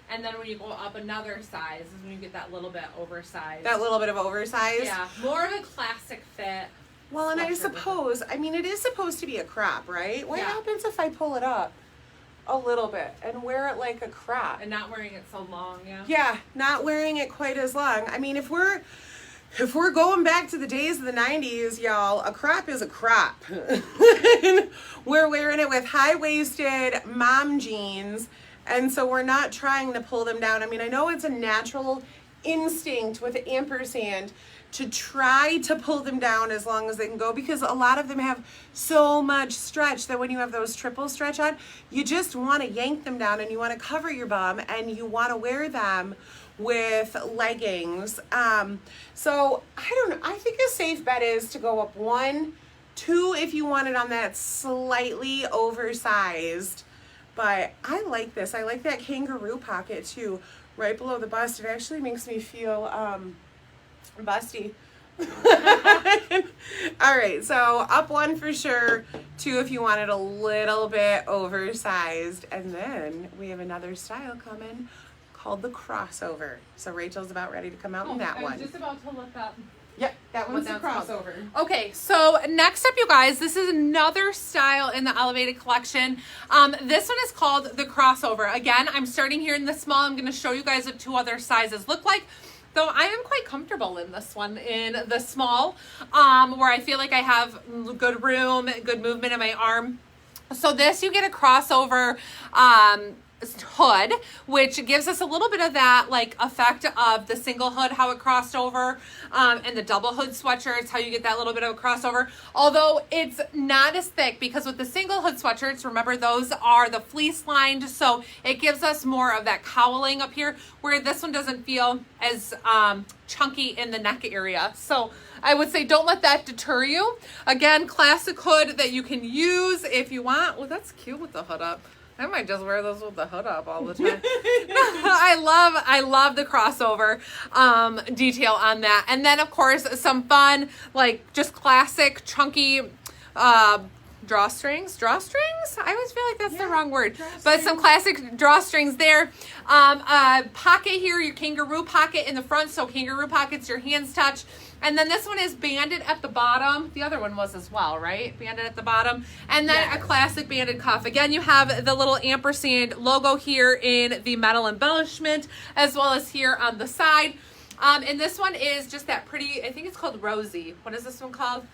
and then when you go up another size is when you get that little bit oversized. That little bit of oversized. Yeah, more of a classic fit. Well, and I suppose, I mean, it is supposed to be a crop, right? What happens if I pull it up a little bit and wear it like a crop? And not wearing it so long, yeah. Yeah, not wearing it quite as long. I mean, if we're going back to the days of the 90s, y'all, a crop is a crop. We're wearing it with high-waisted mom jeans, and so we're not trying to pull them down. I mean, I know it's a natural instinct with Ampersand to try to pull them down as long as they can go, because a lot of them have so much stretch that when you have those triple stretch on, you just want to yank them down and you want to cover your bum and you want to wear them with leggings. So I don't know. I think a safe bet is to go up 1, 2 if you want it on that slightly oversized. But I like this. I like that kangaroo pocket too, right below the bust. It actually makes me feel busty. All right, so up 1 for sure, 2 if you want it a little bit oversized, and then we have another style coming called the crossover. So Rachel's about ready to come out in that one. I was just about to look up. Yep, that one's the that's called. crossover. Okay, so next up, you guys, this is another style in the Elevated collection. This one is called the crossover. Again, I'm starting here in the small. I'm going to show you guys what 2 other sizes look like. Though I am quite comfortable in this one, in the small, where I feel like I have good room, good movement in my arm. So this, you get a crossover hood, which gives us a little bit of that like effect of the single hood, how it crossed over, and the double hood sweatshirts, how you get that little bit of a crossover. Although it's not as thick, because with the single hood sweatshirts, remember those are the fleece lined, so it gives us more of that cowling up here, where this one doesn't feel as chunky in the neck area. So I would say don't let that deter you. Again, classic hood that you can use if you want. Well, that's cute with the hood up. I might just wear those with the hood up all the time. I love the crossover detail on that. And then, of course, some fun, like just classic chunky drawstrings. Drawstrings? I always feel like that's the wrong word. But some classic drawstrings there. Pocket here, your kangaroo pocket in the front. So kangaroo pockets, your hands touch. And then this one is banded at the bottom. The other one was as well, right? Banded at the bottom. And then a classic banded cuff. Again, you have the little Ampersand logo here in the metal embellishment, as well as here on the side. And this one is just that pretty, I think it's called Rosy. What is this one called?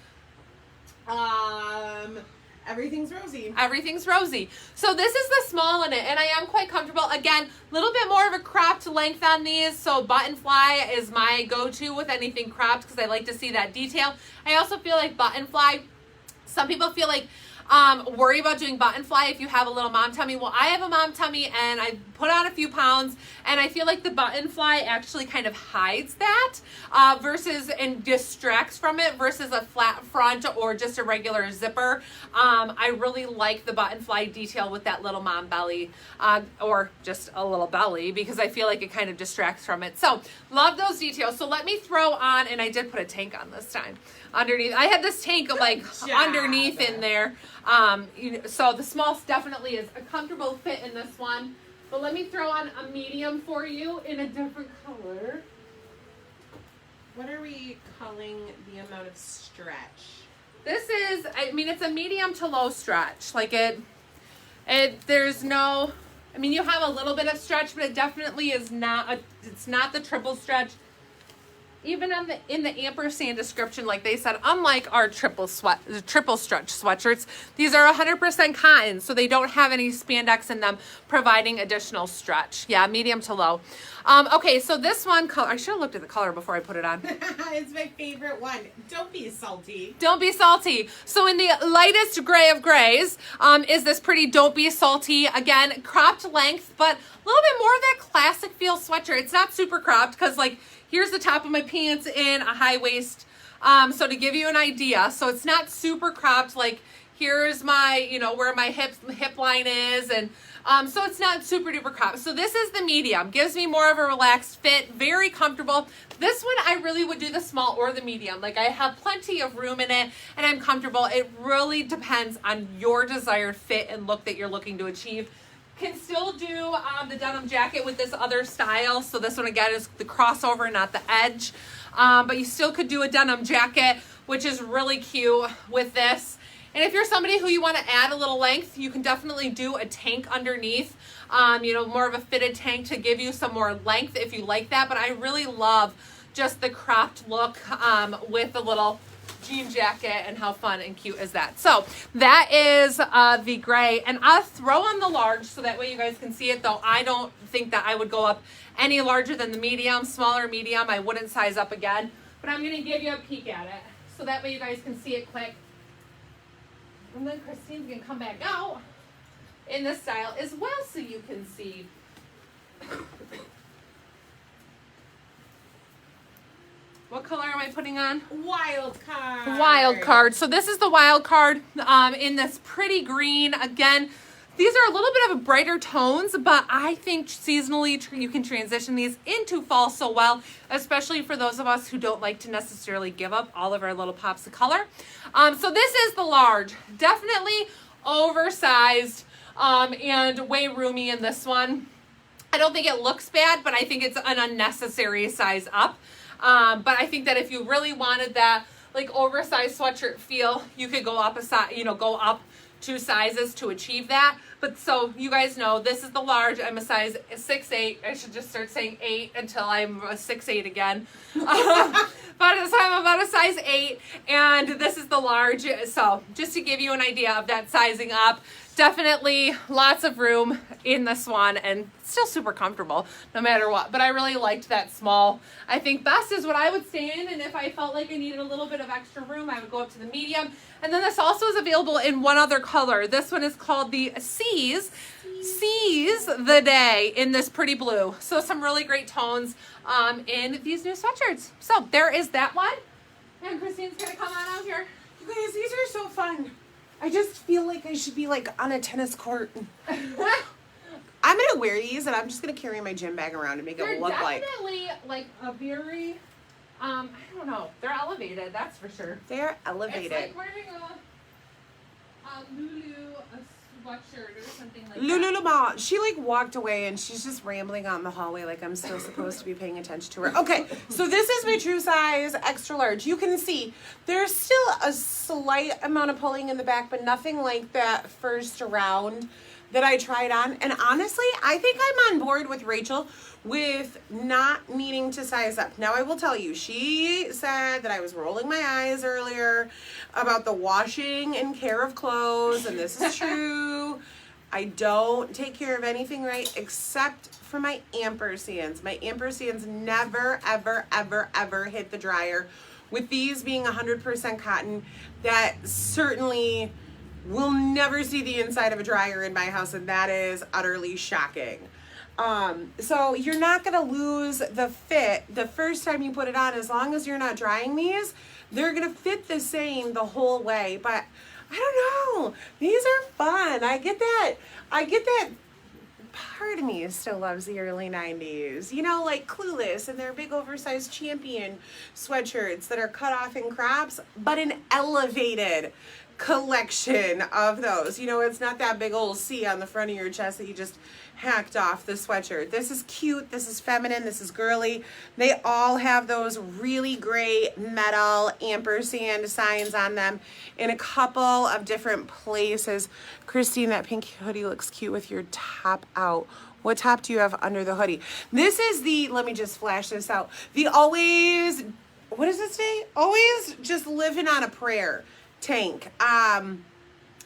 Everything's rosy. Everything's rosy. So this is the small in it, and I am quite comfortable. Again, a little bit more of a cropped length on these, so button fly is my go-to with anything cropped, because I like to see that detail. I also feel like button fly, some people feel like worry about doing button fly if you have a little mom tummy. Well, I have a mom tummy and I put on a few pounds, and I feel like the button fly actually kind of hides that versus and distracts from it versus a flat front or just a regular zipper. I really like the button fly detail with that little mom belly or just a little belly, because I feel like it kind of distracts from it. So love those details. So let me throw on, and I did put a tank on this time underneath. I had this tank like underneath in there. So the small definitely is a comfortable fit in this one. But let me throw on a medium for you in a different color. What are we calling the amount of stretch? This is, I mean, it's a medium to low stretch. Like there's no, I mean, you have a little bit of stretch, but it definitely is not, it's not the triple stretch even in the ampersand description, like they said, unlike our triple stretch sweatshirts, these are 100% cotton, so they don't have any spandex in them, providing additional stretch. Yeah, medium to low. Okay, so this one color, I should have looked at the color before I put it on. It's my favorite one. Don't be salty. Don't be salty. So in the lightest gray of grays is this pretty Don't Be Salty. Again, cropped length, but a little bit more of that classic feel sweatshirt. It's not super cropped because like here's the top of my pants in a high waist. So to give you an idea, so it's not super cropped. Like here's my, you know, where my hip line is, and so it's not super duper cropped. So this is the medium. Gives me more of a relaxed fit, very comfortable. This one I really would do the small or the medium. Like I have plenty of room in it and I'm comfortable. It really depends on your desired fit and look that you're looking to achieve. Can still do the denim jacket with this other style. So this one again is the crossover, not the edge. But you still could do a denim jacket, which is really cute with this. And if you're somebody who you want to add a little length, you can definitely do a tank underneath, you know, more of a fitted tank to give you some more length if you like that. But I really love just the cropped look with the little jean jacket, and how fun and cute is that? So that is the gray, and I'll throw on the large so that way you guys can see it, though I don't think that I would go up any larger than the medium. Smaller medium, I wouldn't size up again, but I'm going to give you a peek at it so that way you guys can see it quick. And then Christine's going to come back out in this style as well so you can see. What color am I putting on? Wild card. Wild card. So this is the wild card in this pretty green. Again, these are a little bit of a brighter tones, but I think seasonally you can transition these into fall so well, especially for those of us who don't like to necessarily give up all of our little pops of color. So this is the large. Definitely oversized and way roomy in this one. I don't think it looks bad, but I think it's an unnecessary size up. But I think that if you really wanted that like oversized sweatshirt feel, you could go up a size, you know, go up 2 sizes to achieve that. But so you guys know, this is the large. I'm a size 6'8". I should just start saying 8 until I'm a 6'8" again. By this time I'm about a size 8, and this is the large. So just to give you an idea of that sizing up, definitely lots of room in this one, and still super comfortable no matter what. But I really liked that small. I think best is what I would stay in, and if I felt like I needed a little bit of extra room, I would go up to the medium. And then this also is available in one other color. This one is called the Seize the Day in this pretty blue. So some really great tones in these new sweatshirts. So there is that one. And Christine's gonna come on out here. You guys, these are so fun. I just feel like I should be like on a tennis court. I'm gonna wear these, and I'm just gonna carry my gym bag around and make it look like. They're definitely like a very, I don't know. They're elevated, that's for sure. They're elevated. It's like wearing a Lulu sweatshirt or something like that. Lululemon. She like walked away and she's just rambling on the hallway like I'm still supposed to be paying attention to her. Okay, so this is my true size extra large. You can see there's still a slight amount of pulling in the back, but nothing like that first round that I tried on. And honestly, I think I'm on board with Rachel with not needing to size up. Now, I will tell you, she said that I was rolling my eyes earlier about the washing and care of clothes, and this is true. I don't take care of anything right except for my ampersands. My ampersands never, ever, ever, ever hit the dryer. With these being 100% cotton, that certainly will never see the inside of a dryer in my house, and that is utterly shocking. So you're not going to lose the fit the first time you put it on. As long as you're not drying these, they're going to fit the same the whole way. But I don't know. These are fun. I get that. Part of me still loves the early 90s. You know, like Clueless and their big oversized Champion sweatshirts that are cut off in crops, but in elevated collection of those. You know, it's not that big old C on the front of your chest that you just hacked off the sweatshirt. This is cute, this is feminine, this is girly. They all have those really great metal ampersand signs on them in a couple of different places. Christine, that pink hoodie looks cute with your top out. What top do you have under the hoodie? This is the, let me just flash this out, the always, what does it say? Always just living on a prayer tank.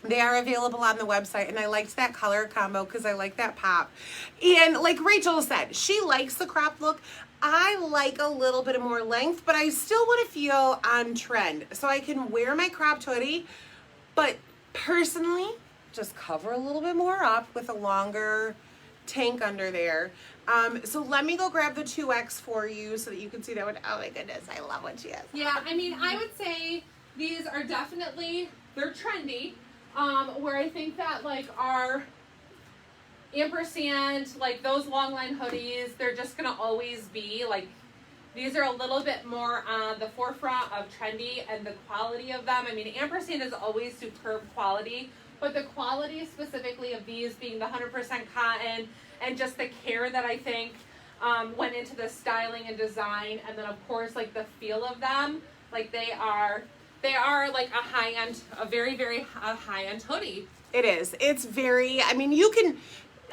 They are available on the website, and I liked that color combo because I like that pop. And like Rachel said, she likes the crop look. I like a little bit of more length, but I still want to feel on trend. So I can wear my cropped hoodie, but personally, just cover a little bit more up with a longer tank under there. So let me go grab the 2X for you so that you can see that one. Oh my goodness, I love what she has. Yeah, I mean, I would say these are definitely, they're trendy. Where I think that like our ampersand, like those long line hoodies, they're just gonna always be like, these are a little bit more on the forefront of trendy and the quality of them. I mean, ampersand is always superb quality, but the quality specifically of these being the 100% cotton and just the care that I think went into the styling and design, and then of course like the feel of them, like they are like a high-end, a very, very high-end hoodie. It is. It's very, I mean, you can,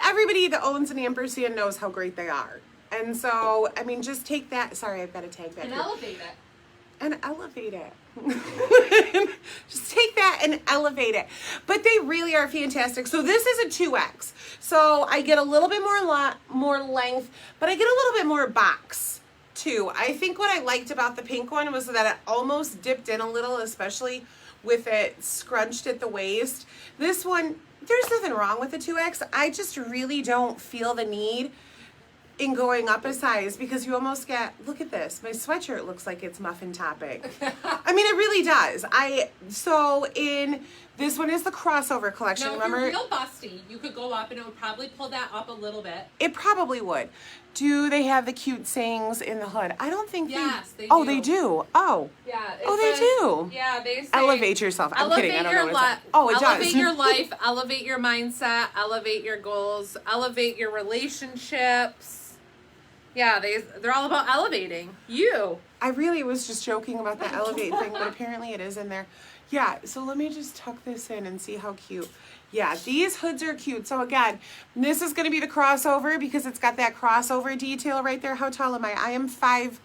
everybody that owns an ampersand knows how great they are. And so, I mean, just take that, sorry, I've got to tag that. And elevate it. And elevate it. Just take that and elevate it. But they really are fantastic. So this is a 2X. So I get a little bit more length, but I get a little bit more box too. I think what I liked about the pink one was that it almost dipped in a little, especially with it scrunched at the waist. This one, there's nothing wrong with the 2X. I just really don't feel the need in going up a size because you almost get, look at this, my sweatshirt looks like it's muffin topping. I mean, it really does. So in this one is the crossover collection. Now, remember, if you're real busty, you could go up and it would probably pull that up a little bit. It probably would. Do they have the cute sayings in the hood? I don't think they do. Oh, they do. Oh. Yeah. Oh, they do. Yeah, they say elevate yourself. I'm kidding. I don't know what it says. Oh, it does. Elevate your life, elevate your mindset, elevate your goals, elevate your relationships. Yeah, they're all about elevating you. I really was just joking about the elevate thing, but apparently it is in there. Yeah, so let me just tuck this in and see how cute. Yeah, these hoods are cute. So again, this is going to be the crossover because it's got that crossover detail right there. How tall am I? I am 5'8".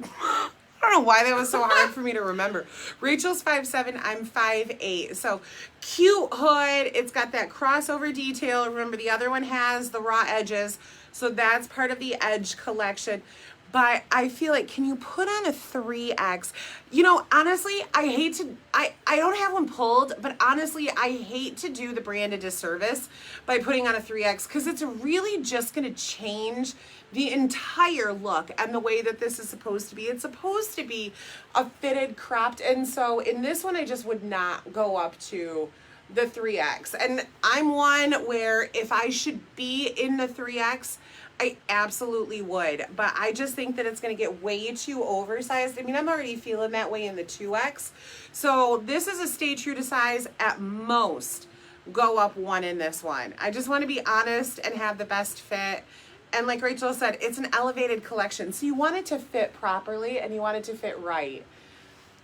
I don't know why that was so hard for me to remember. Rachel's 5'7", I'm 5'8". So cute hood. It's got that crossover detail. Remember, the other one has the raw edges. So that's part of the Edge collection. But I feel like, can you put on a 3X? You know, honestly, I don't have one pulled, but honestly, I hate to do the brand a disservice by putting on a 3X because it's really just going to change the entire look and the way that this is supposed to be. It's supposed to be a fitted, cropped, and so in this one, I just would not go up to the 3X. And I'm one where if I should be in the 3X, I absolutely would, but I just think that it's going to get way too oversized. I mean, I'm already feeling that way in the 2X. So this is a stay true to size. At most, go up one in this one. I just want to be honest and have the best fit. And like Rachel said, it's an elevated collection. So you want it to fit properly and you want it to fit right.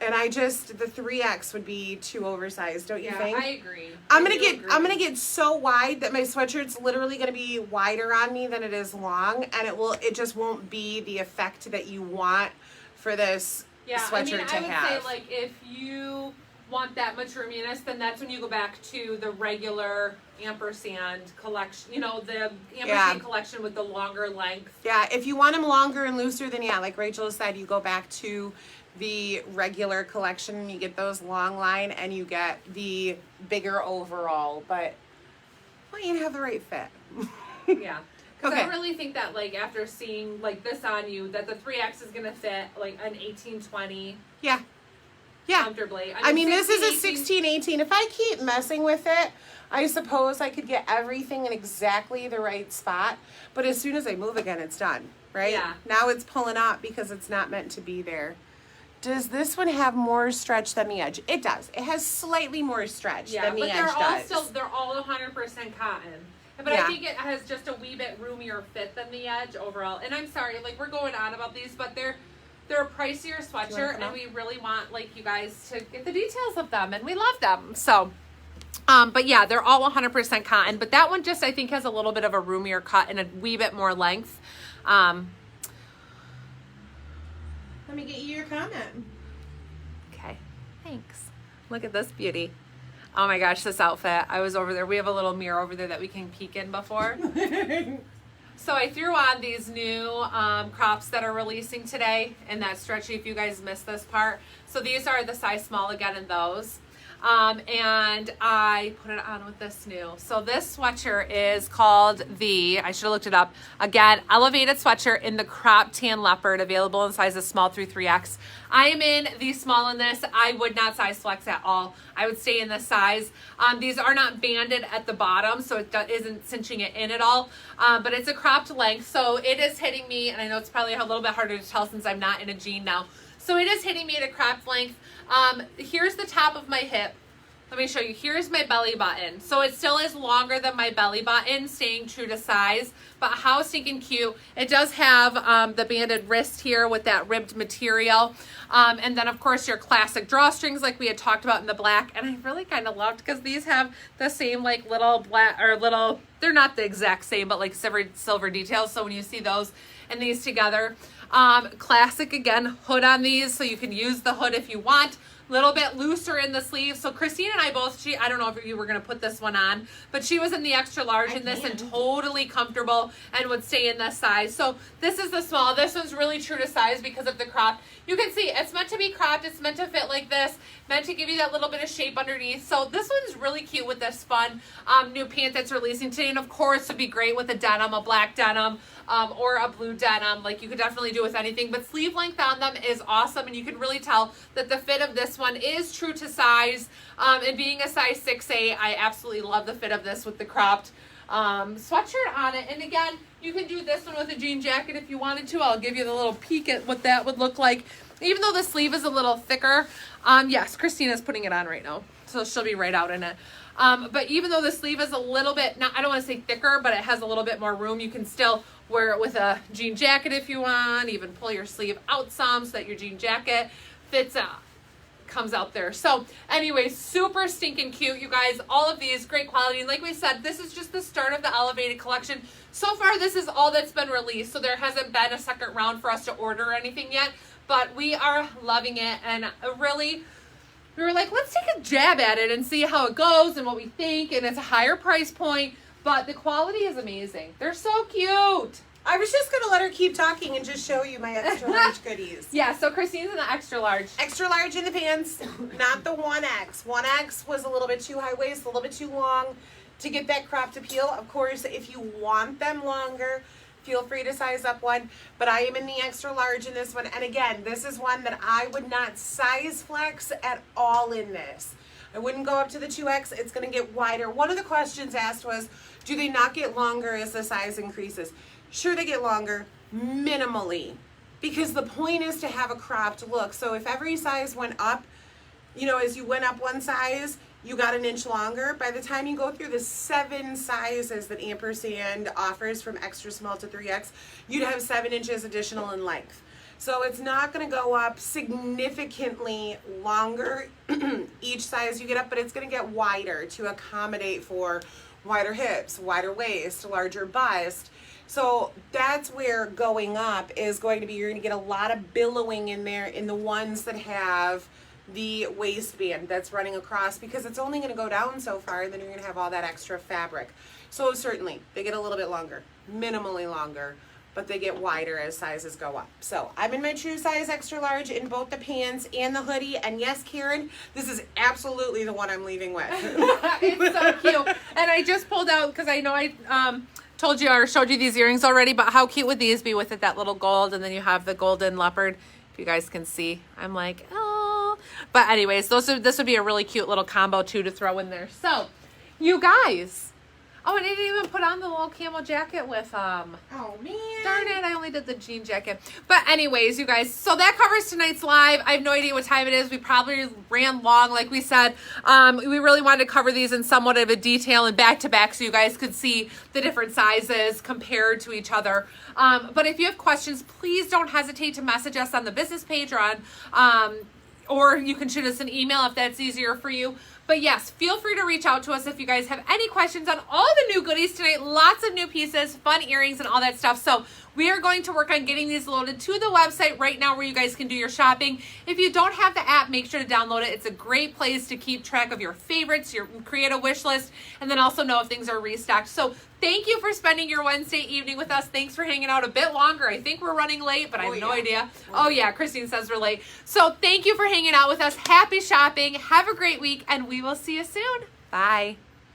And the 3X would be too oversized, don't you think? Yeah, I agree. I'm gonna get so wide that my sweatshirt's literally gonna be wider on me than it is long, and it just won't be the effect that you want for this sweatshirt to have. I would say, like, if you want that much roominess, then that's when you go back to the regular ampersand collection, you know, the ampersand collection with the longer length. Yeah, if you want them longer and looser, then like Rachel said, you go back to the regular collection, you get those long line and you get the bigger overall, but you have the right fit. Yeah. Because Okay. I really think that, like, after seeing, like, this on you, that the 3X is going to fit, like, an 18-20 Yeah. comfortably. I mean, this is a 16, 16-18. If I keep messing with it, I suppose I could get everything in exactly the right spot, but as soon as I move again, it's done, right? Yeah. Now it's pulling up because it's not meant to be there. Does this one have more stretch than the edge? It does. It has slightly more stretch than the edge does. They're all 100% cotton. But I think it has just a wee bit roomier fit than the edge overall. And I'm sorry, like we're going on about these, but they're a pricier sweatshirt, and we really want like you guys to get the details of them, and we love them. So, but yeah, they're all 100% cotton. But that one just I think has a little bit of a roomier cut and a wee bit more length. Let me get you your comment. Okay, thanks. Look at this beauty. Oh my gosh, this outfit. I was over there. We have a little mirror over there that we can peek in before. So I threw on these new crops that are releasing today, and that's stretchy if you guys missed this part. So these are the size small again in those. And I put it on with this new. So this sweatshirt is called I should have looked it up. Again, elevated sweatshirt in the crop tan leopard, available in sizes small through 3X. I am in the small in this. I would not size flex at all. I would stay in this size. These are not banded at the bottom, so it isn't cinching it in at all. But it's a cropped length, so it is hitting me, and I know it's probably a little bit harder to tell since I'm not in a jean now. So it is hitting me at a cropped length. Here's the top of my hip. Let me show you. Here's my belly button. So it still is longer than my belly button, staying true to size, but how stinking cute. It does have the banded wrist here with that ribbed material. And then of course your classic drawstrings like we had talked about in the black. And I really kind of loved because these have the same like little black or little, they're not the exact same, but like silver details. So when you see those and these together, classic again, hood on these. So you can use the hood if you want. Little bit looser in the sleeves. So Christine and I both, I don't know if you were going to put this one on, but she was in the extra large in this and totally comfortable and would stay in this size. So this is the small. This one's really true to size because of the crop. You can see it's meant to be cropped. It's meant to fit like this, meant to give you that little bit of shape underneath. So this one's really cute with this fun new pant that's releasing today. And of course would be great with a denim, a black denim, or a blue denim. Like you could definitely do with anything, but sleeve length on them is awesome. And you can really tell that the fit of this one is true to size. And being a size 6'8", I absolutely love the fit of this with the cropped sweatshirt on it. And again, you can do this one with a jean jacket if you wanted to. I'll give you the little peek at what that would look like. Even though the sleeve is a little thicker, yes, Christina's putting it on right now, so she'll be right out in it. But even though the sleeve is a little bit, I don't want to say thicker, but it has a little bit more room, you can still wear it with a jean jacket if you want, even pull your sleeve out some so that your jean jacket fits out. Comes out there. So anyway, super stinking cute, you guys. All of these great quality, and like we said, this is just the start of the elevated collection. So far this is all that's been released, so there hasn't been a second round for us to order or anything yet, but we are loving it. And really, we were like, let's take a jab at it and see how it goes and what we think. And it's a higher price point, but the quality is amazing. They're so cute. I was just going to let her keep talking and just show you my extra large goodies. Yeah, so Christine's in the extra large. Extra large in the pants, not the 1X. 1X was a little bit too high waist, a little bit too long to get that cropped appeal. Of course, if you want them longer, feel free to size up one. But I am in the extra large in this one. And again, this is one that I would not size flex at all in this. I wouldn't go up to the 2X. It's going to get wider. One of the questions asked was, do they not get longer as the size increases? Sure, they get longer, minimally, because the point is to have a cropped look. So if every size went up, you know, as you went up one size, you got an inch longer. By the time you go through the 7 sizes that Ampersand offers from extra small to 3X, you'd have 7 inches additional in length. So it's not going to go up significantly longer each size you get up, but it's going to get wider to accommodate for wider hips, wider waist, larger bust. So that's where going up is going to be. You're going to get a lot of billowing in there in the ones that have the waistband that's running across, because it's only going to go down so far, and then you're going to have all that extra fabric. So certainly they get a little bit longer, minimally longer, but they get wider as sizes go up. So I'm in my true size extra large in both the pants and the hoodie. And yes, Karen, this is absolutely the one I'm leaving with. It's so cute. And I just pulled out, because I know I told you or showed you these earrings already, but how cute would these be with it, that little gold, and then you have the golden leopard, if you guys can see. I'm like, oh. But anyways, this would be a really cute little combo too to throw in there. So you guys, Oh, I didn't even put on the little camel jacket with Oh, man. Darn it, I only did the jean jacket. But anyways, you guys, so that covers tonight's live. I have no idea what time it is. We probably ran long, like we said. We really wanted to cover these in somewhat of a detail and back-to-back so you guys could see the different sizes compared to each other. But if you have questions, please don't hesitate to message us on the business page or on, or you can shoot us an email if that's easier for you. But yes, feel free to reach out to us if you guys have any questions on all the new goodies tonight. Lots of new pieces, fun earrings, and all that stuff. So we are going to work on getting these loaded to the website right now where you guys can do your shopping. If you don't have the app, make sure to download it. It's a great place to keep track of your favorites, create a wish list, and then also know if things are restocked. So thank you for spending your Wednesday evening with us. Thanks for hanging out a bit longer. I think we're running late, but I have no idea. Oh yeah, Christine says we're late. So thank you for hanging out with us. Happy shopping. Have a great week, and we will see you soon. Bye.